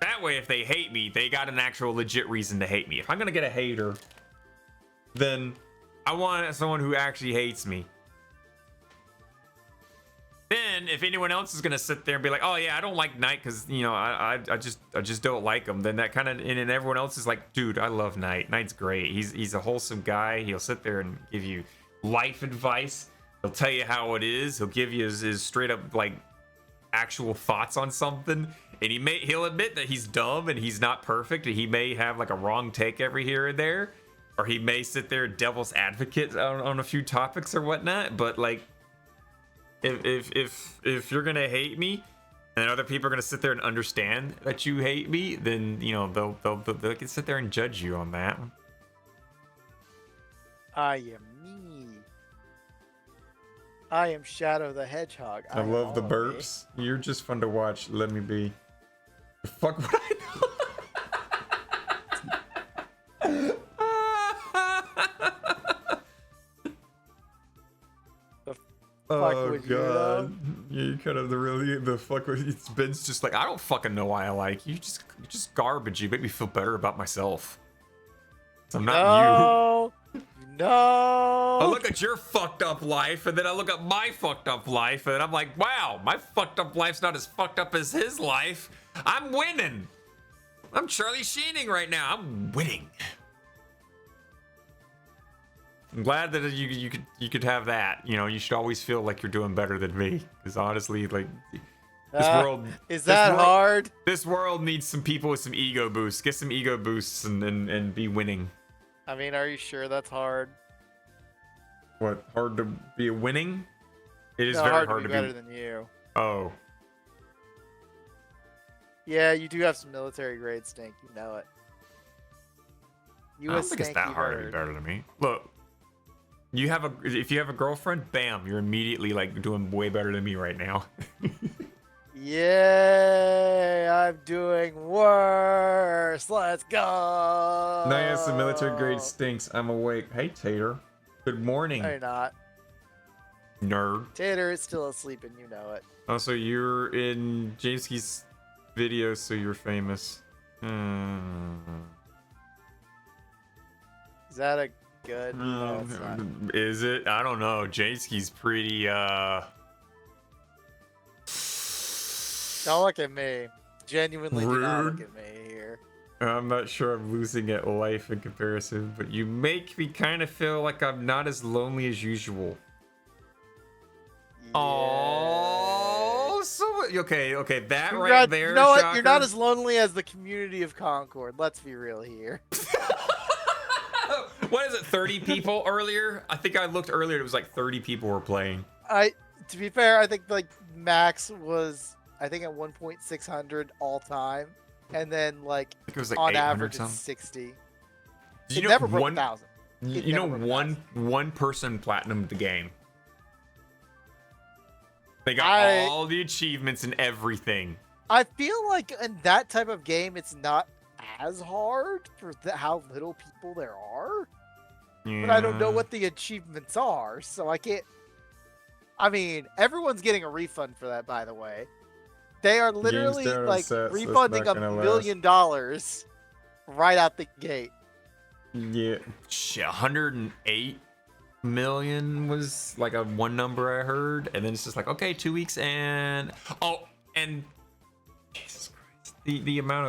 That way, if they hate me, they got an actual legit reason to hate me. If I'm gonna get a hater, then I want someone who actually hates me. Then, if anyone else is gonna sit there and be like, "Oh yeah, I don't like Knight because I just don't like him," then that kind of and everyone else is like, "Dude, I love Knight. Knight's great. He's a wholesome guy. He'll sit there and give you life advice. He'll tell you how it is. He'll give you his straight up like actual thoughts on something." And he'll admit that he's dumb and he's not perfect. And he may have like a wrong take every here and there, or he may sit there devil's advocate on a few topics or whatnot. But like, if you're gonna hate me, and other people are gonna sit there and understand that you hate me, then they can sit there and judge you on that. I am me. I am Shadow the Hedgehog. I love the burps. You're just fun to watch. Let me be. The fuck would I know? Oh god. Yeah, you kind of the fuck with Ben's just like, I don't fucking know why I like you. You're just garbage. You make me feel better about myself. So I'm not you. No. I look at your fucked up life, and then I look at my fucked up life, and I'm like, wow, my fucked up life's not as fucked up as his life. I'm winning. I'm Charlie Sheening right now. I'm winning. I'm glad that you could have that. You know, you should always feel like you're doing better than me. Because honestly, like this world hard? This world needs some people with some ego boosts. Get some ego boosts and be winning. I mean, are you sure that's hard? What, hard to be winning? It is no, very hard hard to be better than you. Oh. Yeah, you do have some military grade stink. You know it. I don't think it's that hard to be better than me. Look, if you have a girlfriend, bam, you're immediately like doing way better than me right now. Yay! I'm doing worse. Let's go. No, yes, the military grade stinks. I'm awake. Hey, Tater. Good morning. No, you're not. Nerd. Tater is still asleep, and you know it. Oh, so you're in Jamesky's video, so you're famous. Is that a good? No, it's not. Is it? I don't know. Jamesky's pretty. Don't look at me. Genuinely, do not look Rude. at me here. I'm not sure I'm losing at life in comparison, but you make me kind of feel like I'm not as lonely as usual. Yeah. Oh, so okay. That right there. You know what? Shocker. You're not as lonely as the community of Concord. Let's be real here. What is it? 30 people earlier? I think I looked earlier. It was like 30 people were playing. To be fair, I think like max was at 1.600 all time, and then like I think it was like on 800 average something. it's 60. Did It you never know broke one? 1,000. You know one person platinumed the game. They got all the achievements and everything. I feel like in that type of game, it's not as hard for how little people there are. Yeah. But I don't know what the achievements are, so I can't. I mean, everyone's getting a refund for that, by the way. They are literally like refunding $1 million right out the gate. Yeah, shit, 108 million was like a one number I heard, and then it's just like, okay, 2 weeks, and Jesus Christ, the amount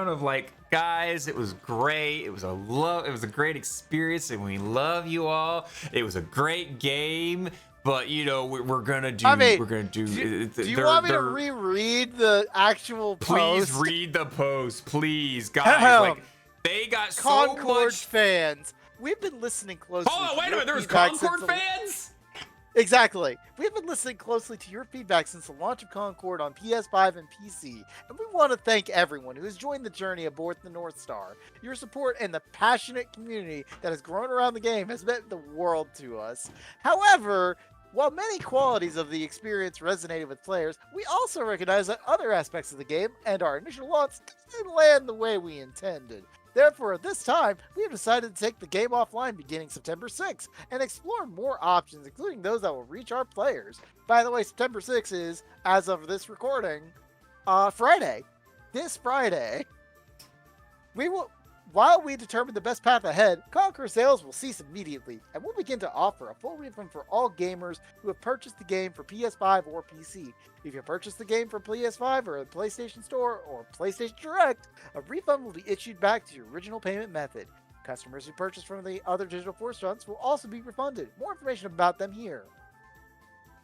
of like, guys, it was great. It was a great experience, and we love you all. It was a great game, but you know we're gonna do. Do you want me to reread the actual post? Please read the post, please, guys. Like, they got Concord so much fans. We've been listening closely. Hold on, wait a minute. There was feedback Concord since fans? Exactly. We've been listening closely to your feedback since the launch of Concord on PS5 and PC, and we want to thank everyone who has joined the journey aboard the North Star. Your support and the passionate community that has grown around the game has meant the world to us. However, while many qualities of the experience resonated with players, we also recognize that other aspects of the game and our initial launch didn't land the way we intended. Therefore, at this time, we have decided to take the game offline beginning September 6th and explore more options, including those that will reach our players. By the way, September 6th is, as of this recording, Friday. This Friday. While we determine the best path ahead, Conquer sales will cease immediately, and we'll begin to offer a full refund for all gamers who have purchased the game for PS5 or PC. If you purchased the game for PS5 or the PlayStation Store or PlayStation Direct, a refund will be issued back to your original payment method. Customers who purchase from the other digital storefronts will also be refunded. More information about them here.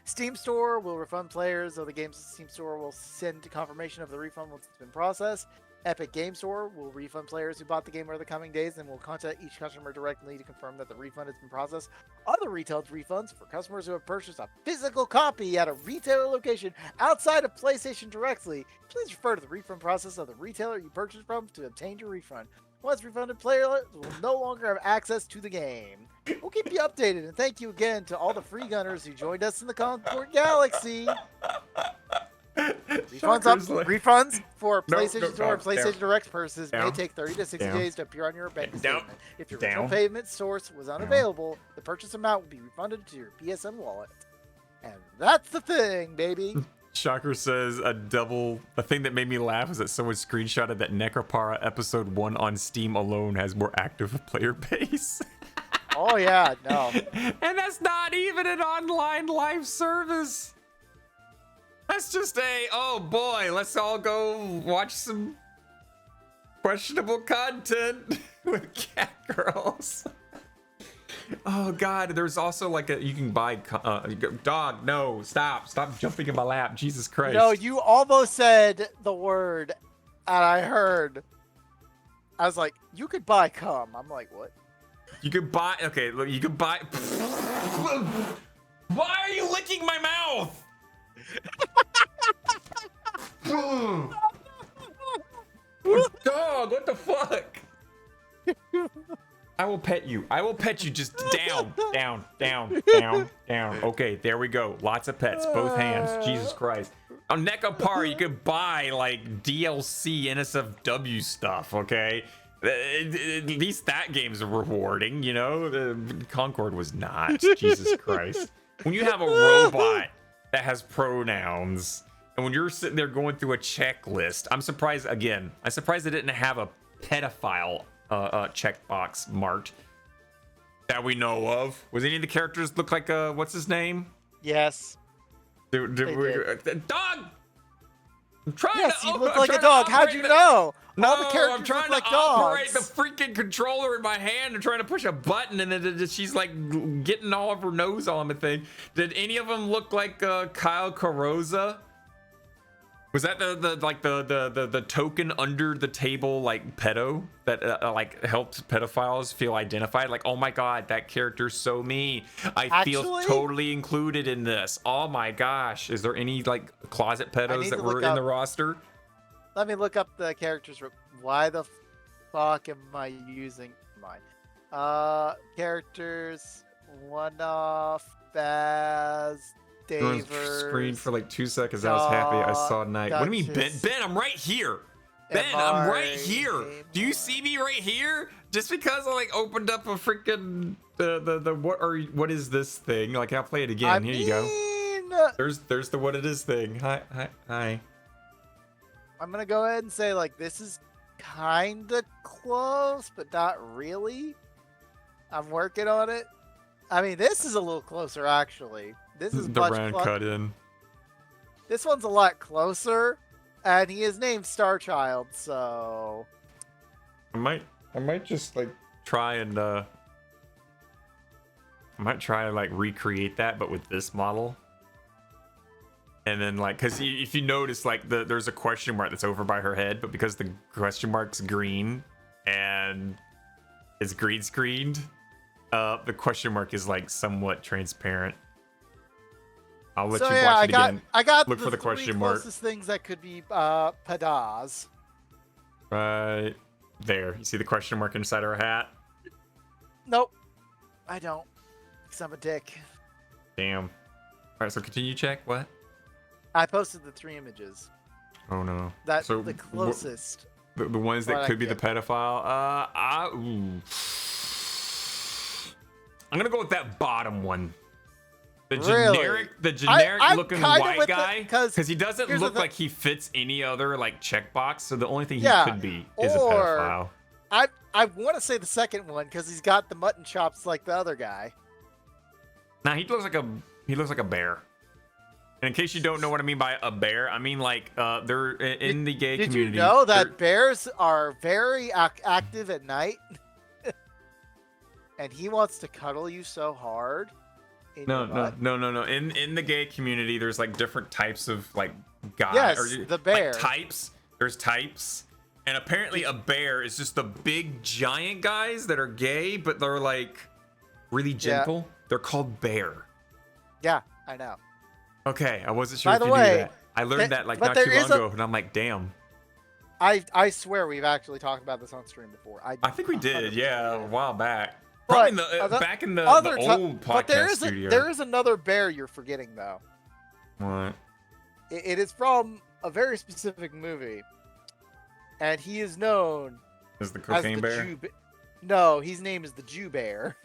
Steam Store will refund players, though the game's Steam Store will send confirmation of the refund once it's been processed. Epic Game Store will refund players who bought the game over the coming days and will contact each customer directly to confirm that the refund has been processed. Other retail refunds for customers who have purchased a physical copy at a retailer location outside of PlayStation directly. Please refer to the refund process of the retailer you purchased from to obtain your refund. Once refunded, players will no longer have access to the game. We'll keep you updated, and thank you again to all the free gunners who joined us in the Concord Galaxy. Refunds for PlayStation Store and PlayStation Direct purchases may take 30 to 60 days to appear on your bank statement. If your original payment source was unavailable, the purchase amount will be refunded to your PSN wallet. And that's the thing, baby. Shocker says a thing that made me laugh is that someone screenshotted that Necropara episode 1 on Steam alone has more active player base. Oh yeah, no. And that's not even an online live service. That's just oh boy, let's all go watch some questionable content with cat girls. Oh god, there's also like you can buy dog. No, stop jumping in my lap. Jesus Christ. No, you almost said the word, and I heard. I was like, you could buy cum. I'm like, what? You could buy. Okay, look, you could buy. Why are you licking my mouth? Dog, what the fuck? I will pet you. I will pet you. Just down. Okay, there we go. Lots of pets, both hands. Jesus Christ. On Nekapar, you could buy like DLC NSFW stuff, okay? At least that game's rewarding, you know? Concord was not. Jesus Christ. When you have a robot that has pronouns, and when you're sitting there going through a checklist, I'm surprised they didn't have a pedophile checkbox marked that we know of. Was any of the characters look like what's his name? Yes. Dog. I'm trying yes, to. You look like a dog. How'd you know? No, all the characters I'm trying look to like operate dogs. the freaking controller in my hand and trying to push a button, and then she's like getting all of her nose on the thing. Did any of them look like Kyle Carosa? Was that the token under the table like pedo that like helped pedophiles feel identified? Like, oh my god, that character's so me. I feel totally included in this. Oh my gosh, is there any like closet pedos that were in the roster? Let me look up the characters. Why the fuck am I using mine? Characters. One-off. Baz. Davers. Screen for like 2 seconds. I was happy. I saw Night. What do you mean, Ben? Ben, I'm right here. Ben, I'm right here. Do you see me right here? Just because I like opened up a freaking what is this thing? Like, I'll play it again. Here you go. There's the what it is thing. Hi. I'm gonna go ahead and say like this is kinda close, but not really. I'm working on it. I mean, this is a little closer actually. This is the round cut in. This one's a lot closer, and he is named Starchild, so I might just like try and I might try to like recreate that, but with this model. And then like, cause if you notice, like there's a question mark that's over by her head, but because the question mark's green and it's green screened, the question mark is like somewhat transparent. I'll let you watch it again. I got look for the question mark. Closest things that could be pedas. Right there. You see the question mark inside her hat? Nope, I don't. Because I'm a dick. Damn. All right, so continue check. What? I posted the 3 images. Oh no. That's so the closest. The ones that could be the pedophile. I'm gonna go with that bottom one. The generic looking white guy, because he doesn't look like he fits any other like checkbox. So the only thing he could be is a pedophile. I want to say the second one because he's got the mutton chops like the other guy. Nah, he looks like a bear. And in case you don't know what I mean by a bear, I mean like they're in the gay community. Did you know that bears are very active at night? And he wants to cuddle you so hard. No. In the gay community, there's like different types of like guys. Yes, the bear. Like, types. There's types. And apparently a bear is just the big giant guys that are gay, but they're like really gentle. Yeah. They're called bear. Yeah, I know. Okay, I wasn't sure if you knew that. I learned that like not too long ago, and I'm like, damn. I swear we've actually talked about this on stream before. I think we did, yeah, a while back. But Probably back in the old podcast studio. There is another bear you're forgetting, though. What? It is from a very specific movie. And he is known as the cocaine bear? No, his name is the Jew Bear.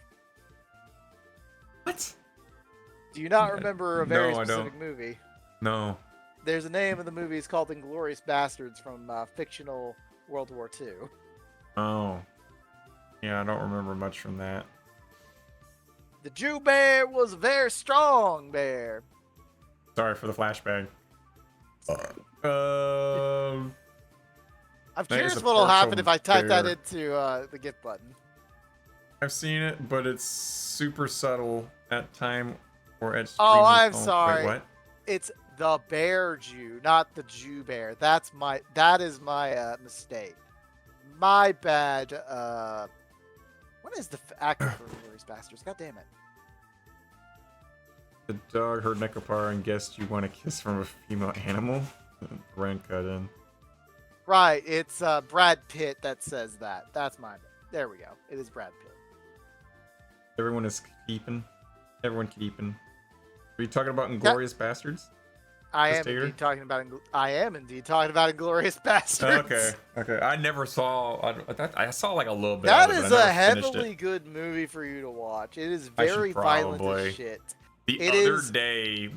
What? Do you not remember a very specific movie? No. There's a name of the movie. It's called Inglourious Bastards from fictional World War II. Oh. Yeah, I don't remember much from that. The Jew Bear was a very strong bear. Sorry for the flashback. I'm That is curious a what'll happen partial if I type that bear. into the gift button. I've seen it, but it's super subtle at time or at Oh, stream I'm with- sorry. Wait, what? It's the bear Jew, not the Jew bear. That is my mistake. My bad. What is the actor for Glorious Bastards? God damn it. The dog heard Necropara and guessed you want a kiss from a female animal? Ren cut in. Right, it's Brad Pitt that says that. That's mine. There we go. It is Brad Pitt. Everyone is keeping. Everyone keeping. Are you talking about Inglorious Bastards? I Miss am Tater? indeed talking about Inglorious Bastards. Okay. I never saw. I saw like a little bit. That of it, is but I a never finished heavily it. good movie for you to watch. It is I should very violent probably. as shit. The It other is- day,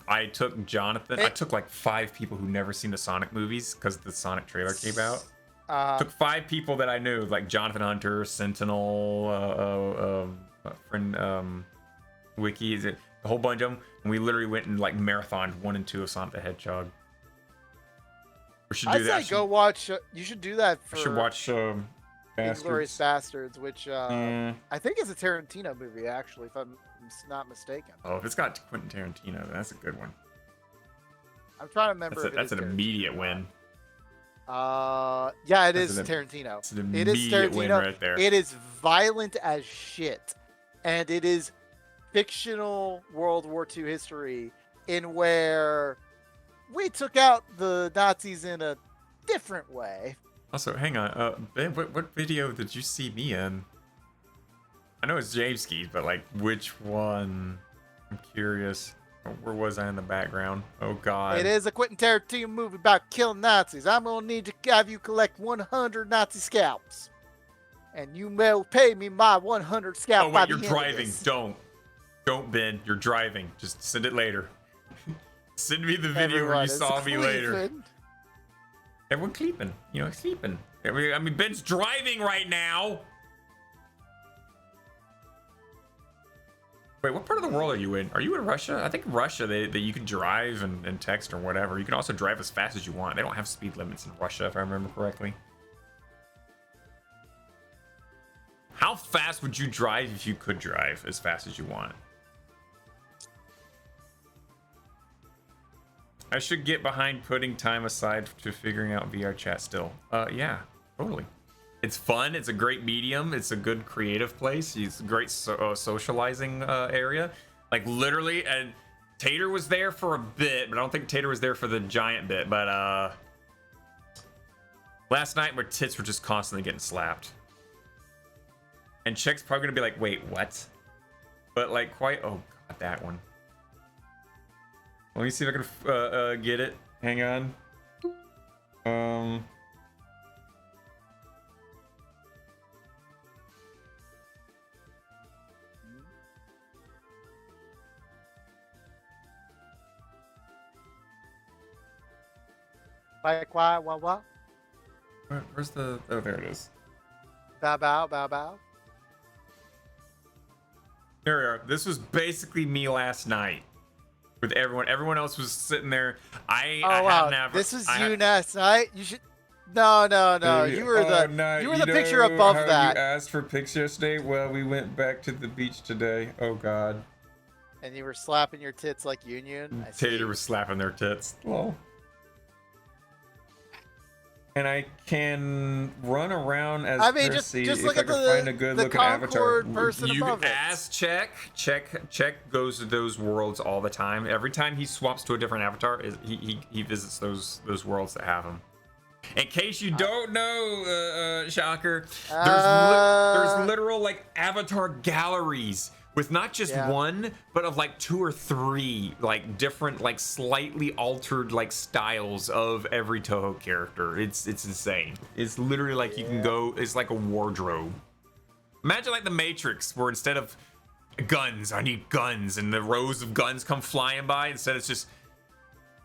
I took Jonathan. I took like 5 people who never seen the Sonic movies because the Sonic trailer came out. Took 5 people that I knew, like Jonathan Hunter, Sentinel, friend Wiki, a whole bunch of them, and we literally went and like marathoned 1 and 2 of Sonic the Hedgehog. We should do I'd that. say go watch. You should do that for I should watch Inglorious Bastards. Bastards, which Mm. I think is a Tarantino movie, actually, if I'm not mistaken. Oh, if it's got Quentin Tarantino, then that's a good one. I'm trying to remember. That's an immediate win. Yeah, it is That's Tarantino. It's an It is immediate win Tarantino. right there. It is violent as shit, and it is fictional World War II history in where we took out the Nazis in a different way. Also, hang on. Ben, what video did you see me in? I know it's Jameski's, but like, which one? I'm curious. Where was I in the background? Oh God. It is a Quentin Tarantino movie about killing Nazis. I'm gonna need to have you collect 100 Nazi scalps, and you will pay me my 100 scalp. Oh by wait, the you're end of driving. this. Don't, Ben. You're driving. Just send it later. Send me the video where Everyone you is saw me later. sleeping. Everyone sleeping. You know, sleeping. I mean, Ben's driving right now. Wait, what part of the world are you in? Are you in Russia? I think Russia, they you can drive and text or whatever. You can also drive as fast as you want. They don't have speed limits in Russia, if I remember correctly. How fast would you drive if you could drive as fast as you want? I should get behind putting time aside to figuring out VR chat still. Yeah, totally. It's fun. It's a great medium. It's a good creative place. It's a great socializing area. Like literally, and Tater was there for a bit, but I don't think Tater was there for the giant bit. But last night my tits were just constantly getting slapped. And Chick's probably gonna be like, wait, what? But like quite, oh God, that one. Let me see if I can get it. Hang on. Like what? Where's the? Oh, there it is. Bow bow bow bow. Here we are. This was basically me last night with everyone. Everyone else was sitting there. I wow, had never. this was I you had- last night. You should. No. Maybe- You were the no, you were the know picture above how that, You asked for pics yesterday. Well, we went back to the beach today. Oh God. and you were slapping your tits like Union. I see. Tater was slapping their tits. Lol. And I can run around as I mean, Percy just if look I at can find a good the looking avatar. Concord person You above it. ask Check goes to those worlds all the time. Every time he swaps to a different avatar, he visits those worlds that have him. In case you don't know, Shocker, there's literal like avatar galleries with not just one, but of like 2 or 3 like different like slightly altered like styles of every Touhou character. It's insane. It's literally like you can go. It's like a wardrobe. Imagine like the Matrix, where instead of guns, I need guns, and the rows of guns come flying by. Instead, it's just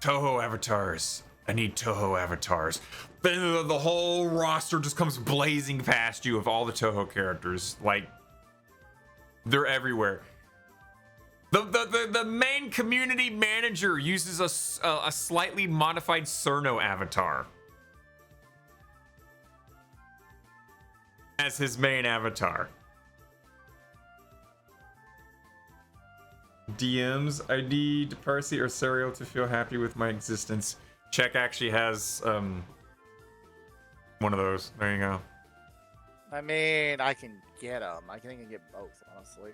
Touhou avatars. I need Touhou avatars. Then the whole roster just comes blazing past you of all the Touhou characters. Like, they're everywhere. The main community manager uses a slightly modified Cerno avatar as his main avatar. DMs, I need Parsi or Serial to feel happy with my existence. Check actually has one of those. There you go. I mean, I can get them. I can get both, honestly.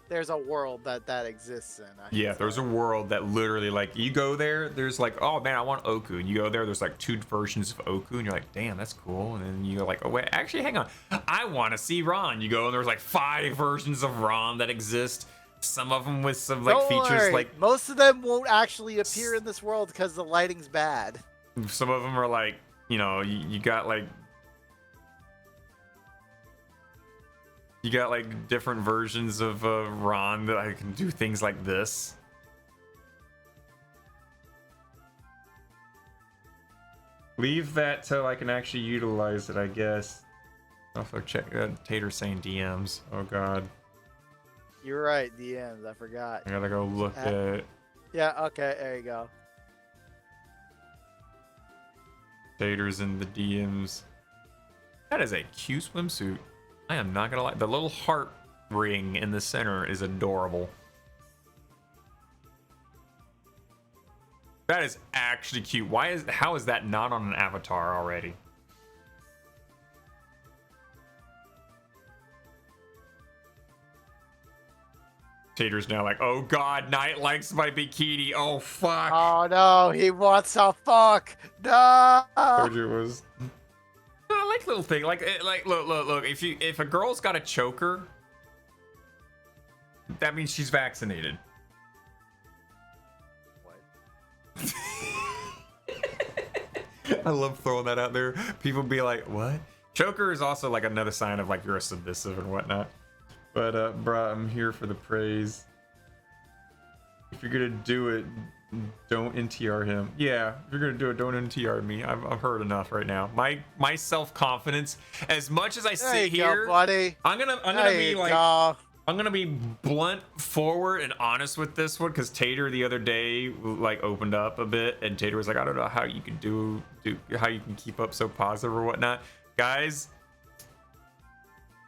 There's a world that exists in. Yeah, there's a world that literally, like, you go there, there's like, oh man, I want Oku. And you go there, there's like 2 versions of Oku, and you're like, damn, that's cool. And then you're like, oh wait, actually, hang on. I want to see Ron. You go, and there's like 5 versions of Ron that exist. Some of them with some like Don't features worry. like Most of them won't actually appear in this world because the lighting's bad. some of them are like, you know, you got like different versions of Ron that I can do things like this. Leave that till I can actually utilize it, I guess. Also check Tater saying DMs. Oh god. You're right, DMs. I forgot. I gotta go look at it. Yeah, okay, there you go. Tater's in the DMs. That is a cute swimsuit. I am not gonna lie. The little heart ring in the center is adorable. That is actually cute. How is that not on an avatar already? Tater's now like, oh god, Knight likes my bikini. Oh fuck. Oh no, he wants a fuck. No. Told you it was. I like little thing. Like look. If a girl's got a choker, that means she's vaccinated. What? I love throwing that out there. People be like, what? Choker is also like another sign of like you're a submissive and whatnot. But bruh, I'm here for the praise. If you're gonna do it, don't NTR him. Yeah, if you're gonna do it, don't NTR me. I've heard enough right now. My self-confidence, as much as I sit here, buddy. I'm gonna be like, I'm gonna be blunt, forward, and honest with this one, because Tater the other day like opened up a bit, and Tater was like, I don't know how you can do how you can keep up so positive or whatnot, guys.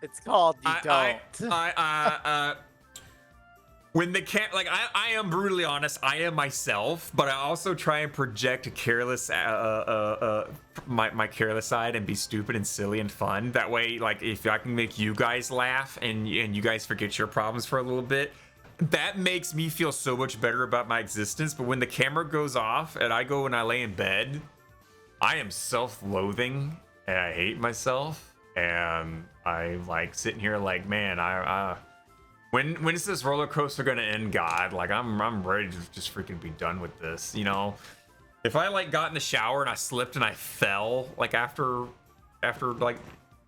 It's called you don't. When the I am brutally honest. I am myself, but I also try and project a careless, my careless side and be stupid and silly and fun. That way, like if I can make you guys laugh and you guys forget your problems for a little bit, that makes me feel so much better about my existence. But when the camera goes off and I go and I lay in bed, I am self-loathing and I hate myself. And I'm like sitting here like, man, when is this roller coaster gonna end, God? Like I'm ready to just freaking be done with this, you know? If I like got in the shower and I slipped and I fell, like after like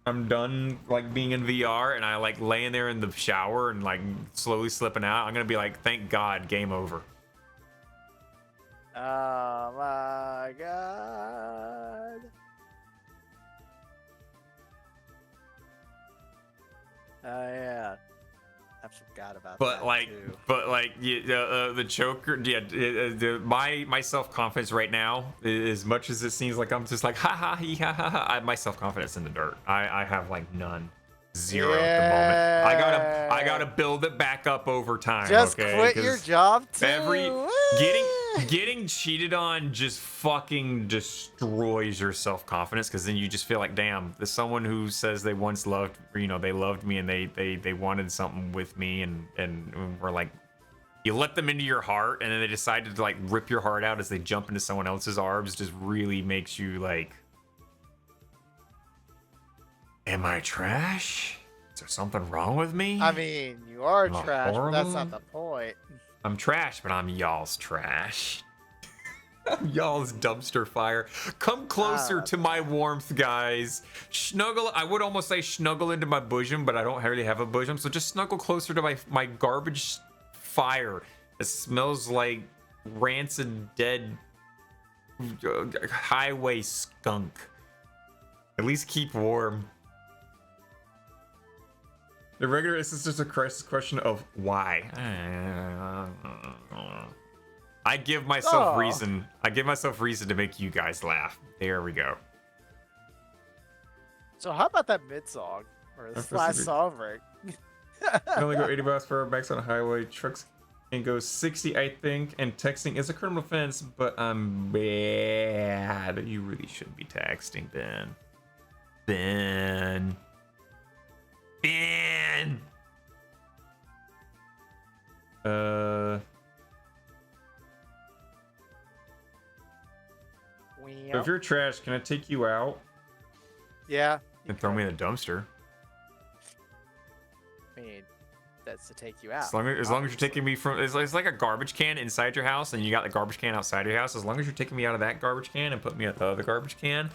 I'm done like being in VR and I like laying there in the shower and like slowly slipping out, I'm gonna be like, thank God, game over. Oh my God. Oh yeah, I forgot about that. But the choker, yeah. My self confidence right now, as much as it seems like I'm just like ha ha, my self confidence in the dirt. I have like none, zero at the moment. I gotta build it back up over time. Just okay? quit your job too. Getting cheated on just fucking destroys your self-confidence, because then you just feel like, damn, there's someone who says they once loved, you know, they loved me and they wanted something with me, and we're like, you let them into your heart and then they decided to like rip your heart out as they jump into someone else's arms. Just really makes you like, am I trash? Is there something wrong with me? I mean, you are Am I trash, but that's horrible? not the point. I'm trash, but I'm y'all's trash. I'm y'all's dumpster fire. Come closer to my warmth, guys. Snuggle. I would almost say snuggle into my bosom, but I don't really have a bosom, so just snuggle closer to my garbage fire. It smells like rancid, dead highway skunk. At least keep warm. The regular is just a question of why. I give myself reason. I give myself reason to make you guys laugh. There we go. So how about that mid song or this last song break? I can only go 80 miles per hour max on a highway. Trucks can go 60, I think. And texting is a criminal offense, but I'm bad. You really shouldn't be texting, Ben. Ben. So if you're trash, can I take you out? Yeah. And throw me in the dumpster. I mean, that's to take you out. As long as you're taking me from, it's like a garbage can inside your house, and you got the garbage can outside your house. As long as you're taking me out of that garbage can and putting me at the other garbage can,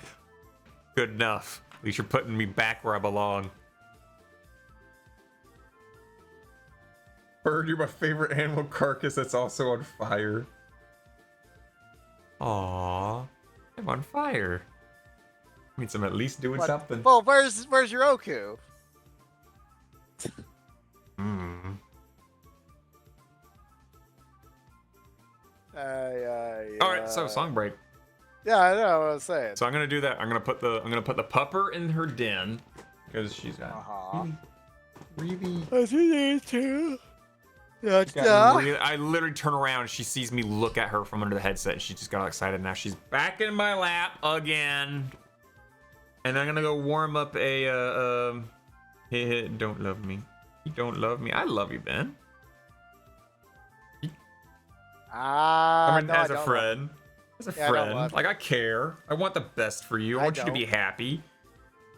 good enough. At least you're putting me back where I belong. Bird, you're my favorite animal carcass that's also on fire. Aww, I'm on fire. Means I'm at least doing something. Well, where's your Oku? All right, so song break. Yeah, I know what I was saying. So I'm gonna do that. I'm gonna put the pupper in her den because she's got really. I see you too. I literally turn around. She sees me look at her from under the headset. And she just got all excited. Now she's back in my lap again. And I'm gonna go warm up a hey, don't love me. You don't love me. I love you, Ben. I mean, no, as a friend. As a friend. Like, I care. I want the best for you. I want you to be happy.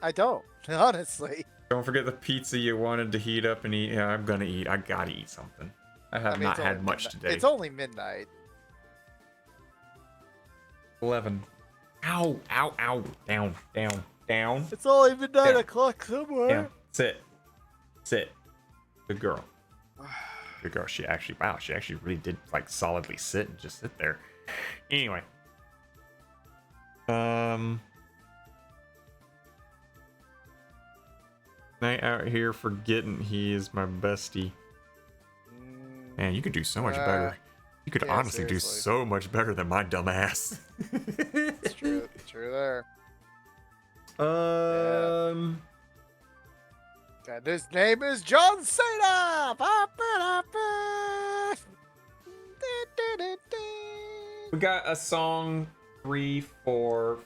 I don't, honestly. Don't forget the pizza you wanted to heat up and eat. Yeah, I'm gonna eat. I gotta eat something. I have not had much today. It's only midnight. 11. Ow, ow, ow. Down, down, down. It's only midnight o'clock somewhere. Yeah. Sit. Sit. Good girl. Good girl. She actually really did like solidly sit and just sit there. Anyway. Night out here forgetting he is my bestie. Man, you could do so much better. You could honestly do so much better than my dumb ass. It's true. It's true there. And his name is John Cena. We got a song 3, 4,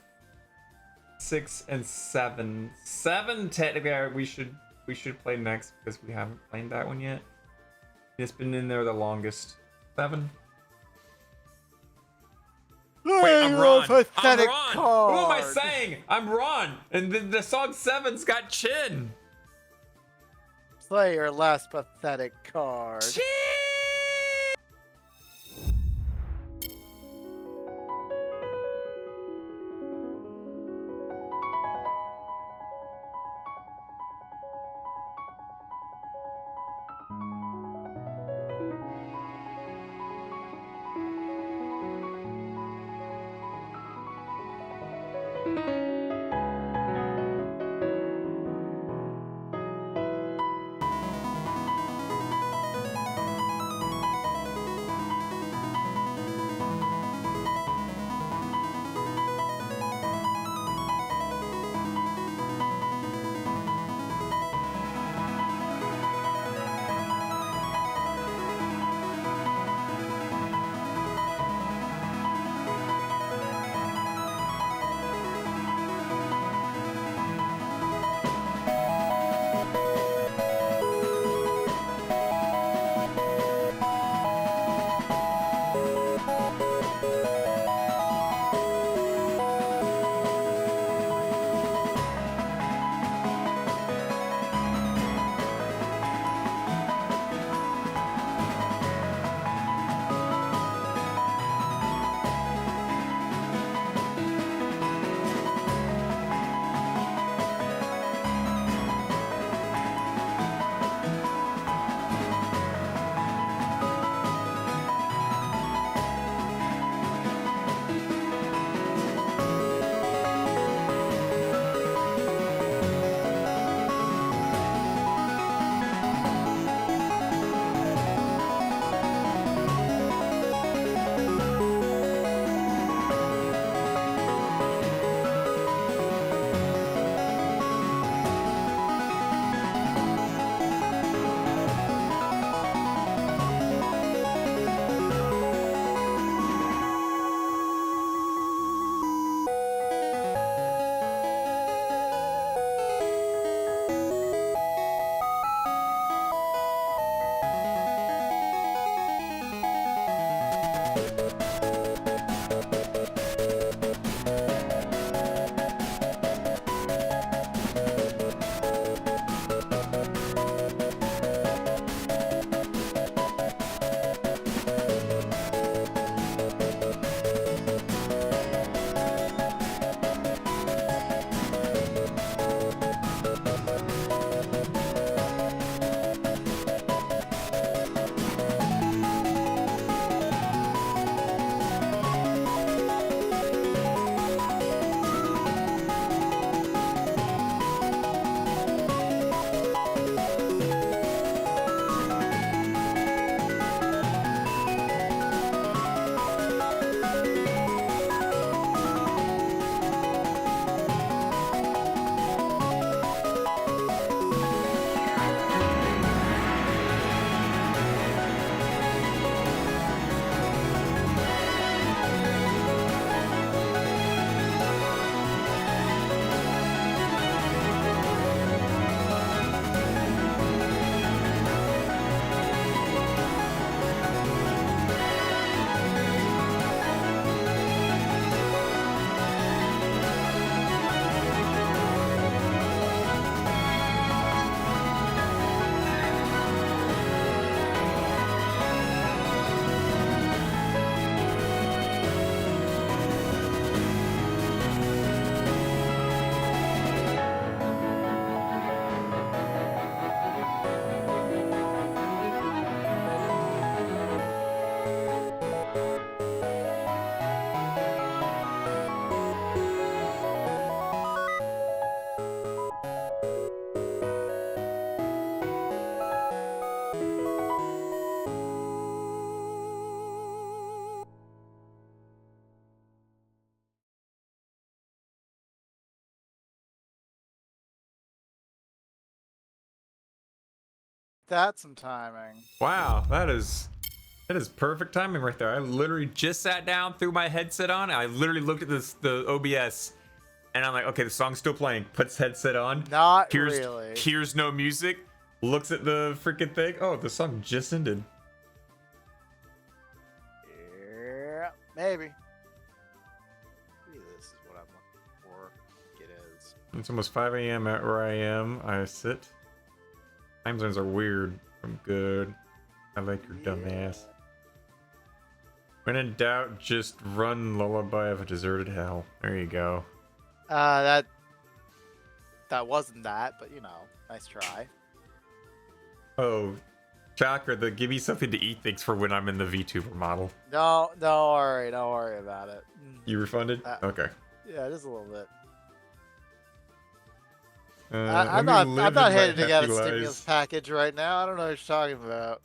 6, and 7. 7 technically we should play next because we haven't played that one yet. It's been in there the longest. 7. Wait, I'm Ron. I'm Ron. Who am I saying? I'm Ron. And the song 7's got Chin. Play your last pathetic card. Chin! That's some timing. Wow, that is perfect timing right there. I literally just sat down, threw my headset on, and I literally looked at the OBS, and I'm like, okay, the song's still playing. Puts headset on. Not really. Here's no music. Looks at the freaking thing. Oh, the song just ended. Yeah, maybe. Maybe this is what I'm looking for. It is. It's almost 5 a.m. at where I am. I sit. Time zones are weird. I'm good. I like your dumb ass. When in doubt, just run Lullaby of a Deserted Hell. There you go. That wasn't that, but you know, nice try. Oh, Chakra, give me something to eat things for when I'm in the VTuber model. No, don't worry about it. You refunded? Okay. Yeah, just a little bit. I'm I'm not headed to get a stimulus package right now. I don't know what you're talking about.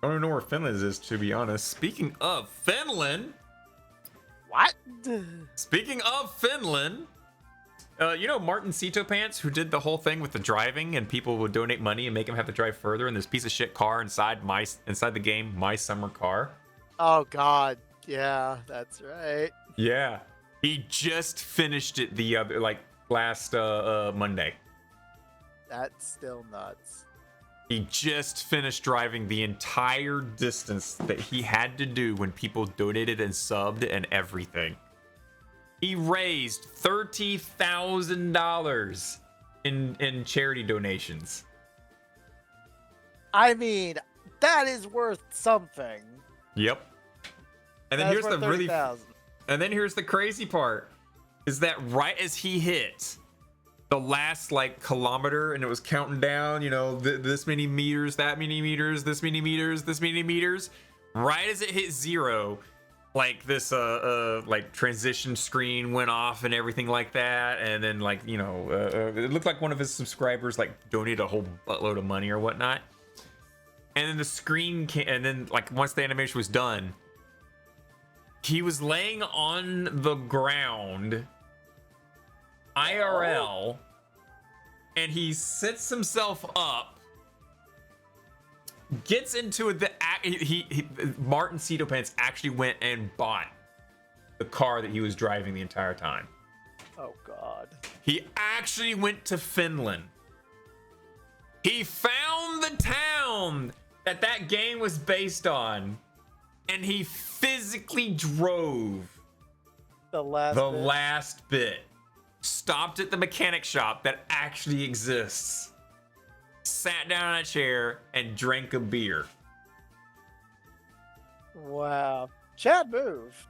I don't know where Finland is, to be honest. Speaking of Finland. What? Speaking of Finland. You know Martin Cito Pants, who did the whole thing with the driving and people would donate money and make him have to drive further in this piece of shit car inside the game, My Summer Car? Oh God, yeah, that's right. Yeah, he just finished it last Monday. That's still nuts. He just finished driving the entire distance that he had to do when people donated and subbed and everything. He raised $30,000 in charity donations. I mean, that is worth something. Yep. And then here's here's the crazy part is that right as he hit the last kilometer and it was counting down, you know, this many meters, that many meters, this many meters, this many meters, right as it hit zero, this transition screen went off and everything like that, and then it looked like one of his subscribers donated a whole buttload of money or whatnot, and then the screen came, and then once the animation was done, he was laying on the ground IRL, and he sets himself up, gets into it. Martin Cito Pants actually went and bought the car that he was driving the entire time. Oh God. He actually went to Finland. He found the town that game was based on, and he physically drove the last bit. Stopped at the mechanic shop that actually exists. Sat down on a chair and drank a beer. Wow. Chad move.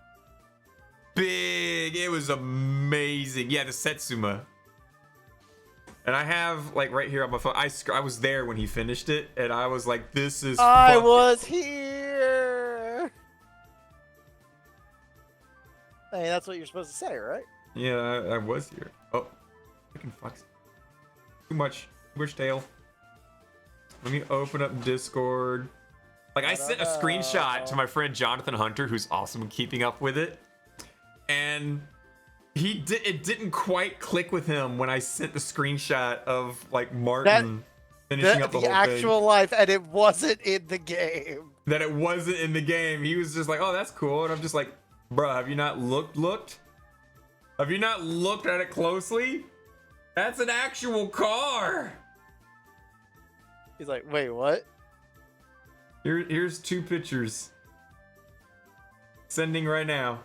Big. It was amazing. Yeah, the Setsuma. And I have right here on my phone. I was there when he finished it, and I was like, "This is." I was here. I mean, that's what you're supposed to say, right? Yeah, I was here. Oh, freaking fucks. Too much tail. Let me open up Discord. I sent a screenshot to my friend Jonathan Hunter, who's awesome at keeping up with it, and it didn't quite click with him when I sent the screenshot of Martin finishing up the whole thing. The actual life, and it wasn't in the game. That it wasn't in the game. He was just like, "Oh, that's cool," and I'm just like, "Bruh, have you not looked? Have you not looked at it closely? That's an actual car." He's like, "Wait, what?" Here's 2 pictures. Sending right now.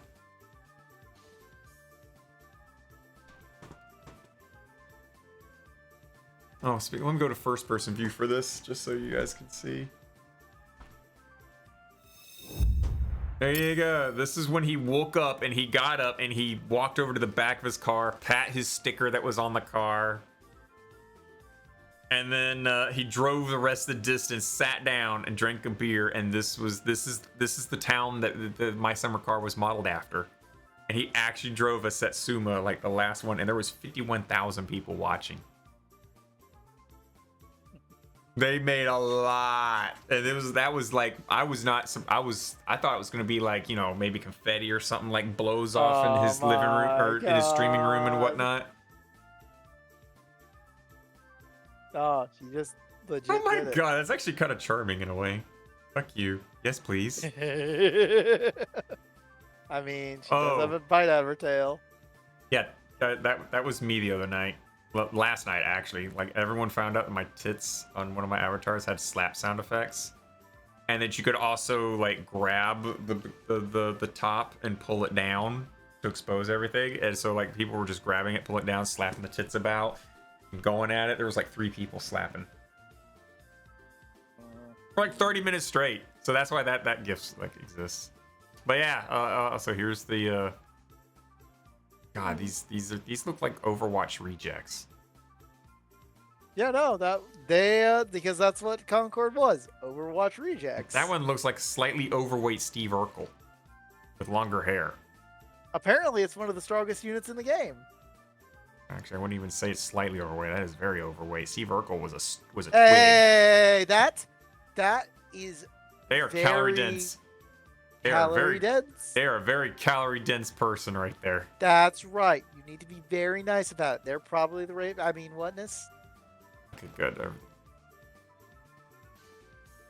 Oh, let me go to first person view for this, just so you guys can see. There you go. This is when he woke up and he got up and he walked over to the back of his car, pat his sticker that was on the car, and then he drove the rest of the distance, sat down, and drank a beer. And this is the town that the My Summer Car was modeled after. And he actually drove a Setsuma, the last one, and there was 51,000 people watching. They made a lot, and I thought it was gonna be maybe confetti or something blows off in his living room or in his streaming room and whatnot. Oh, she just legit. Oh my did it. god, that's actually kind of charming in a way. Fuck you. Yes, please. I mean, she does have a bite out of her tail. Yeah, that was me the other night. Well, last night actually. Like everyone found out that my tits on one of my avatars had slap sound effects, and that you could also like grab the top and pull it down to expose everything. And so like people were just grabbing it, pull it down, slapping the tits about, and going at it. There was like 3 people slapping for like 30 minutes straight. So that's why that gif like exists. But yeah, so here's the God, these look like Overwatch rejects. Yeah, no, that they because that's what Concord was. Overwatch rejects. That one looks like slightly overweight Steve Urkel with longer hair. Apparently, it's one of the strongest units in the game. Actually, I wouldn't even say it's slightly overweight. That is very overweight. Steve Urkel was a twig. Hey, that is. They are very calorie dense. They calorie dense. They are a very calorie dense person right there. That's right. You need to be very nice about it. They're probably the right. I mean, whatness. Okay, good.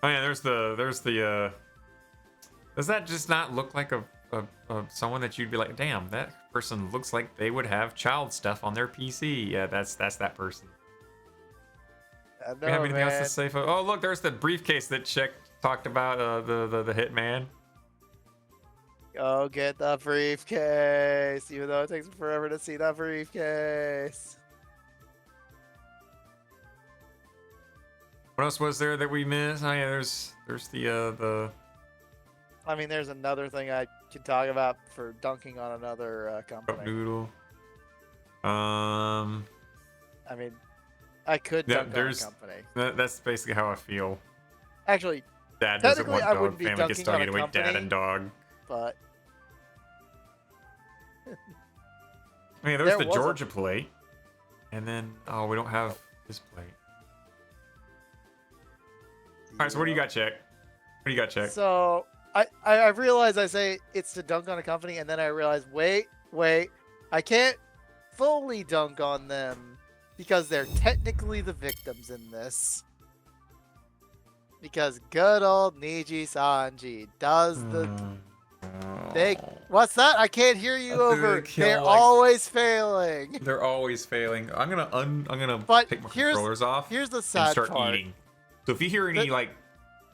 Oh yeah, there's the. Does that just not look like a someone that you'd be like, damn, that person looks like they would have child stuff on their PC? Yeah, that's that person. I know, Do you have anything else man. to say? Oh, look, there's the briefcase that Chick talked about. The hitman. Go get the briefcase, even though it takes forever to see the briefcase. What else was there that we missed? Oh yeah, there's the. I mean, there's another thing I can talk about for dunking on another Cup company. noodle. I mean, I could Yeah, dunk on a there's- company. That's basically how I feel. Actually, Dad doesn't technically, want I dog. wouldn't be Family gets dunking on dog a away. Dad company. and dog. but I mean, there's There the was a- Georgia plate, and then we don't have this plate. All right, so what do you got, Chick? What do you got, Chick? So I realize I say it's to dunk on a company, and then I realize, wait, I can't fully dunk on them because they're technically the victims in this. Because good old Niji Sanji does the they. What's that? I can't hear you over. They're always failing. They're always failing. I'm gonna But take my here's- controllers off Here's the and sad start part. eating. So if you hear any like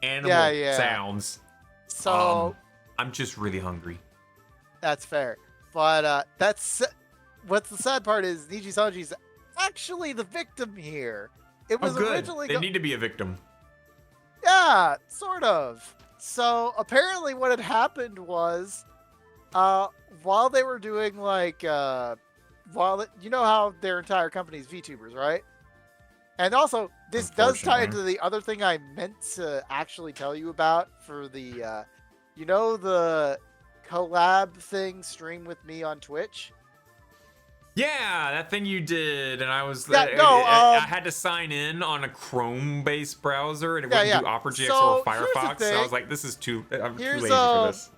animal Yeah. sounds, So I'm just really hungry. that's fair. But that's what's the sad part is Niji Sanji's actually the victim here. It was good. originally They need to be a victim. Yeah, sort of. So apparently what had happened was while they were doing like you know how their entire company's VTubers, right? And also this does tie into the other thing I meant to actually tell you about for the you know the collab thing stream with me on Twitch? Yeah, that thing you did, and I was Yeah, I had to sign in on a Chrome-based browser, and it Yeah, wouldn't do Opera.js So, or here's the Firefox. So I thing. was like, "This is I'm too Here's, lazy for this."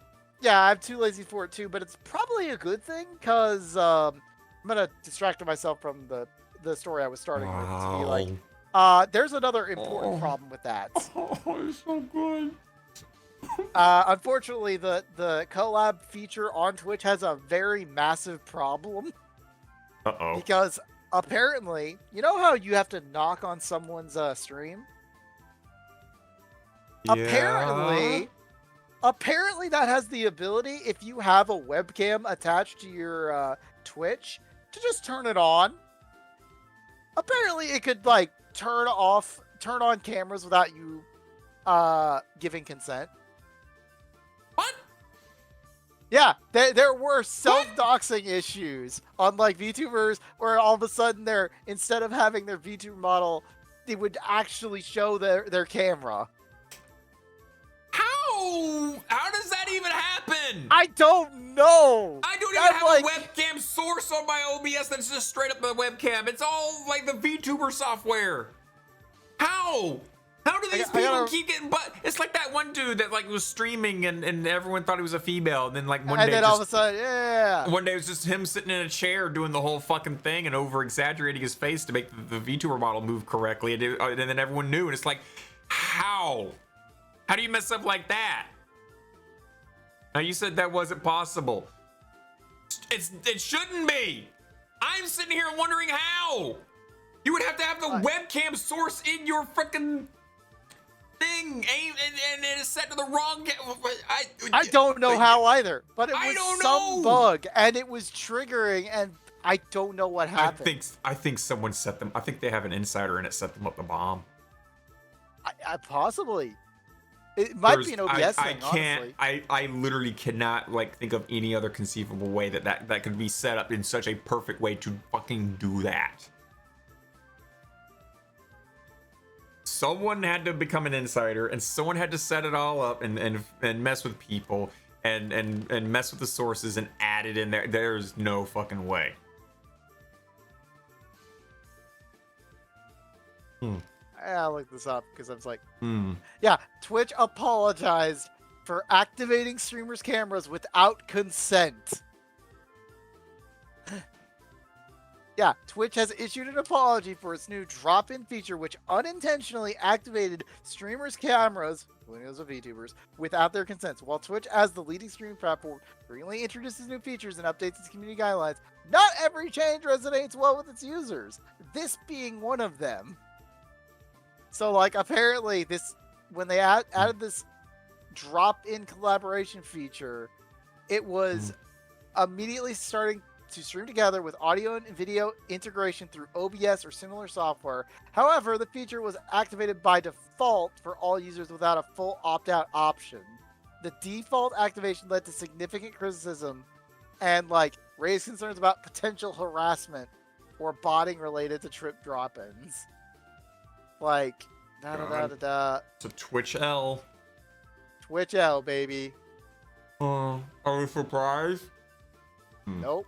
Yeah, I'm too lazy for it too, but it's probably a good thing because I'm gonna distract myself from the story I was starting with to be like, there's another important problem with that. Oh, it's so good. Unfortunately, the collab feature on Twitch has a very massive problem Uh-oh. because apparently, you know how you have to knock on someone's stream? Yeah. Apparently that has the ability, if you have a webcam attached to your Twitch, to just turn it on. Apparently it could like turn on cameras without you giving consent. What? Yeah, there were self-doxing issues on like VTubers where all of a sudden instead of having their VTuber model, they would actually show their camera. How does that even happen? I don't know. I don't even I'm have like- a webcam source on my OBS that's just straight up the webcam. It's all like the VTuber software. How? How do these people keep getting but? It's like that one dude that like was streaming and everyone thought he was a female, and then like one day all of a sudden, yeah. One day it was just him sitting in a chair doing the whole fucking thing and over exaggerating his face to make the VTuber model move correctly, and then everyone knew, and it's like, how do you mess up like that? Now you said that wasn't possible. It shouldn't be. I'm sitting here wondering how. You would have to have the webcam source in your freaking thing, and it is set to the wrong. I don't know how either, but it was some bug, and it was triggering, and I don't know what happened. I think someone set them. I think they have an insider, and it set them up the bomb. I possibly. It might be an OBS thing, honestly. honestly. I literally cannot like think of any other conceivable way that could be set up in such a perfect way to fucking do that. Someone had to become an insider, and someone had to set it all up and mess with people and mess with the sources and add it in there. There's no fucking way. I looked this up because I was like, yeah, Twitch apologized for activating streamers' cameras without consent. Yeah, Twitch has issued an apology for its new drop-in feature, which unintentionally activated streamers' cameras, including those of VTubers, without their consent. While Twitch, as the leading streaming platform, frequently introduces new features and updates its community guidelines, not every change resonates well with its users, this being one of them. So, like, apparently, when they added this drop-in collaboration feature, it was immediately starting to stream together with audio and video integration through OBS or similar software. However, the feature was activated by default for all users without a full opt-out option. The default activation led to significant criticism and, like, raised concerns about potential harassment or botting related to trip drop-ins. Like, It's a Twitch L. Twitch L, baby. Are we surprised? Nope.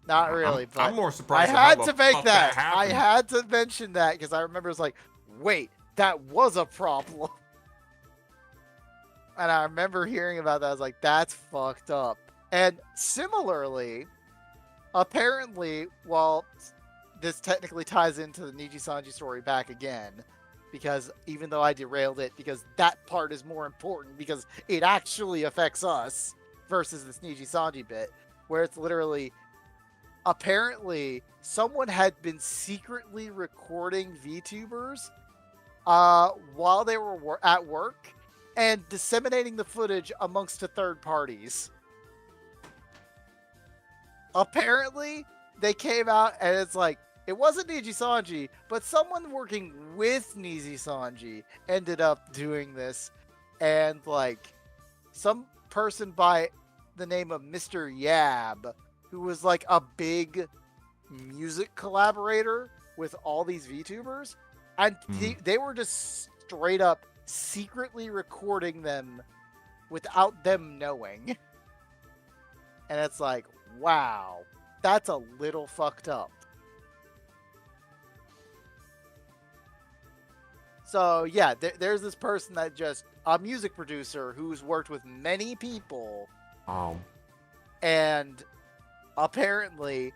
Not really, but I'm more surprised. I had to make that. I had to mention that because I remember it's like, wait, that was a problem. And I remember hearing about that. I was like, that's fucked up. And similarly, apparently, while this technically ties into the Niji Sanji story back again, because even though I derailed it, because that part is more important because it actually affects us versus this Niji Sanji bit, where it's literally, apparently, someone had been secretly recording VTubers while they were at work and disseminating the footage amongst the third parties. Apparently, they came out and it's like, it wasn't Niji Sanji, but someone working with Niji Sanji ended up doing this. And, like, some person by the name of Mr. Yab, who was, like, a big music collaborator with all these VTubers. And they were just straight up secretly recording them without them knowing. And it's like, wow, that's a little fucked up. So, yeah, there's this person that just, a music producer who's worked with many people. And apparently,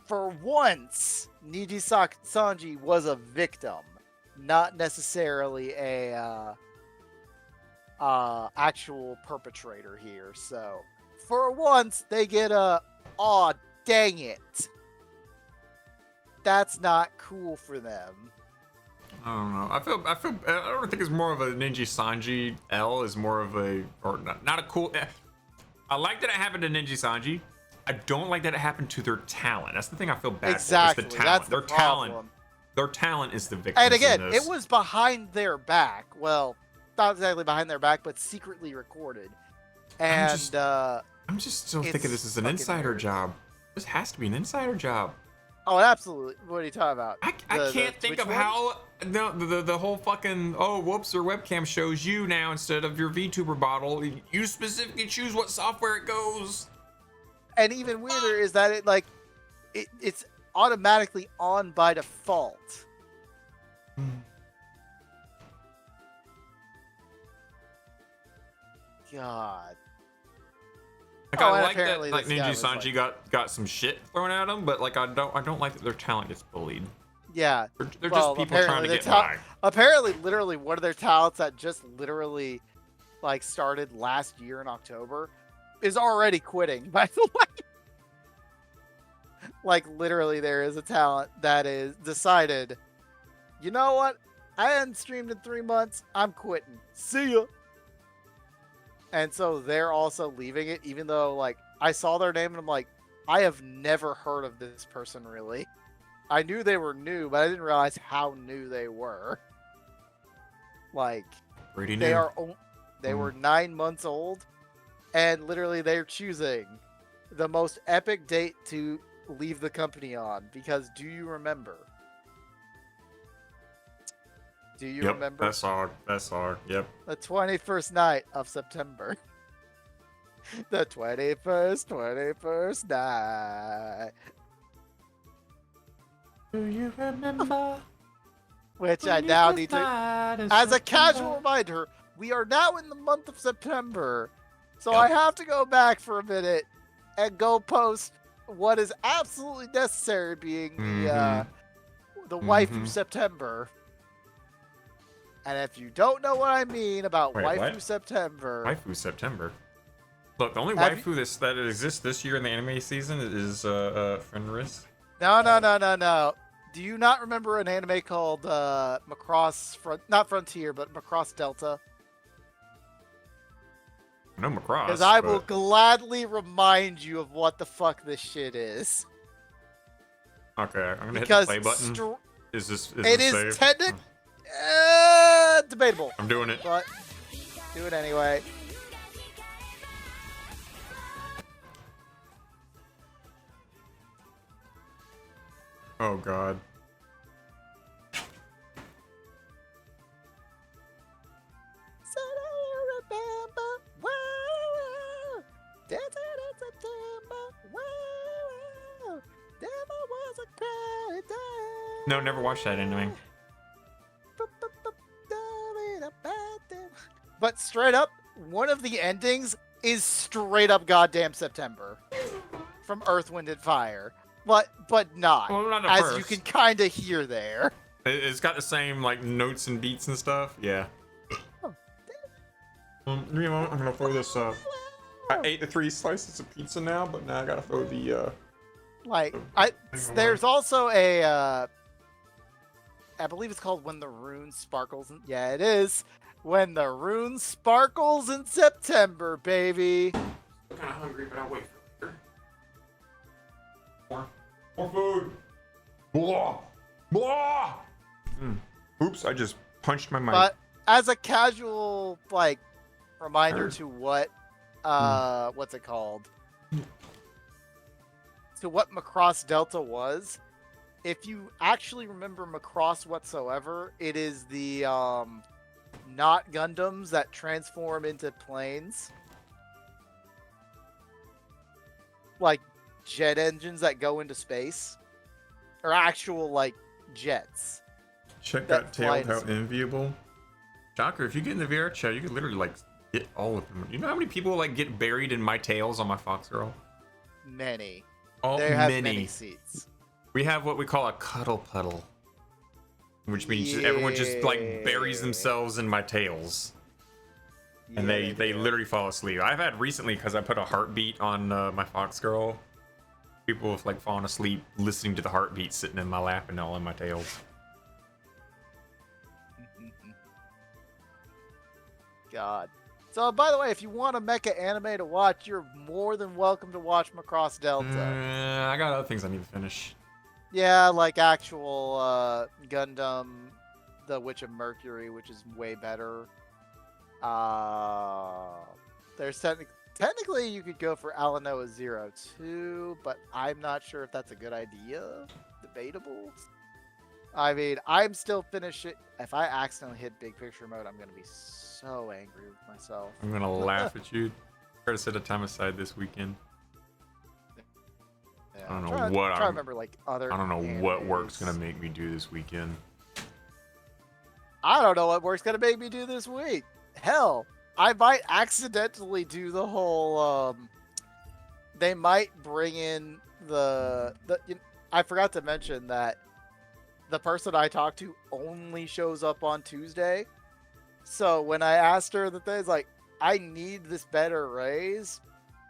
for once, Niji Sanji was a victim, not necessarily a actual perpetrator here. So, for once, they get a, aw, dang it. That's not cool for them. I don't know. I don't think it's more of a Niji Sanji L. Is more of a, or not a cool. I like that it happened to Niji Sanji. I don't like that it happened to their talent. That's the thing I feel bad exactly. for. Is the talent. That's the problem. Their talent is the victim. And again, it was behind their back. Well, not exactly behind their back, but secretly recorded. And I'm just still thinking this is an insider job. This has to be an insider job. Oh, absolutely. What are you talking about? I can't think of how the whole fucking, oh, whoops, their webcam shows you now instead of your VTuber bottle. You specifically choose what software it goes. And even weirder is that it, like, it's automatically on by default. God. Like, Oh, I and like that apparently like this guy Ninja was, Sanji got some shit thrown at him, but like I don't like that their talent gets bullied. Yeah. They're Well, just people trying to apparently get by. Apparently, literally, one of their talents that just literally, like, started last year in October is already quitting, by the way. Like, literally, there is a talent that is decided, you know what? I hadn't streamed in 3 months. I'm quitting. See ya. And so they're also leaving it, even though, like, I saw their name and I'm like, I have never heard of this person, really. I knew they were new, but I didn't realize how new they were. Like, Pretty new. They were 9 months old, and literally they're choosing the most epic date to leave the company on. Because do you remember? Do you remember? That's hard. That's hard. Yep. The 21st night of September. The 21st night. Do you remember? Which I now need to... As a casual reminder, we are now in the month of September. So I have to go back for a minute and go post what is absolutely necessary, being the waifu September. And if you don't know what I mean about waifu September... Waifu September? Look, the only Have waifu that exists this year in the anime season is Fenris. No. Do you not remember an anime called not Frontier, but Macross Delta? No Macross. Because I will gladly remind you of what the fuck this shit is. Okay, I'm gonna hit the play button. Is this technically debatable. I'm doing it. But do it anyway. Oh god. So do you remember? Whoa, dancing in September. Whoa, never was a cry day. No, never watched that anime. But straight up, one of the endings is straight up goddamn September from Earth, Wind, and Fire. But not, Well, not as first. you can kind of hear there. It's got the same like notes and beats and stuff. Yeah. You know, I'm gonna throw this. I ate the 3 slices of pizza now, but now I gotta throw the. There's also a. I believe it's called When the Rune Sparkles. Yeah, it is. When the Rune Sparkles in September, baby. I'm kind of hungry, but I'll wait for later. More food. Blah. Blah. Oops, I just punched my mic. But as a casual reminder to what what's it called? To what Macross Delta was. If you actually remember Macross whatsoever, it is the not Gundams that transform into planes. Like jet engines that go into space. Or actual jets. Check that that tail, fly how in enviable. Shocker, if you get in the VR chat, you could literally get all of them. You know how many people get buried in my tails on my Fox Girl? Many. Oh, They have many seats. We have what we call a cuddle puddle, which means everyone just buries themselves in my tails, and they literally fall asleep. I've had recently, because I put a heartbeat on my Fox Girl. People have fallen asleep listening to the heartbeat sitting in my lap and all in my tails. God. So, by the way, if you want a mecha anime to watch, you're more than welcome to watch Macross Delta. I got other things I need to finish. Yeah, like actual Gundam, The Witch of Mercury, which is way better. There's technically you could go for Alanoa 0 too, but I'm not sure if that's a good idea. Debatable. I mean, I'm still finishing. If I accidentally hit big picture mode, I'm gonna be so angry with myself. I'm gonna laugh at you. Try to set a time aside this weekend. Yeah, I don't know try what to remember other. I don't know what work's animes. gonna make me do this weekend. I don't know what work's gonna make me do this week. Hell, I might accidentally do the whole. They might bring in I forgot to mention that the person I talked to only shows up on Tuesday. So when I asked her the things like, I need this better raise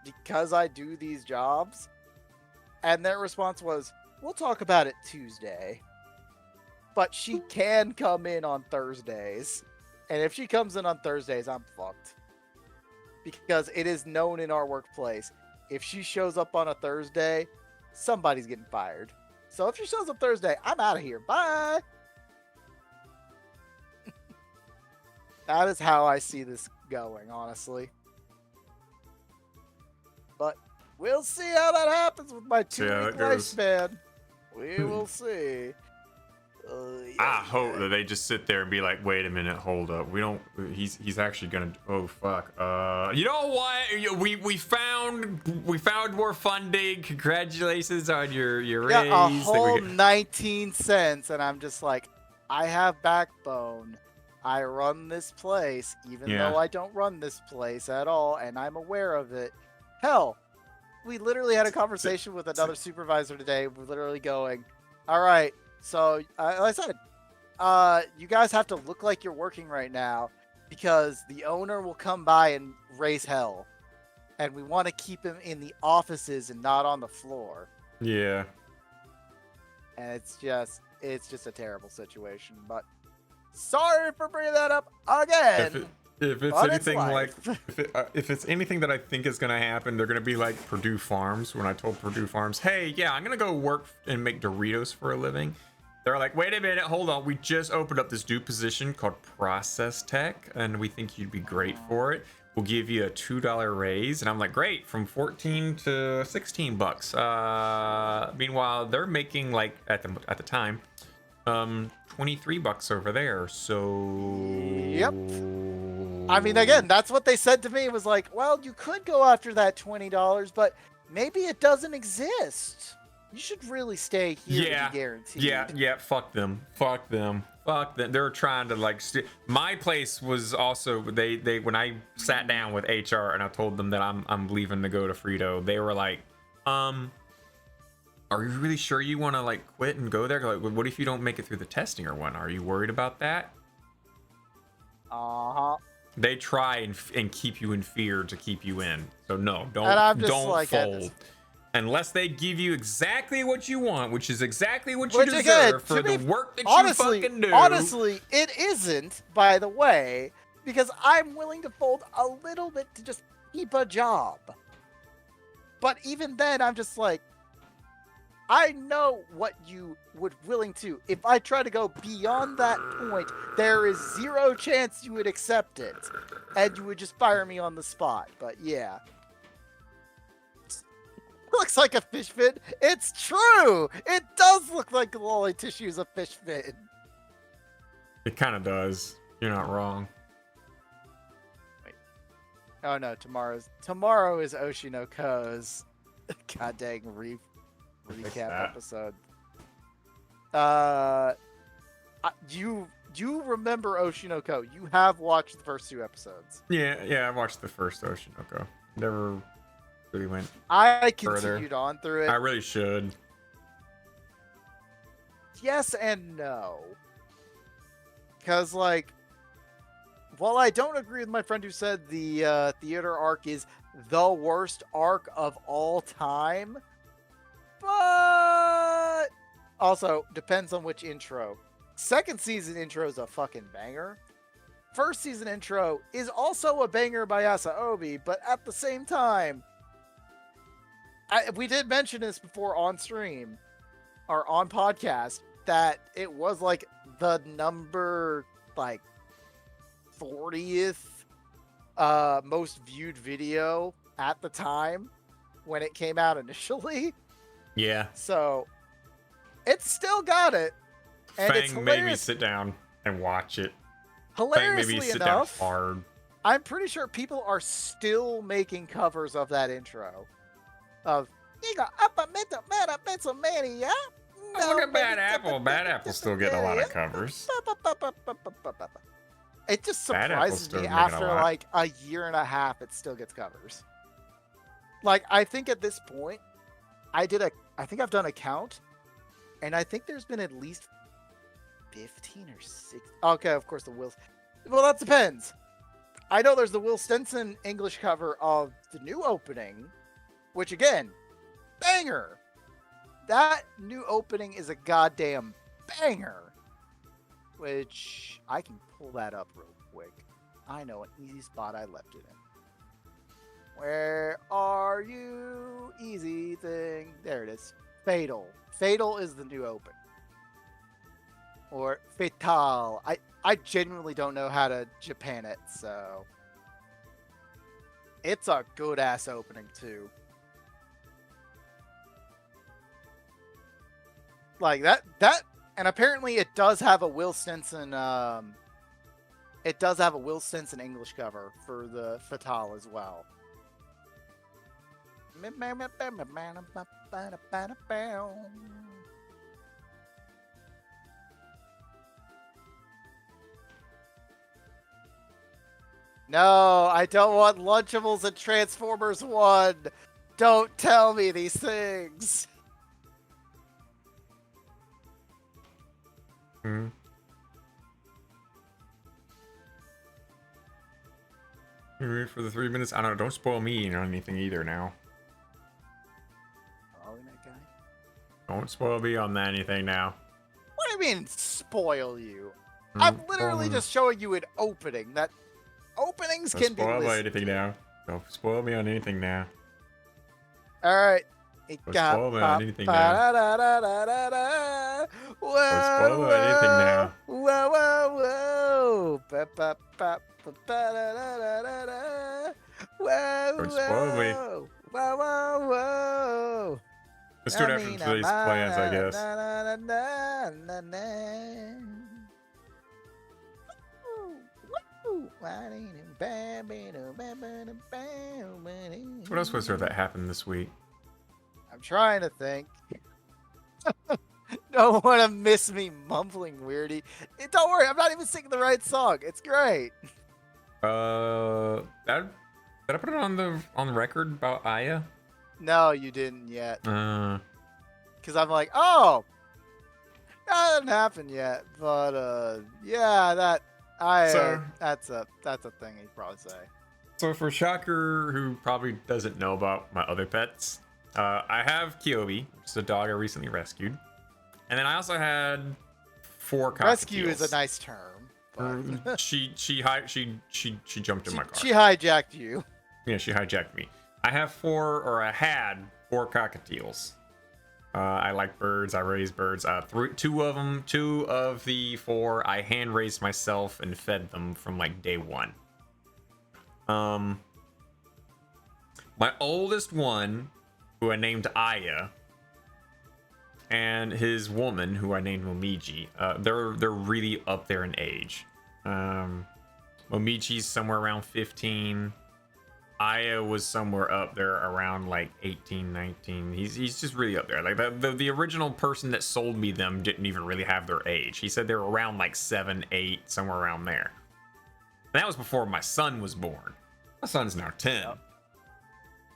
because I do these jobs, and their response was, we'll talk about it Tuesday. But she can come in on Thursdays. And if she comes in on Thursdays, I'm fucked. Because it is known in our workplace, if she shows up on a Thursday, somebody's getting fired. So if she shows up Thursday, I'm out of here. Bye! That is how I see this going, honestly. But we'll see how that happens with my 2-week lifespan. We will see. I hope that they just sit there and be like, wait a minute, hold up. We don't. He's actually gonna. Oh fuck. You know what? We found more funding. Congratulations on your raise. Yeah, a whole 19 cents, and I'm just like, I have backbone. I run this place, even though I don't run this place at all, and I'm aware of it. Hell, we literally had a conversation with another supervisor today. We're literally going, all right. So, like I said, you guys have to look like you're working right now because the owner will come by and raise hell. And we want to keep him in the offices and not on the floor. Yeah. And it's just a terrible situation. But sorry for bringing that up again. If it's anything like, if it's anything that I think is going to happen, they're going to be like Purdue Farms. When I told Purdue Farms, hey, yeah, I'm going to go work and make Doritos for a living. They're like, wait a minute, hold on. We just opened up this new position called Process Tech, and we think you'd be great for it. We'll give you a $2 raise. And I'm like, great, from 14 to 16 bucks. Meanwhile, they're making like at the time, 23 bucks over there. So yep. I mean, again, that's what they said to me. It was like, well, you could go after that $20, but maybe it doesn't exist. You should really stay here to be guaranteed. Yeah, fuck them. They're trying to like my place was also they when I sat down with HR and I told them that I'm leaving to go to Frito, they were like, are you really sure you want to like quit and go there? Like, what if you don't make it through the testing or what? Are you worried about that? They try and keep you in fear to keep you in. So no, don't fold. Unless they give you exactly what you want, which is exactly what you deserve for the work that you fucking do. Honestly, it isn't, by the way, because I'm willing to fold a little bit to just keep a job. But even then, I'm just like, I know what you would willing to. If I try to go beyond that point, there is zero chance you would accept it. And you would just fire me on the spot. But yeah. Looks like a fish fin. It's true. It does look like lolly tissue's a fish fin. It kind of does. You're not wrong. Wait. Oh no, tomorrow is Oshinoko's god dang recap episode. Do you remember Oshinoko? You have watched the first 2 episodes. Yeah, I watched the first Oshinoko. Never really went. I continued on through it. I really should. Yes and no. Because, like, while I don't agree with my friend who said the theater arc is the worst arc of all time, but also depends on which intro. Second season intro is a fucking banger. First season intro is also a banger by Asaobi, but at the same time, we did mention this before on stream or on podcast that it was like the number like 40th most viewed video at the time when it came out initially. Yeah. So it's still got it. And Fang it's made me sit down and watch it. Hilariously Fang made me sit enough, down hard. I'm pretty sure people are still making covers of that intro. Of look at Bad Apple. Bad Apple still getting a lot of covers. It just Bad Apple's surprises still me making a after lot. like a year and a half, it still gets covers. Like, I think at this point, I think I've done a count, and I think there's been at least 15 or 6. Okay, of course, the Will. Well, that depends. I know there's the Will Stenson English cover of the new opening, which again, banger. That new opening is a goddamn banger. Which I can pull that up real quick. I know an easy spot I left it in. Where are you? Easy thing. There it is. Fatal. Fatal is the new open. Or Fatal. I genuinely don't know how to Japan it, so it's a good ass opening too. Like that and apparently it does have a Will Stenson English cover for the Fatal as well. No, I don't want Lunchables and Transformers 1. Don't tell me these things. Hmm. You ready for the 3 minutes? I don't know. Don't spoil me or anything either now. Oh, that guy. Don't spoil me on anything now. What do you mean spoil you? I'm literally just showing you an opening. That openings Don't can be spoil me on listed. anything now. Don't spoil me on anything now. All right. Don't spoil me on anything now. Don't spoil me on anything now. Whoa, whoa, whoa. Whoa, Don't spoil me. Whoa, whoa, whoa. Let's do it after today's plans, I guess. What else was there that happened this week? I'm trying to think. Don't want to miss me mumbling weirdy. Don't worry, I'm not even singing the right song. It's great. Did I put it on the record about Aya? No, you didn't yet. Uh, Because I'm like, oh, that hasn't happened yet. But yeah, that's a thing you'd probably say. So for Shocker, who probably doesn't know about my other pets, I have Kyobi, which is a dog I recently rescued, and then I also had 4 cockatiels. Rescue is a nice term. But She jumped in my car. she hijacked you. Yeah, she hijacked me. I had 4 cockatiels. I like birds. I raise birds. 2 of the 4, I hand raised myself and fed them from like day 1. My oldest one, who I named Aya, and his woman, who I named Momiji, they're really up there in age. Momiji's somewhere around 15. Aya was somewhere up there around like 18, 19. He's just really up there. Like the original person that sold me them didn't even really have their age. He said they were around like 7, 8, somewhere around there. And that was before my son was born. My son's now 10.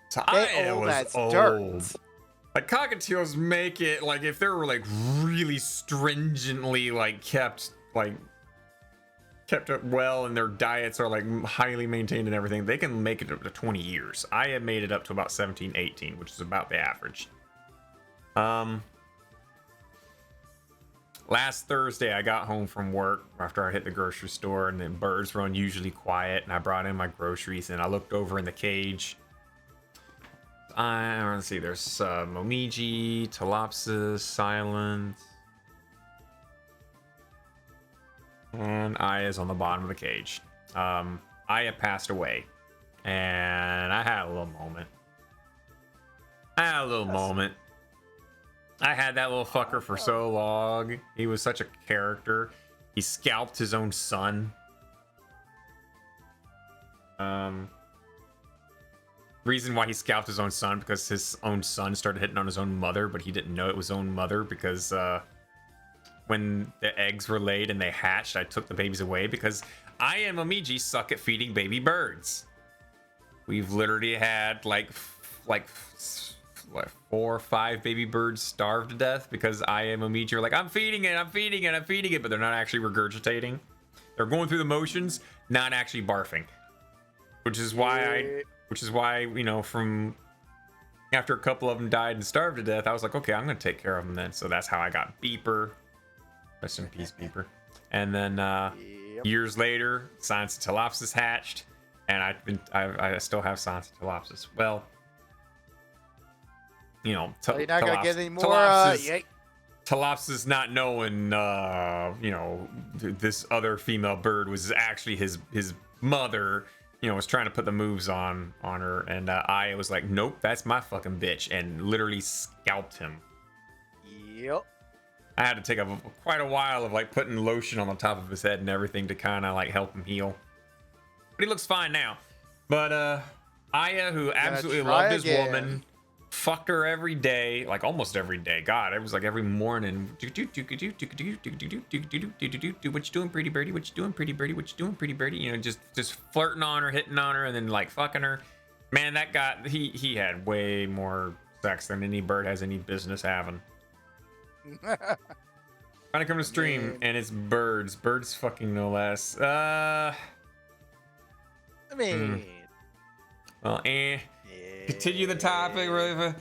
So Aya was old. Dirt. Like cockatiels make it like if they're like really stringently like kept up well and their diets are like highly maintained and everything, they can make it up to 20 years. I have made it up to about 17, 18, which is about the average. Last Thursday I got home from work after I hit the grocery store, and then birds were unusually quiet, and I brought in my groceries and I looked over in the cage. Let's see, there's Momiji, Talopsis, Silence, and Aya's on the bottom of the cage. Aya passed away, and I had a little moment. I had that little fucker for so long. He was such a character. He scalped his own son. Reason why he scalped his own son, because his own son started hitting on his own mother, but he didn't know it was his own mother, because when the eggs were laid and they hatched, I took the babies away because I and Momiji suck at feeding baby birds. We've literally had like 4 or 5 baby birds starve to death because I and Momiji are like, I'm feeding it, but they're not actually regurgitating. They're going through the motions, not actually barfing. Which is why you know, from after a couple of them died and starved to death, I was like, okay, I'm gonna take care of them then. So that's how I got Beeper. Rest in peace, Beeper. And then years later, Sansa Telopsis hatched, and I still have Sansa Telopsis. Well, you know, you're not gonna get any more. Telopsis not knowing, you know, this other female bird was actually his mother. You know, was trying to put the moves on her, and I was like, nope, that's my fucking bitch, and literally scalped him. Yep. I had to take quite a while of like putting lotion on the top of his head and everything to kind of like help him heal. But he looks fine now. But Aya, who absolutely loved his woman, fucked her every day, like almost every day. God, it was like every morning. What you doing, pretty birdie? What you doing, pretty birdie? What you doing, pretty birdie? You know, just flirting on her, hitting on her, and then like fucking her. Man, that guy, he had way more sex than any bird has any business having. Trying to come to stream, and it's birds fucking no less. I mean, well, continue the topic, really.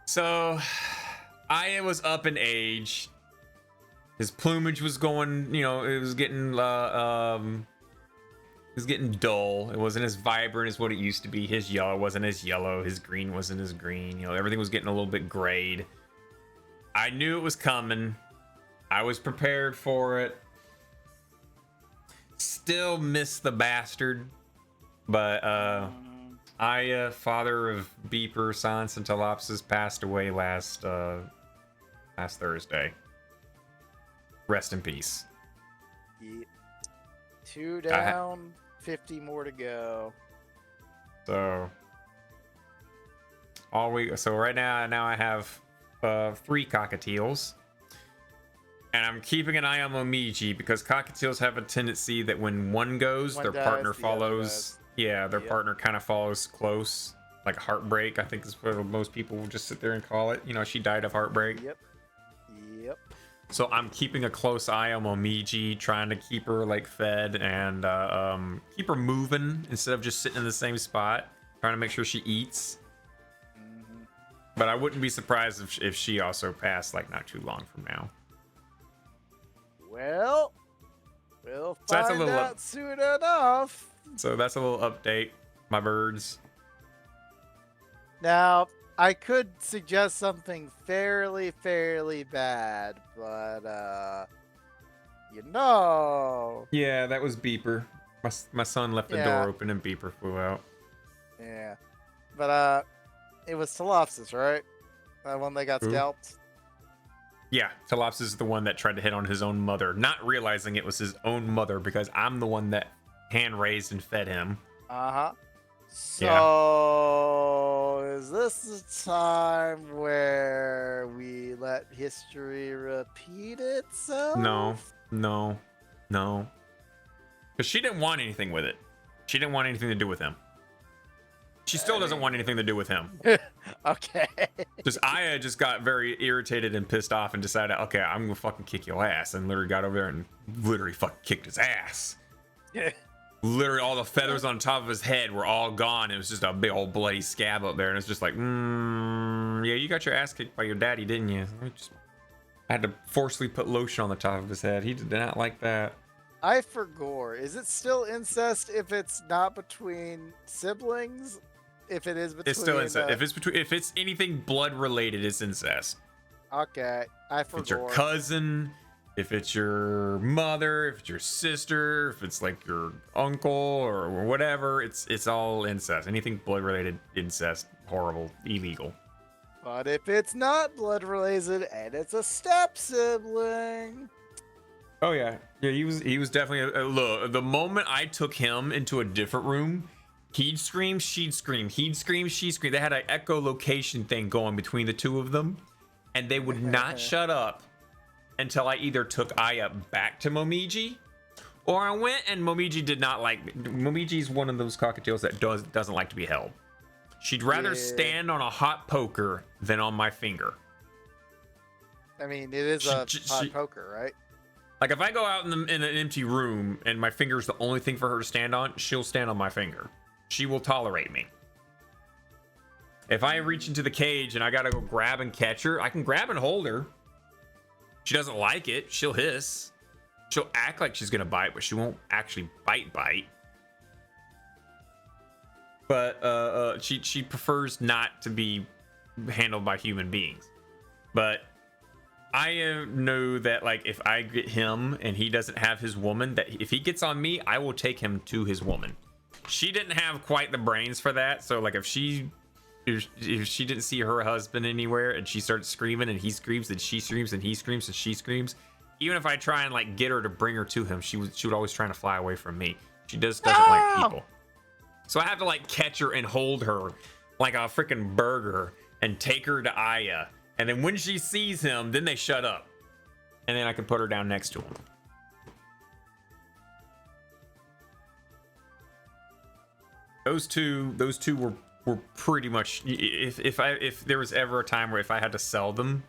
So, Aya was up in age. His plumage was going, you know, it was getting dull. It wasn't as vibrant as what it used to be. His yellow wasn't as yellow. His green wasn't as green. You know, everything was getting a little bit grayed. I knew it was coming. I was prepared for it. Still miss the bastard. But, Aya, father of Beeper, Sansa Telopsis, passed away last Thursday. Rest in peace. Yeah. 2 down, 50 more to go. So right now I have 3 cockatiels, and I'm keeping an eye on Momiji because cockatiels have a tendency that when one goes, their partner follows. Yeah, their partner kind of follows close, like heartbreak. I think is what most people will just sit there and call it. You know, she died of heartbreak. Yep. So I'm keeping a close eye on Momiji, trying to keep her like fed and keep her moving instead of just sitting in the same spot. Trying to make sure she eats. But I wouldn't be surprised if she also passed like not too long from now. Well, we'll find out soon enough. So that's a little update, my birds. Now, I could suggest something fairly bad, but you know. Yeah, that was Beeper. My son left the door open and Beeper flew out. Yeah, but it was Telopsis, right? That one that got scalped. Yeah, Telopsis is the one that tried to hit on his own mother, not realizing it was his own mother because I'm the one that hand raised and fed him. So is this the time where we let history repeat itself? No. Because she didn't want anything with it. She didn't want anything to do with him. She still doesn't want anything to do with him. Okay. Aya just got very irritated and pissed off and decided, okay, I'm gonna fucking kick your ass, and literally got over there and literally fucking kicked his ass. Literally all the feathers on top of his head were all gone. It was just a big old bloody scab up there, and it's just like, yeah, you got your ass kicked by your daddy, didn't you? I had to forcibly put lotion on the top of his head. He did not like that. I forgot. Is it still incest if it's not between siblings? If it is between, it's still incest. If it's anything blood related, it's incest. Okay, I forgot. If it's your cousin, if it's your mother, if it's your sister, if it's like your uncle or whatever, it's all incest. Anything blood related, incest, horrible, illegal. But if it's not blood related and it's a step sibling. Oh yeah, he was definitely look. The moment I took him into a different room, he'd scream, she'd scream, he'd scream, she'd scream. They had an echolocation thing going between the two of them, and they would not shut up until I either took Aya back to Momiji Or I went and Momiji did not like. Momiji's one of those cockatiels that doesn't like to be held. She'd rather stand on a hot poker than on my finger. I mean, it is a hot poker, right? Like if I go out in an empty room and my finger's the only thing for her to stand on, she'll stand on my finger. She will tolerate me. If I reach into the cage and I gotta go grab and catch her, I can grab and hold her. She doesn't like it. She'll hiss. She'll act like she's gonna bite, but she won't actually bite. But she prefers not to be handled by human beings. But I know that like if I get him and he doesn't have his woman, that if he gets on me, I will take him to his woman. She didn't have quite the brains for that, so like if she didn't see her husband anywhere and she starts screaming and he screams and she screams and he screams and she screams, even if I try and like get her to bring her to him, she would always trying to fly away from me. She doesn't like people. So I have to like catch her and hold her like a freaking burger and take her to Aya. And then when she sees him, then they shut up. And then I can put her down next to him. Those two were pretty much, if there was ever a time where if I had to sell them,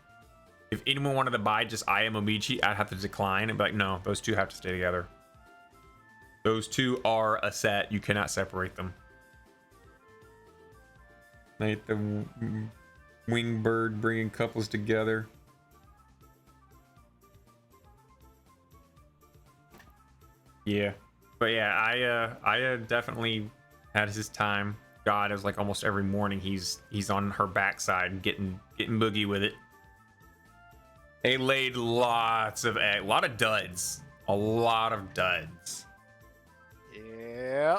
if anyone wanted to buy just Aya Momiji, I'd have to decline and be like, no, those two have to stay together. Those two are a set. You cannot separate them. Like the wing bird bringing couples together. Yeah, but yeah, I definitely had his time. God, it was like almost every morning he's on her backside getting boogie with it. They laid lots of eggs, a lot of duds, Yeah.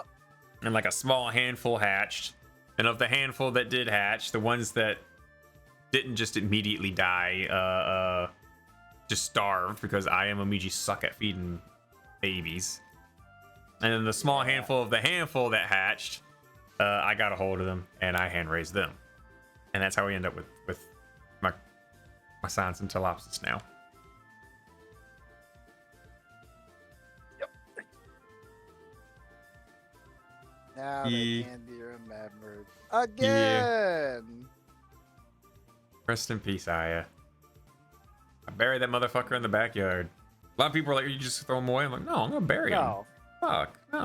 And like a small handful hatched. And of the handful that did hatch, the ones that didn't just immediately die, just starved because I and Momiji suck at feeding babies. And then the small handful of the handful that hatched, I got a hold of them and I hand raised them. And that's how we end up with my science and Telopsis now. Now they can be remembered again. Rest in peace, Aya. I buried that motherfucker in the backyard. A lot of people are like, you just throw him away. I'm like, no, I'm gonna bury him. Fuck. No,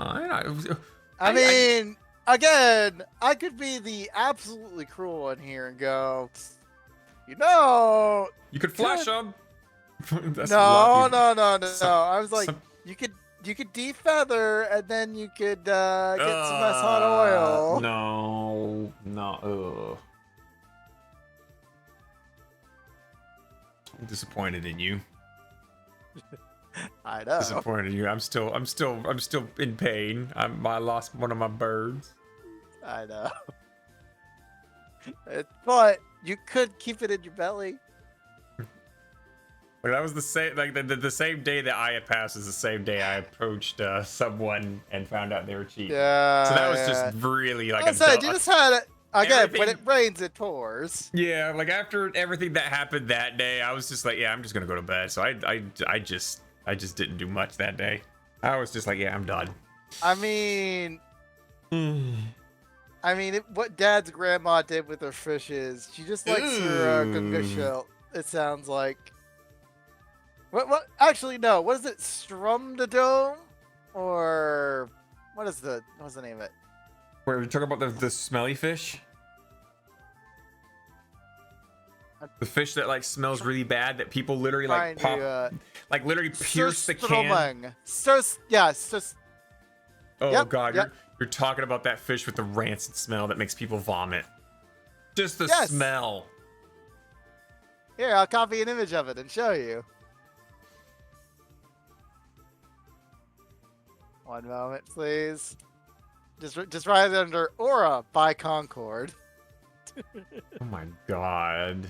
I mean, again, I could be the absolutely cruel one here and go, you know. You could flash him. No. I was like, you could defeather and then you could get some nice hot oil. No. I'm disappointed in you. I know. Disappointed in you. I'm still in pain. I lost one of my birds. I know. But you could keep it in your belly. Like that was the same, like the same day that Aya passed is the same day I approached someone and found out they were cheating. Yeah. So that was just really like I said, you just had it. Again, when it rains, it pours. Yeah, like after everything that happened that day, I was just like, yeah, I'm just gonna go to bed. So I just didn't do much that day. I was just like, yeah, I'm done. I mean, what Dad's grandma did with her fishes, she just likes her gunga shell. It sounds like. What? Actually, no. What is it? Strumdadome, or what's the name of it? Where we talk about the smelly fish? The fish that like smells really bad that people literally like pop, like literally pierce the can. Oh god, you're talking about that fish with the rancid smell that makes people vomit. Just the smell. Here, I'll copy an image of it and show you. One moment, please. Just right under Aura by Concord. Oh my god.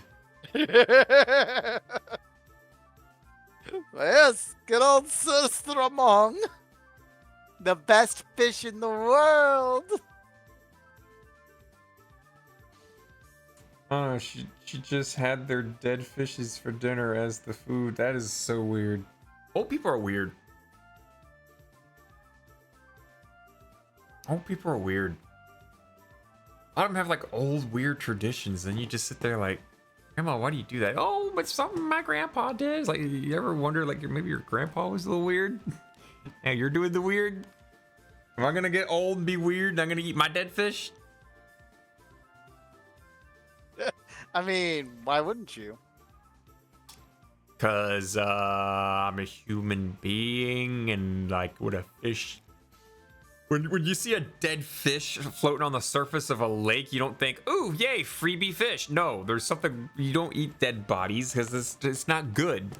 Yes, good old Surstramong. The best fish in the world. Oh, she just had their dead fishes for dinner as the food. That is so weird. Old people are weird. Old people are weird. A lot of them have like old weird traditions, and you just sit there like, Grandma, why do you do that? Oh, but something my grandpa did. It's like, you ever wonder like maybe your grandpa was a little weird? Now you're doing the weird? Am I gonna get old and be weird and I'm gonna eat my dead fish? I mean, why wouldn't you? Cause I'm a human being, and like with a fish. When you see a dead fish floating on the surface of a lake, you don't think, "Ooh, yay, freebie fish." No, there's something. You don't eat dead bodies because it's not good.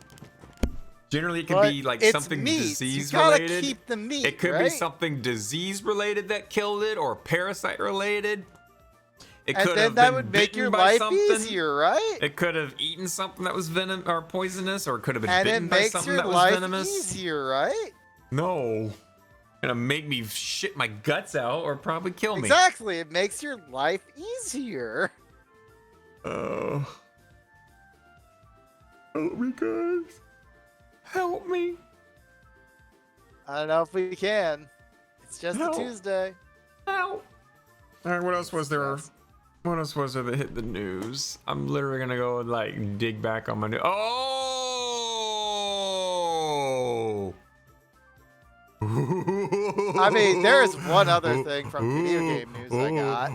Generally, it can be like something disease related. You gotta keep the meat. It could be something disease related that killed it, or parasite related. It could have that been would make your by life something. easier, right? It could have eaten something that was venom or poisonous, or it could have been And bitten it by makes something your that was life venomous. easier, right? No. Gonna make me shit my guts out or probably kill me. Exactly. It makes your life easier. Help me, guys. Help me. I don't know if we can. It's just Help. a Tuesday. Help. All right, what else was there? What else was there that hit the news? I'm literally gonna go and like dig back on my news. Oh! I mean, there is one other thing from video game news I got.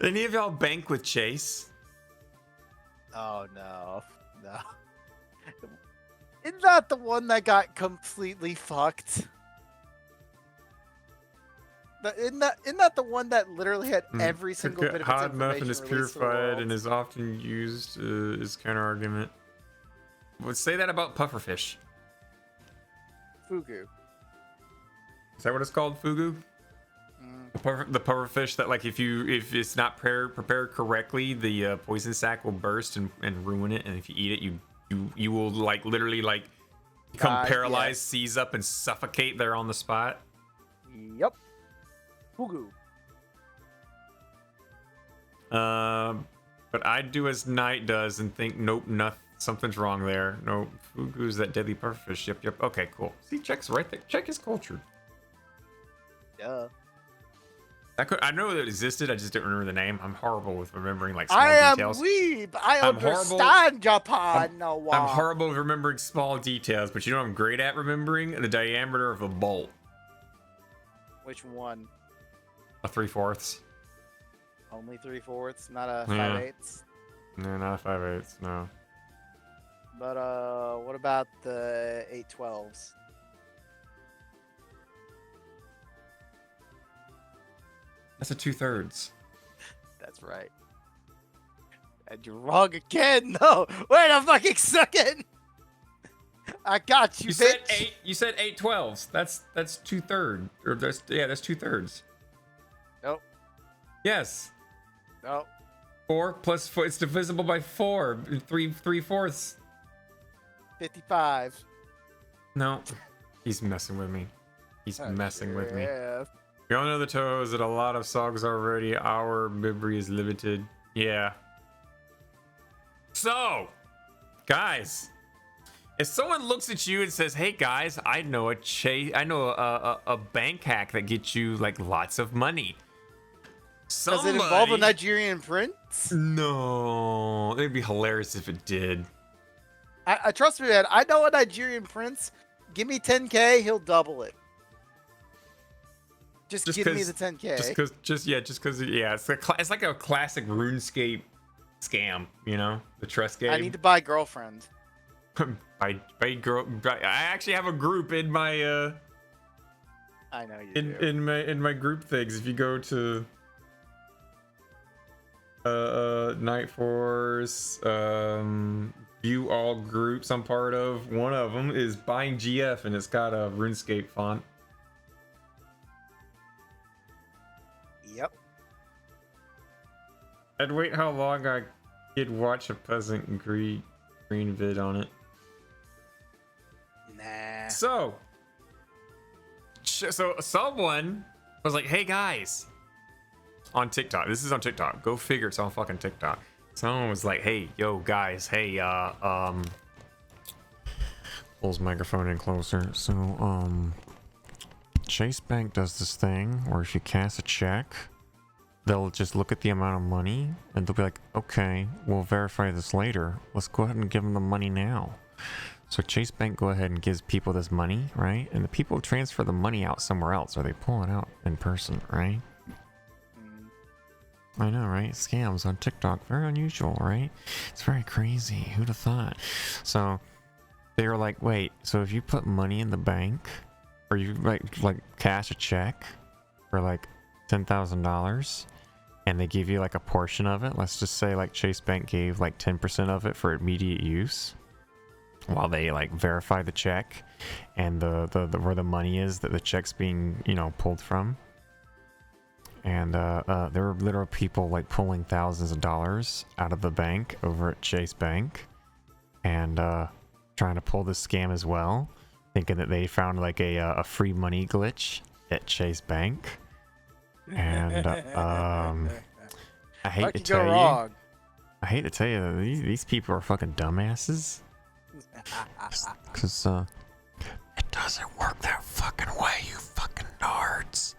Any of y'all bank with Chase? Oh no, no. Isn't that the one that got completely fucked? Isn't that the one that literally had every single bit of its hot enough and information is released to the purified world? and is often used as counter argument. Would say that about pufferfish. Fugu. Is that what it's called, fugu? The pufferfish that, like, if it's not prepared correctly, the poison sac will burst and ruin it, and if you eat it, you will like literally like become paralyzed, seize up, and suffocate there on the spot. Yep. Fugu. But I do as Knight does and think, nope, nothing, something's wrong there. Nope, fugu is that deadly pufferfish. Yep. Okay, cool. See, Check's right there. Check is cultured. Yeah. I know that it existed. I just don't remember the name. I'm horrible with remembering like small details. I am weeb. I understand Japan. I'm horrible with remembering small details, but you know what I'm great at remembering? The diameter of a bolt. Which one? A 3/4. Only 3/4, not a 5/8. No, not a 5/8. No. But what about the 8/12s? That's a 2/3. That's right. And you're wrong again. No, wait a fucking second. I got you, bitch. You said 8/12s. That's 2/3. Or that's 2/3. Nope. Yes. Nope. 4 plus 4. It's divisible by 4. 3/4. 55. No. He's messing with me. He's messing with me. Yeah. We all know the Touhou that a lot of songs already. Our memory is limited. Yeah. So, guys, if someone looks at you and says, "Hey guys, I know a bank hack that gets you like lots of money." Does it involve a Nigerian prince? No, it'd be hilarious if it did. I trust me, man. I know a Nigerian prince. Give me 10K, he'll double it. Just give me the 10K. Just because, it's like a classic RuneScape scam, you know, the trust game. I need to buy girlfriend. I actually have a group in my I know you do. in my group things. If you go to Night Force, view all groups I'm part of, one of them is buying GF and it's got a RuneScape font. Yep. I'd wait how long I could watch a peasant green vid on it. Nah. So someone was like, "Hey guys," on TikTok. This is on TikTok. Go figure, it's on fucking TikTok. Someone was like, "Hey, yo guys, hey, pull his microphone in closer. So, Chase Bank does this thing where if you cash a check, they'll just look at the amount of money and they'll be like, okay, we'll verify this later. Let's go ahead and give them the money now. So Chase Bank go ahead and gives people this money, right? And the people transfer the money out somewhere else, or they pull it out in person, right? I know, right? Scams on TikTok, very unusual, right? It's very crazy. Who'd have thought? So they were like, wait, so if you put money in the bank, or you like cash a check for like $10,000, and they give you like a portion of it, let's just say like Chase Bank gave like 10% of it for immediate use, while they like verify the check and the where the money is that the check's being, you know, pulled from. And there were literal people like pulling thousands of dollars out of the bank over at Chase Bank and trying to pull this scam as well, thinking that they found like a free money glitch at Chase Bank. And I hate to tell you, I hate to tell you that these people are fucking dumbasses. Because it doesn't work that fucking way, you fucking nards.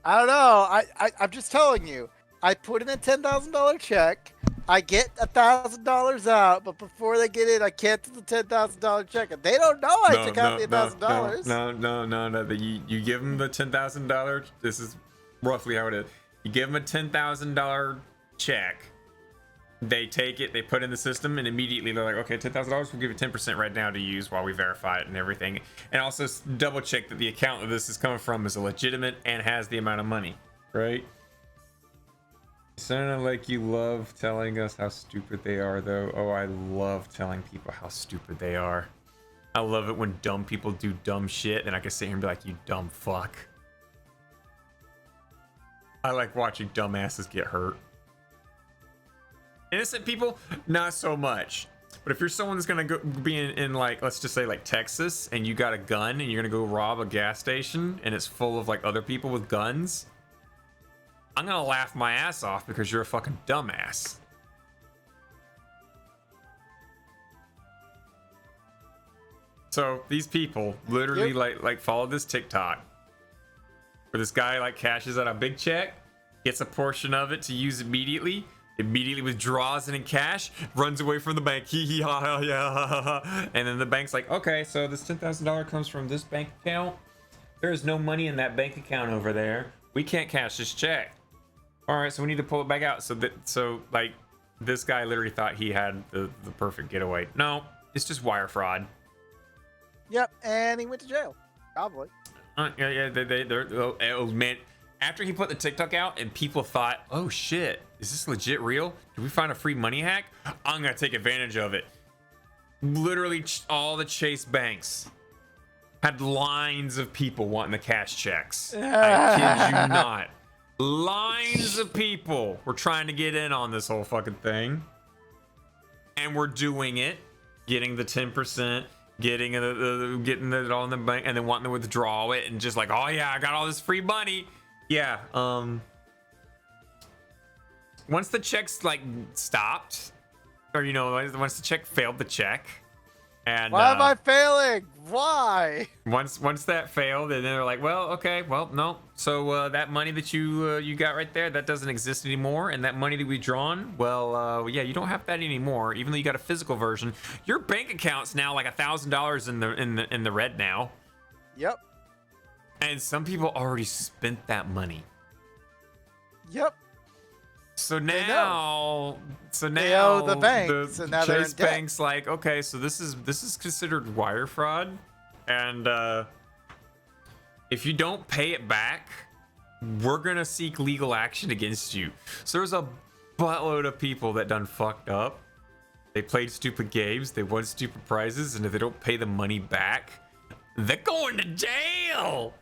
I don't know. I'm just telling you. I put in a $10,000 check. I get $1,000 out, but before they get in, I cancel the $10,000 check, and they don't know I took out the $1,000. No. You give them the $10,000. This is roughly how it is. You give them a $10,000 check. They take it, they put it in the system, and immediately they're like, okay, $10,000, we'll give you 10% right now to use while we verify it and everything. And also double check that the account that this is coming from is legitimate and has the amount of money, right? Sounded like you love telling us how stupid they are, though. Oh, I love telling people how stupid they are. I love it when dumb people do dumb shit, and I can sit here and be like, you dumb fuck. I like watching dumbasses get hurt. Innocent people, not so much. But if you're someone that's gonna be in like, let's just say like Texas, and you got a gun and you're gonna go rob a gas station and it's full of like other people with guns, I'm gonna laugh my ass off because you're a fucking dumbass. So these people literally like follow this TikTok where this guy like cashes out a big check, gets a portion of it to use immediately withdraws it in cash, runs away from the bank, hee hee ha ha yeah ha ha ha, and then the bank's like, okay, so this $10,000 comes from this bank account. There is no money in that bank account over there. We can't cash this check. All right, so we need to pull it back out. So like this guy literally thought he had the perfect getaway. No, it's just wire fraud. Yep, and he went to jail. Probably. Oh man. After he put the TikTok out and people thought, oh shit, is this legit real? Did we find a free money hack? I'm gonna take advantage of it. Literally all the Chase banks had lines of people wanting the cash checks. I kid you not. Lines of people were trying to get in on this whole fucking thing. And we're doing it, getting the 10%, getting it all in the bank, and then wanting to withdraw it and just like, oh yeah, I got all this free money. Yeah, once the checks like stopped, or you know, once the check failed the check, and why am I failing? Why? Once that failed, and they're like, well, okay, well, no. So that money that you got right there, that doesn't exist anymore, and that money that we drawn, well, yeah, you don't have that anymore. Even though you got a physical version, your bank account's now like $1,000 in the red now. Yep. And some people already spent that money. Yep. So now they owe the bank. So now Chase Bank's like, okay, so this is considered wire fraud, and if you don't pay it back, we're gonna seek legal action against you. So there's a buttload of people that done fucked up. They played stupid games, they won stupid prizes, and if they don't pay the money back, they're going to jail.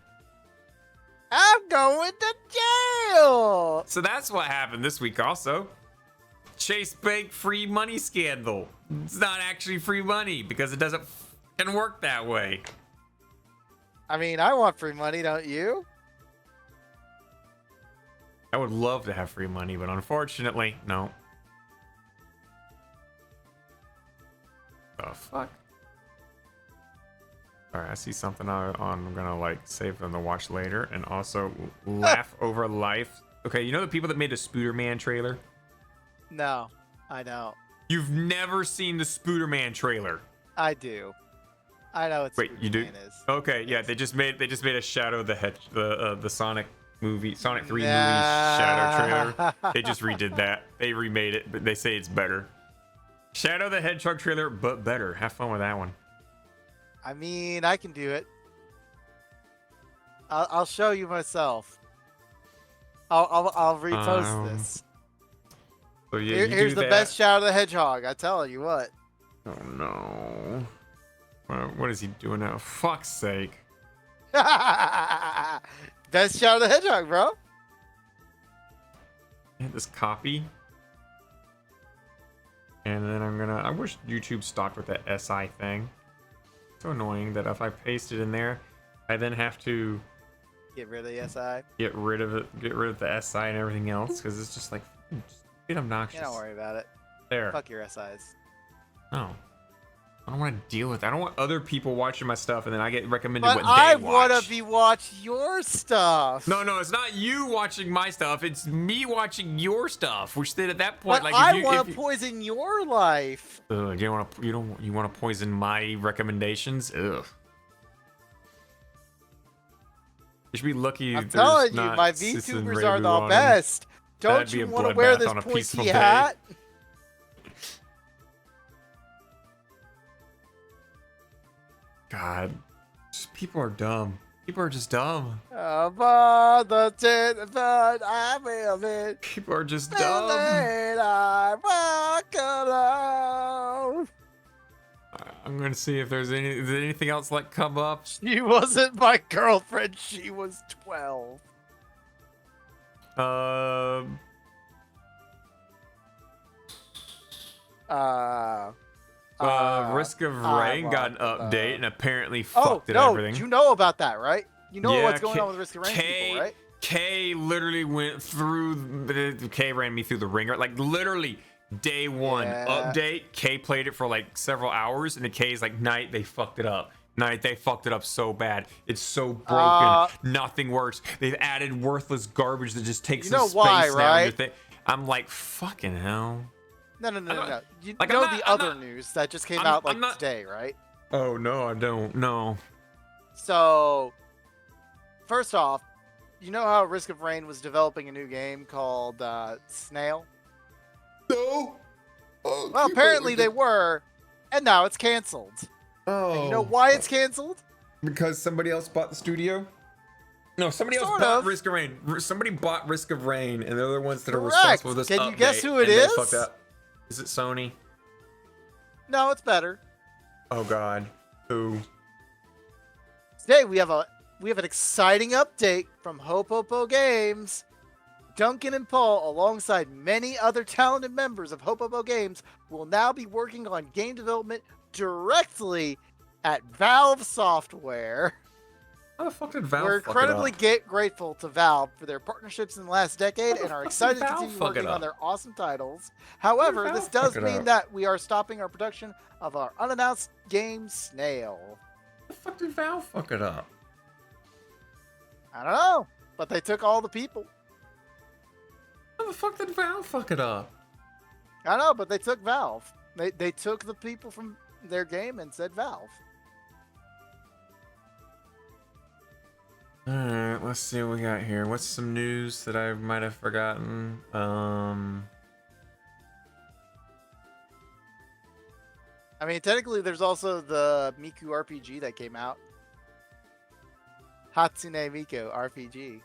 I'm going to jail. So that's what happened this week also. Chase Bank free money scandal. It's not actually free money because it doesn't fucking work that way. I mean, I want free money, don't you? I would love to have free money, but unfortunately, no. The fuck? All right, I see something I'm gonna like save them to watch later, and also laugh over life. Okay, you know the people that made the Spooderman trailer? No, I don't. You've never seen the Spooderman trailer? I do. I know it's. Wait, you do? Is. Okay, yeah, they just made a Shadow the Hedge, the Sonic movie, Sonic 3 movie Shadow trailer. They just redid that. They remade it, but they say it's better. Shadow the Hedgehog trailer, but better. Have fun with that one. I mean, I can do it. I'll show you myself. I'll repost this. So yeah, here's the best Shadow the Hedgehog. I tell you what. Oh no. What is he doing now? Fuck's sake. Best Shadow the Hedgehog, bro. This copy. And then I wish YouTube stocked with that SI thing. So annoying that if I paste it in there, I then have to get rid of the SI. Get rid of the SI and everything else, because it's just like just a bit obnoxious. Yeah, don't worry about it. There. Fuck your SIs. No. I don't want to deal with it. I don't want other people watching my stuff and then I get recommended but what they watch. I want to watch your stuff. No, it's not you watching my stuff. It's me watching your stuff. Which then at that point, but like, I want to poison your life. You want to poison my recommendations? Ugh. You should be lucky. I'm telling you, my VTubers are the best. Don't you want to wear this pointy hat? God, people are dumb. People are just dumb. People are just dumb. I'm gonna see if there's anything else like come up. She wasn't my girlfriend. She was 12. Risk of Rain got an update and apparently fucked it everything. You know about that, right? You know what's going on with Risk of Rain people, right? Kay literally went through. Kay ran me through the ringer. Like literally day one update. Kay played it for like several hours, and the Kay's like, "Night, they fucked it up. Night, they fucked it up so bad. It's so broken. Nothing works. They've added worthless garbage that just takes some space now." I'm like, fucking hell. No. You know the other news that just came out like today, right? Oh, no, I don't. No. So, first off, you know how Risk of Rain was developing a new game called Snail? No. Well, apparently they were, and now it's canceled. Oh. And you know why it's canceled? Because somebody else bought the studio? No, somebody else bought Risk of Rain. Somebody bought Risk of Rain, and they're the ones that are responsible for this update. Can you guess who it is? Is it Sony? No, it's better. Oh God, who? Today we have an exciting update from Hopopo Games. Duncan and Paul, alongside many other talented members of Hopopo Games, will now be working on game development directly at Valve Software. How the fuck did Valve We're incredibly grateful to Valve for their partnerships in the last decade and are excited to continue working on their awesome titles. However, this does mean that we are stopping our production of our unannounced game Snail. How the fuck did Valve fuck it up? I don't know, but they took all the people. How the fuck did Valve fuck it up? I know, but they took Valve. They took the people from their game and said Valve. Alright, let's see what we got here. What's some news that I might have forgotten? I mean, technically, there's also the Miku RPG that came out. Hatsune Miku RPG.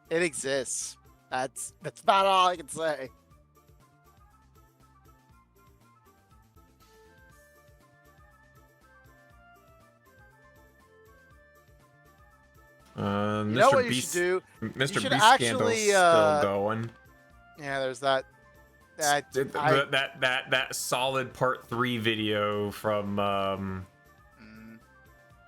It exists. That's about all I can say. You know what you should do? Mr. Beast scandal's still going. Yeah, there's that. That solid part 3 video from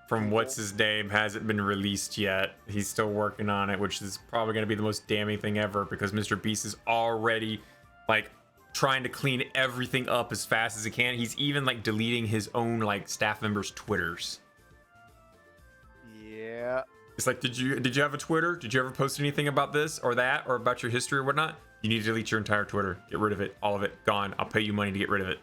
what's his name hasn't been released yet. He's still working on it, which is probably going to be the most damning thing ever because Mr. Beast is already like trying to clean everything up as fast as he can. He's even like deleting his own like staff members' Twitters. Yeah. It's like, did you have a Twitter? Did you ever post anything about this or that or about your history or whatnot? You need to delete your entire Twitter. Get rid of it. All of it. Gone. I'll pay you money to get rid of it.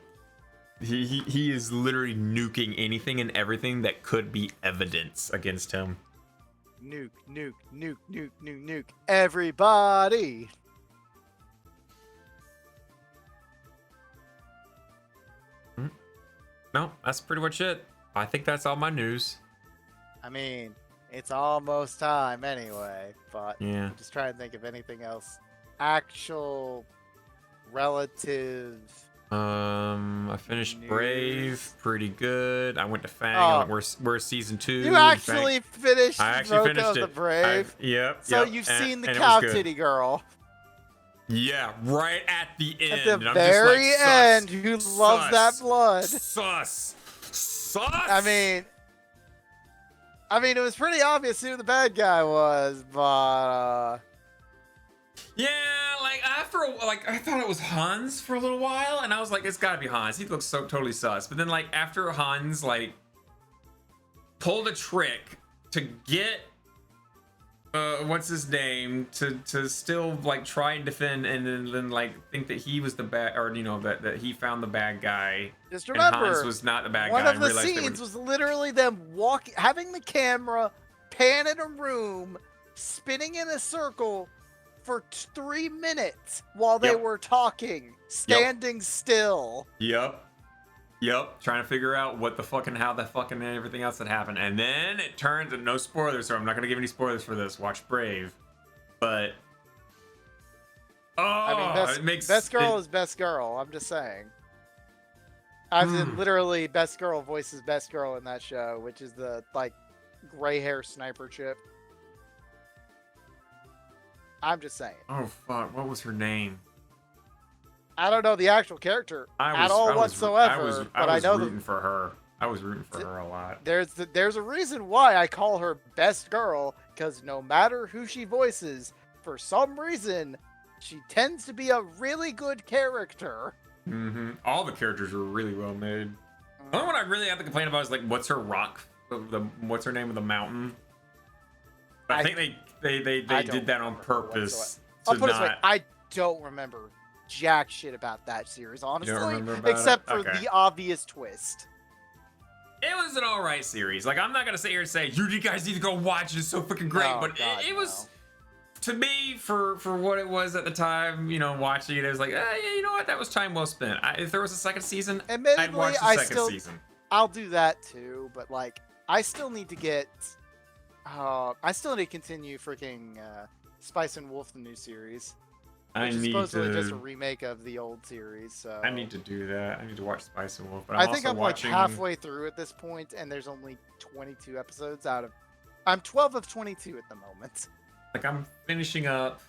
He is literally nuking anything and everything that could be evidence against him. Nuke, nuke, nuke, nuke, nuke, nuke. Everybody. No, that's pretty much it. I think that's all my news. I mean, it's almost time anyway, but Yeah. I'm just trying to think of anything else. Actual relative. I finished News. Brave, pretty good. I went to Fang. Oh. We're season 2. You actually finished I actually Roco finished the it. Brave. Yep. So yep, you've and- seen the and it cow was good. titty girl Yeah, right at the end. at the and I'm very just like, end. sus, Who loves that sus, blood? Sus. I mean, it was pretty obvious who the bad guy was, but yeah, like I thought it was Hans for a little while, and I was like, it's gotta be Hans. He looks so totally sus. But then like after Hans like pulled a trick to get what's his name to still like try and defend, and then like think that he was the bad, or you know that he found the bad guy. just And remember, Hans was not the bad one guy. of and the realized they scenes were- was literally them having the camera pan in a room, spinning in a circle for 3 minutes while they Yep. were talking, standing still. Yep, trying to figure out what the fucking, how the fucking everything else that happened. And then it turns, and no spoilers, so I'm not going to give any spoilers for this. Watch Brave. But, I mean, it makes... best girl it- is best girl. I'm just saying. As in, literally, best girl voices best girl in that show, which is the, like, gray hair sniper chip. I'm just saying. Oh, fuck, what was her name? I don't know the actual character at all whatsoever, but I know rooting for her. I was rooting for her a lot. there's a reason why I call her best girl, because no matter who she voices, for some reason, she tends to be a really good character. All the characters were really well made. The only one I really have to complain about is, like, what's her rock? What's her name of the mountain? But I think they did that on purpose I'll to put it this way, not... I don't remember jack shit about that series, honestly, remember about except it? for Okay. the obvious twist. It was an alright series. Like, I'm not gonna sit here and say, you guys need to go watch it, it's so freaking great. No, but God, it was, to me, for what it was at the time, you know, watching it, it was like, yeah, you know what, that was time well spent. If there was a second season, I'd Admittedly, watch the second season. I'll do that too, but like, I still need to get, I still need to continue freaking Spice and Wolf, the new series. Which is supposedly just a remake of the old series, so... I need to do that. I need to watch Spice and Wolf. But I I'm think also I'm watching... like halfway through at this point, and there's only 22 episodes out of... I'm 12 of 22 at the moment. Like, I'm finishing up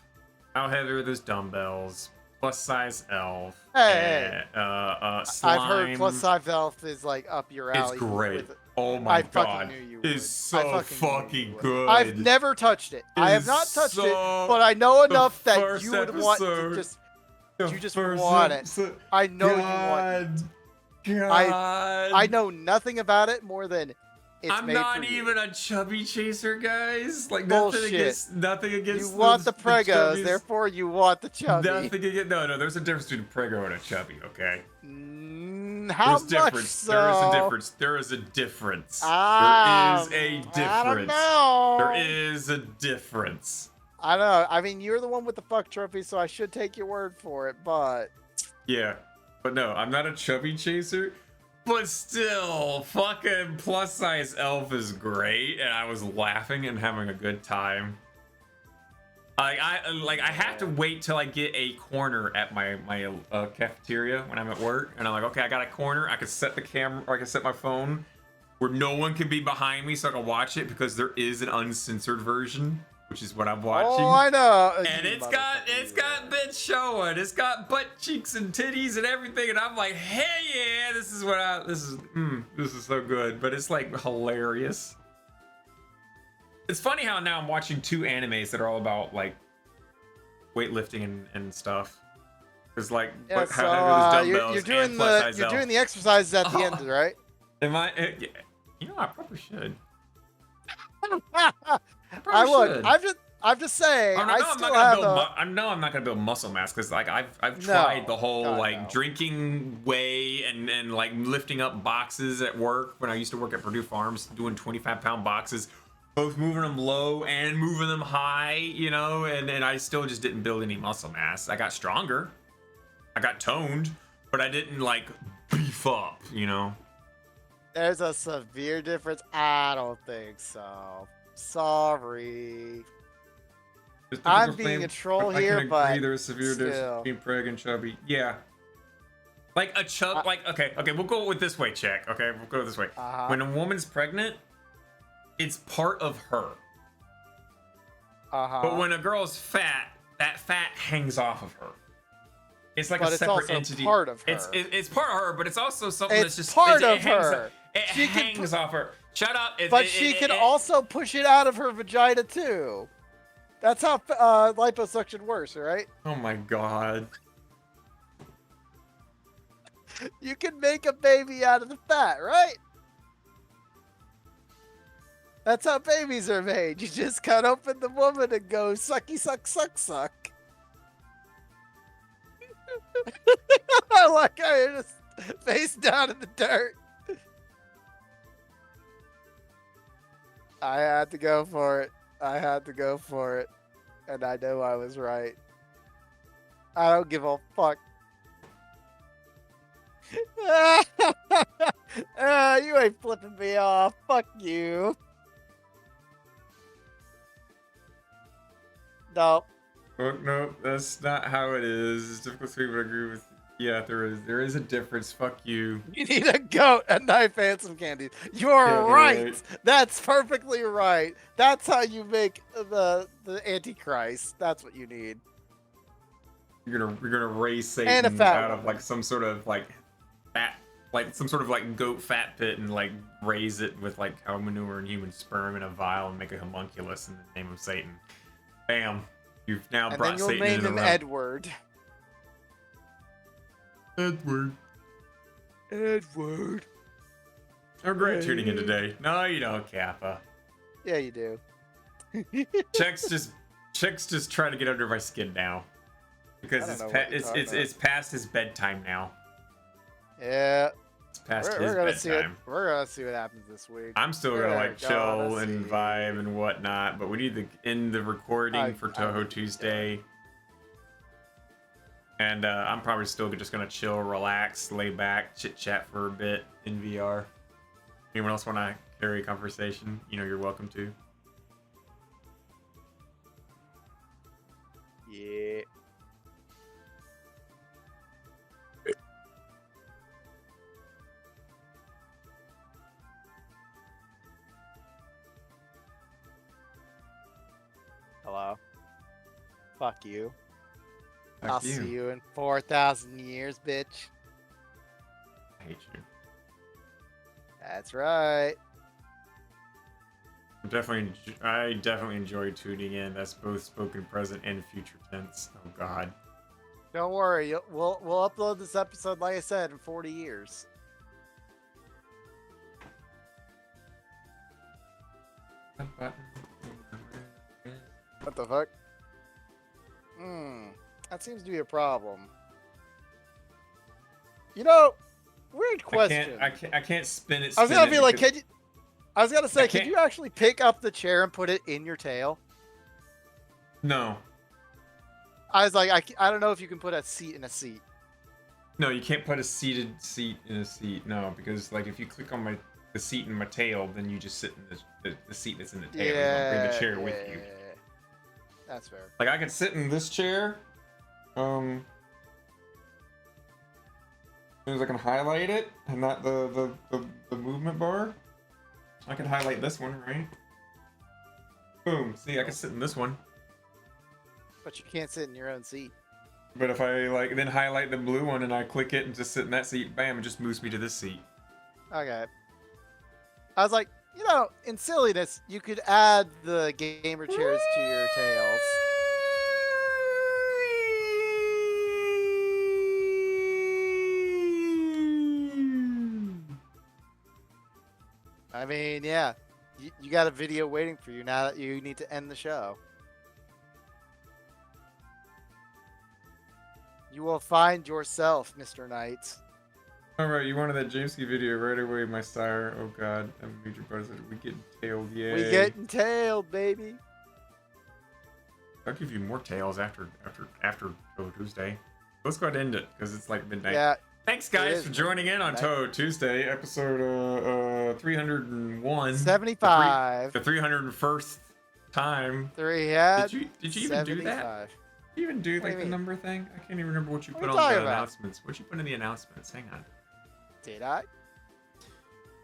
How Heavy Are Those Dumbbells, Plus Size Elf, Hey, Slime. I've heard Plus Size Elf is like up your alley. It's great. with- Oh my I fucking god. knew you would. It's I so fucking knew you fucking would. good. I've never touched it. I have It's not touched it, so- but I know the enough that first you would want to episode- just... The You just first want it. episode- I know you want it. God. I know nothing about it more than it's I'm made not for even you. a chubby chaser, guys. Like, Bullshit. nothing against You want the pregos, chubbies. therefore you want the chubby. Nothing against... No, there's a difference between a prego and a chubby, okay? How There's much difference. so? There is a difference. There is a difference. Ah, there is a difference. I don't know. There is a difference. I don't know. I mean, you're the one with the fuck trophy, so I should take your word for it, but... Yeah. But no, I'm not a chubby chaser. But still, fucking Plus Size Elf is great, and I was laughing and having a good time. I have to wait till I get a corner at my cafeteria when I'm at work, and I'm like, okay, I got a corner. I can set the camera, or I can set my phone where no one can be behind me, so I can watch it, because there is an uncensored version, which is what I'm watching. Oh, I know. And it's got bits showing. It's got butt cheeks and titties and everything, and I'm like, hey yeah, this is so good. But it's like hilarious. It's funny how now I'm watching 2 animes that are all about like weightlifting and stuff. There's like Yeah, how heavy are those dumbbells you're doing and plus size you're elf. doing the exercises at the end, right? Am I? Yeah. You know, I probably should. I would. should. I'm just saying. Oh, no, I no, I'm still not have gonna build. a. I know I'm not gonna build muscle mass because like I've tried the whole God, like no. drinking way and like lifting up boxes at work when I used to work at Purdue Farms, doing 25-pound boxes, both moving them low and moving them high, you know, and I still just didn't build any muscle mass. I got stronger, I got toned, but I didn't like beef up, you know. There's a severe difference. I don't think so. Sorry. Just I'm typical being flame- a troll I can here, agree but there's severe difference still. between preg and chubby. Yeah. Like a chub, like okay, we'll go with this way, check. Okay, we'll go this way. When a woman's pregnant, it's part of her. But when a girl's fat, that fat hangs off of her. It's like But a it's separate also entity. part of her. It's part of her, but it's also something It's that's just part it of hangs, her. It She can hangs off her. Shut up. But she can also push it out of her vagina too. That's how liposuction works, right? Oh my god. You can make a baby out of the fat, right? That's how babies are made. You just cut open the woman and go sucky suck suck suck. I like how you're just face down in the dirt. I had to go for it. I had to go for it. And I know I was right. I don't give a fuck. You ain't flipping me off. Fuck you. No. Oh, no, that's not how it is. It's difficult to agree with. Yeah, there is a difference. Fuck you. You need a goat, a knife, and some candies. You're Yeah, right. right. That's perfectly right. That's how you make the Antichrist. That's what you need. You're gonna raise And a Satan fat out of woman. like some sort of like fat, like some sort of like goat fat pit, and like raise it with like cow manure and human sperm in a vial and make a homunculus in the name of Satan. Bam! You've now And brought then you'll Satan name into the him realm. Edward. Edward. Edward. I'm great tuning in today. No, you don't, Kappa. Yeah, you do. Checks just trying to get under my skin now because I don't it's know what you're talking it's past his bedtime now. Yeah. It's past We're his gonna see it. bedtime. We're gonna see what happens this week. I'm still gonna We're like chill gonna and see. vibe and whatnot, but we need to end the recording for Touhou Tuesday. And I'm probably still just gonna chill, relax, lay back, chit chat for a bit in VR. Anyone else want to carry a conversation? You know, you're welcome to. Yeah. Hello. Fuck you. Fuck I'll you. see you in 4,000 years, bitch. I hate you. That's right. I definitely enjoy tuning in. That's both spoken present and future tense. Oh God. Don't worry. We'll upload this episode, like I said, in 40 years. What the fuck? That seems to be a problem. You know, weird question. I can't spin it. I was gonna spin be it like, because- can you? I was gonna say, can can't- you actually pick up the chair and put it in your tail? No. I was like, I don't know if you can put a seat in a seat. No, you can't put a seated seat in a seat. No, because like if you click on the seat in my tail, then you just sit in the seat that's in the tail. You don't bring the chair with you. That's fair. Like I could sit in this chair. As soon as I can highlight it and not the movement bar. I can highlight this one, right? Boom. See, I can sit in this one. But you can't sit in your own seat. But if I like then highlight the blue one and I click it and just sit in that seat, bam, it just moves me to this seat. Okay. I was like, you know, in silliness, you could add the gamer chairs to your tails. I mean, yeah. You got a video waiting for you now that you need to end the show. You will find yourself, Mr. Knight. All right, you wanted that Jameski video right away, my sire. Oh God, I'm a major buzzer. We getting tailed, yay. We getting tailed, baby. I'll give you more tails after Touhou Tuesday. Let's go ahead and end it because it's like midnight. Yeah. Thanks guys for joining in on Touhou Tuesday, episode 301. 75. The 301st time. Did you even do that? Did you even do like the number thing? I can't even remember what you put on the announcements. What you put in the announcements? Hang on. Did I?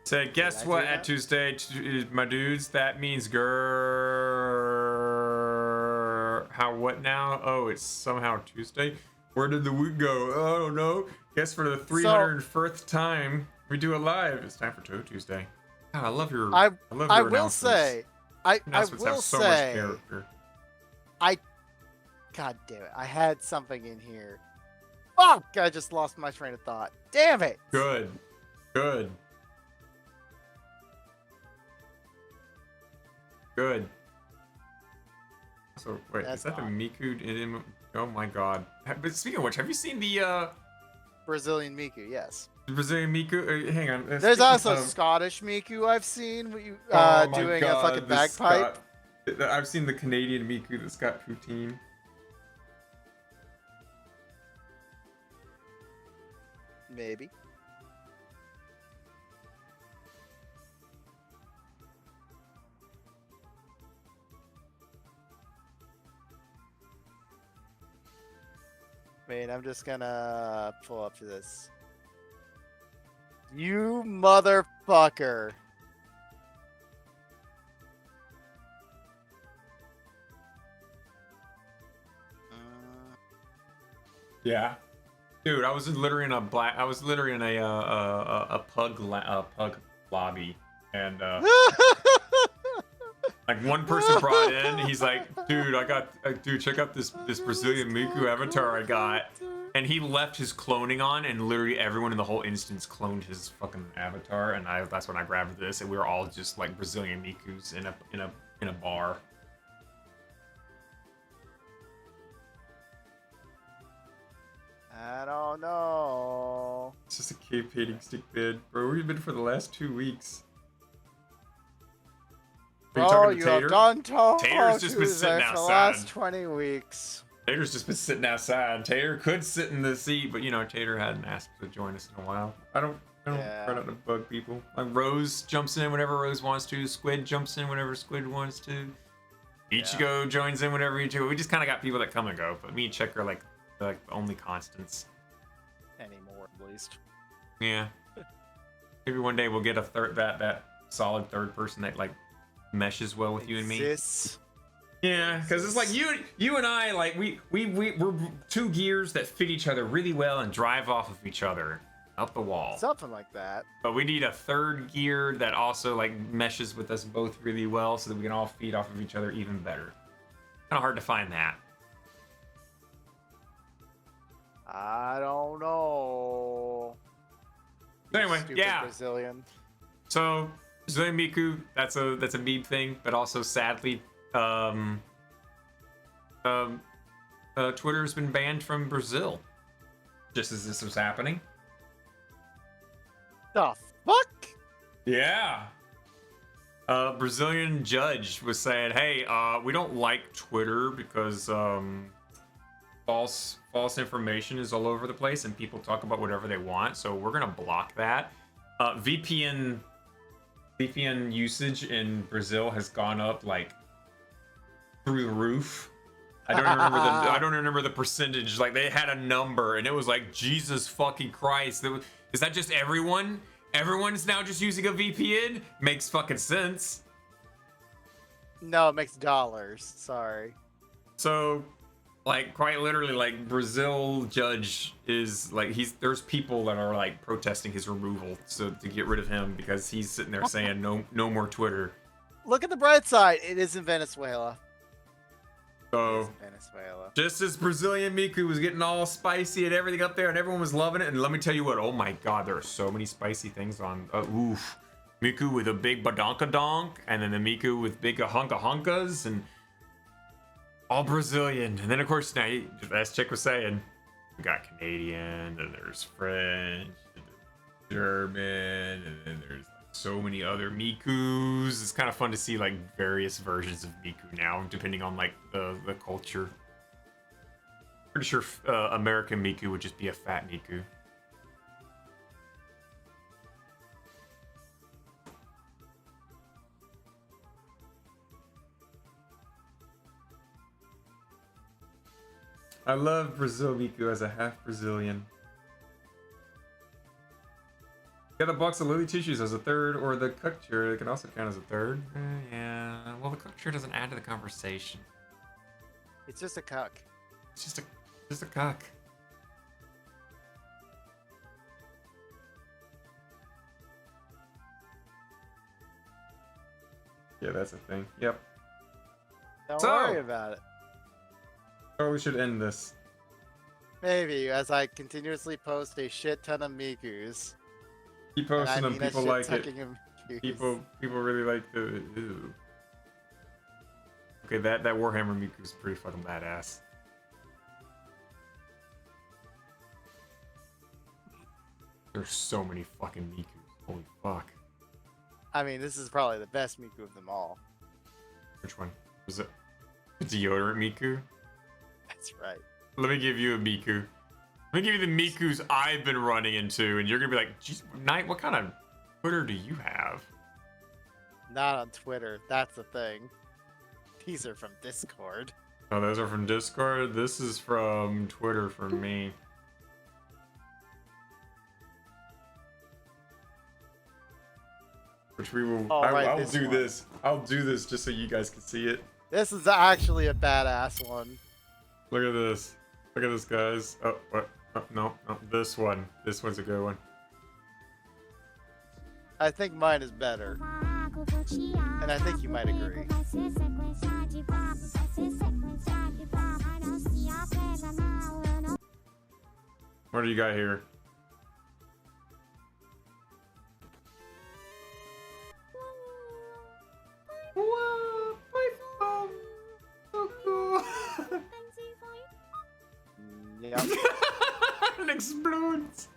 Said, guess what? At Tuesday, my dudes, that means how what now? Oh, it's somehow Tuesday. Where did the week go? Oh, I don't know. Guess for the 301st time we do a live. It's time for Touhou Tuesday. God, I love your. I love your will say. I will have so say. Much character. God damn it! I had something in here. Fuck! I just lost my train of thought. Damn it! Good. Good. Good. So wait, is that the Miku? Oh my God! But speaking of which, have you seen the Brazilian Miku? Yes. The Brazilian Miku. Hang on. There's also Scottish Miku I've seen. Doing a fucking bagpipe. I've seen the Canadian Miku that's got poutine. Maybe. Wait, I'm just gonna pull up this. You motherfucker. Yeah. Dude, I was literally in a pug lobby, and like one person brought in, he's like, dude, check out this Brazilian Miku avatar I got, and he left his cloning on, and literally everyone in the whole instance cloned his fucking avatar, and that's when I grabbed this, and we were all just like Brazilian Mikus in a bar. I don't know. It's just a cave painting stick bid. Bro, we've been for the last 2 weeks. Bro, you have done Tater's just been sitting outside. For the last 20 weeks. Tater's just been sitting outside. Tater could sit in the seat, but you know, Tater hadn't asked to join us in a while. I don't try not to bug people. Like Rose jumps in whenever Rose wants to. Squid jumps in whenever Squid wants to. Ichigo joins in whenever Ichigo. We just kind of got people that come and go, but me and Chick are like the only constants. Anymore, at least. Yeah. Maybe one day we'll get that solid third person that like meshes well with you and me. Yeah, because it's like you and I, like we're two gears that fit each other really well and drive off of each other up the wall. Something like that. But we need a third gear that also like meshes with us both really well so that we can all feed off of each other even better. Kind of hard to find that. I don't know. So anyway, Stupid yeah. Brazilian. So Brazilian Miku, that's a meme thing, but also sadly, Twitter's been banned from Brazil. Just as this was happening. The fuck? Yeah. A Brazilian judge was saying, hey, we don't like Twitter because false information is all over the place and people talk about whatever they want, so we're gonna block that. VPN usage in Brazil has gone up like through the roof. I don't remember the percentage. Like they had a number and it was like, Jesus fucking Christ. Is that just everyone? Everyone's now just using a VPN? Makes fucking sense. No, it makes dollars. Sorry. So, like, quite literally, like, Brazil judge is like there's people that are like protesting his removal to get rid of him because he's sitting there saying no more Twitter. Look at the bright side. It is in Venezuela. So Venezuela. Just as Brazilian Miku was getting all spicy and everything up there and everyone was loving it, and let me tell you what, oh my god, there are so many spicy things on oof. Miku with a big badonkadonk, and then the Miku with big honkas, and all Brazilian. And then of course, now as Chick was saying, we got Canadian, and there's French, and there's German, and then there's like so many other Mikus. It's kind of fun to see like various versions of Miku now, depending on like the culture. Pretty sure American Miku would just be a fat Miku. I love Brazil Miku as a half Brazilian. Yeah, the box of lily tissues as a third, or the cuck chair, it can also count as a third. Yeah, well, the cuck chair doesn't add to the conversation. It's just a cuck. It's just a cuck. Yeah, that's a thing. Yep. Don't So- worry about it. Oh, we should end this. Maybe, as I continuously post a shit ton of Mikus. Keep And I posting them. mean a People shit like it. tucking of Mikus. People really like the. Ew. Okay, that Warhammer Miku is pretty fucking badass. There's so many fucking Mikus. Holy fuck. I mean, this is probably the best Miku of them all. Which one? Was it? Deodorant Miku? That's right. Let me give you a Miku. Let me give you the Mikus I've been running into, and you're gonna be like, "Geez, Knight, what kind of Twitter do you have?" Not on Twitter. That's the thing. These are from Discord. Oh, those are from Discord. This is from Twitter for me. Which we will. Oh, right, I'll this do one. this. I'll do this just so you guys can see it. This is actually a badass one. Look at this. Look at this, guys. Oh, what? Oh, no, this one. This one's a good one. I think mine is better. And I think you might agree. What do you got here? Whoa, my phone. So cool. Yep. It explodes.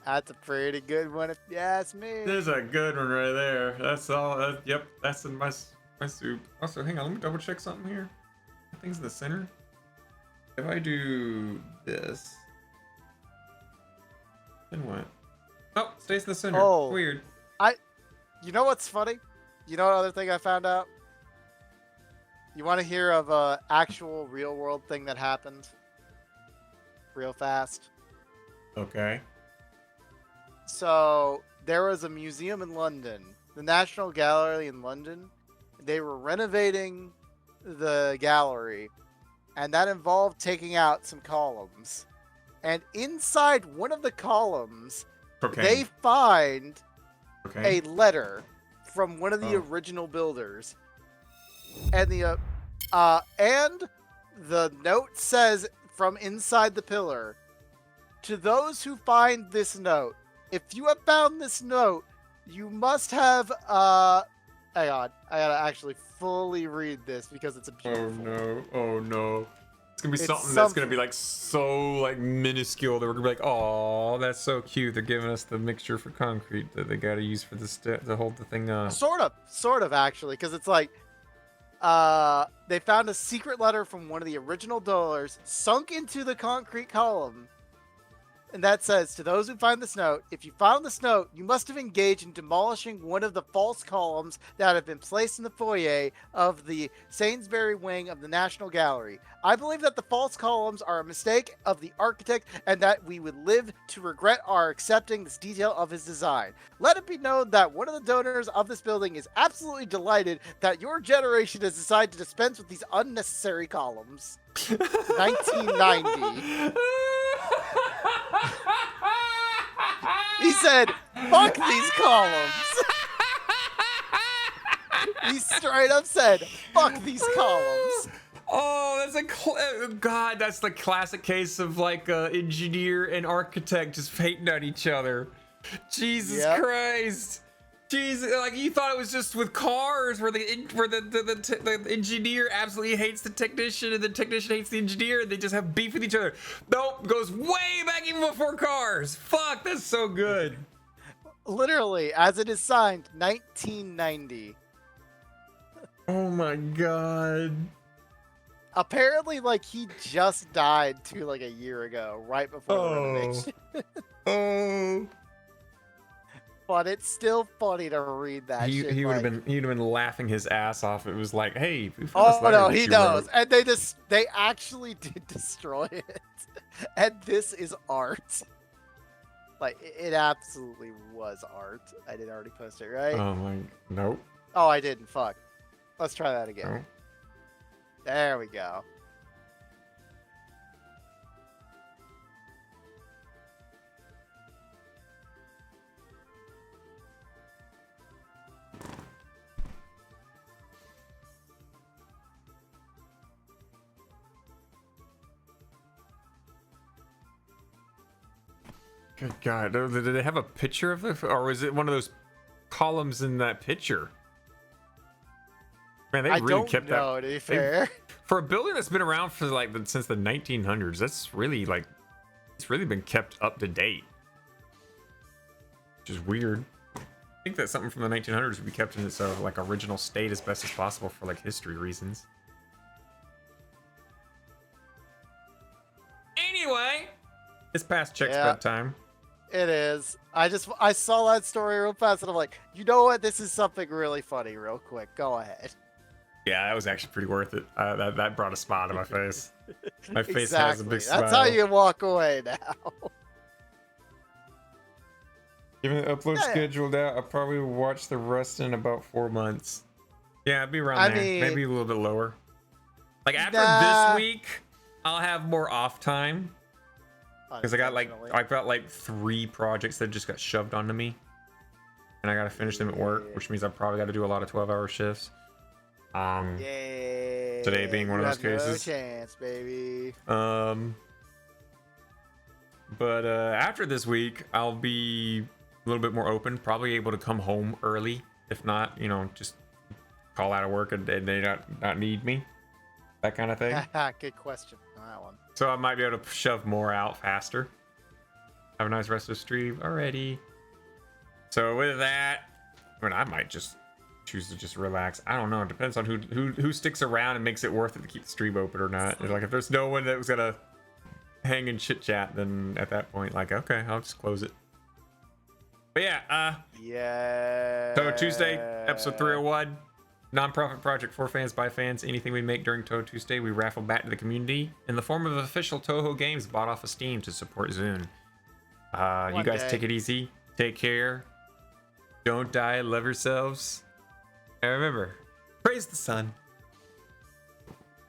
That's a pretty good one if you ask me. There's a good one right there. That's all. Yep, that's in my soup. Also, hang on, let me double check something here. Things in the center. If I do this, then what? Oh, stays in the center. Oh. Weird. You know what's funny? You know what other thing I found out? You want to hear of a actual real world thing that happened? Real fast. Okay. So there was a museum in London, the National Gallery in London. They were renovating the gallery, and that involved taking out some columns. And inside one of the columns, Cocaine. they find Okay. a letter from one of the Oh. original builders, and the note says from inside the pillar, "To those who find this note, if you have found this note, you must have hang on, I gotta actually fully read this because it's a Oh beautiful." no! Oh no! It's gonna be It's something that's gonna something- be like so like minuscule that we're gonna be like, oh, that's so cute. They're giving us the mixture for concrete that they gotta use for the to hold the thing up. Sort of actually, because it's like they found a secret letter from one of the original donors sunk into the concrete column, and that says, "To those who find this note, if you found this note, you must have engaged in demolishing one of the false columns that have been placed in the foyer of the Sainsbury wing of the National Gallery. I believe that the false columns are a mistake of the architect and that we would live to regret our accepting this detail of his design. Let it be known that one of the donors of this building is absolutely delighted that your generation has decided to dispense with these unnecessary columns." 1990. He said, "Fuck these columns." He straight up said, "Fuck these columns." Oh, that's God. That's the classic case of like engineer and architect just hating on each other. Jesus Yep. Christ. Jesus, like you thought it was just with cars where the engineer absolutely hates the technician and the technician hates the engineer and they just have beef with each other. Nope, goes way back even before cars. Fuck, that's so good. Literally, as it is signed, 1990. Oh my god. Apparently, like, he just died too, like, a year ago, right before the renovation. Oh. But it's still funny to read that shit. He would like, have been laughing his ass off. It was like, hey, we found this oh letter no, that he you knows. wrote. And they actually did destroy it. And this is art. Like, it absolutely was art. I did already post it, right? Oh my, nope. Oh, I didn't. Fuck. Let's try that again. No. There we go. Good God, did they have a picture of it, or was it one of those columns in that picture? Man, they I really don't kept know, that. to be fair. For a building that's been around for like since the 1900s, that's really like it's really been kept up to date, which is weird. I think that something from the 1900s would be kept in its like original state as best as possible for like history reasons. Anyway, it's past Check's bedtime. It is. I saw that story real fast and I'm like, you know what? This is something really funny real quick. Go ahead. Yeah, that was actually pretty worth it. That brought a smile to my face. My face exactly. has a big smile. That's how you walk away now. Given the upload scheduled out, I'll probably watch the rest in about 4 months. Yeah, it'd be around there. Maybe a little bit lower. Like after this week, I'll have more off time. Because I've got like 3 projects that just got shoved onto me. And I gotta finish them at work, which means I've probably gotta do a lot of 12-hour shifts. Today being one of those cases. No chance, baby. But after this week, I'll be a little bit more open, probably able to come home early. If not, you know, just call out of work and they not need me. That kind of thing. Good question on that one. So I might be able to shove more out faster. Have a nice rest of the stream already. So with that, I mean, I might just choose to just relax. I don't know. It depends on who sticks around and makes it worth it to keep the stream open or not. It's like if there's no one that was gonna hang and chit chat, then at that point, like, okay, I'll just close it. But yeah, Touhou Tuesday, episode 301. Non-profit project for fans by fans. Anything we make during Touhou Tuesday, we raffle back to the community in the form of official Touhou games bought off of Steam to support Zune. You guys take it easy. Take care. Don't die. Love yourselves. And remember, praise the sun.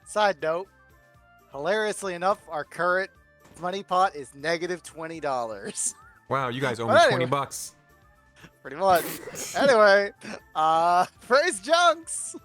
Side note, hilariously enough, our current money pot is negative $20. Wow, you guys owe me 20 bucks. Pretty much. Anyway, praise Junks!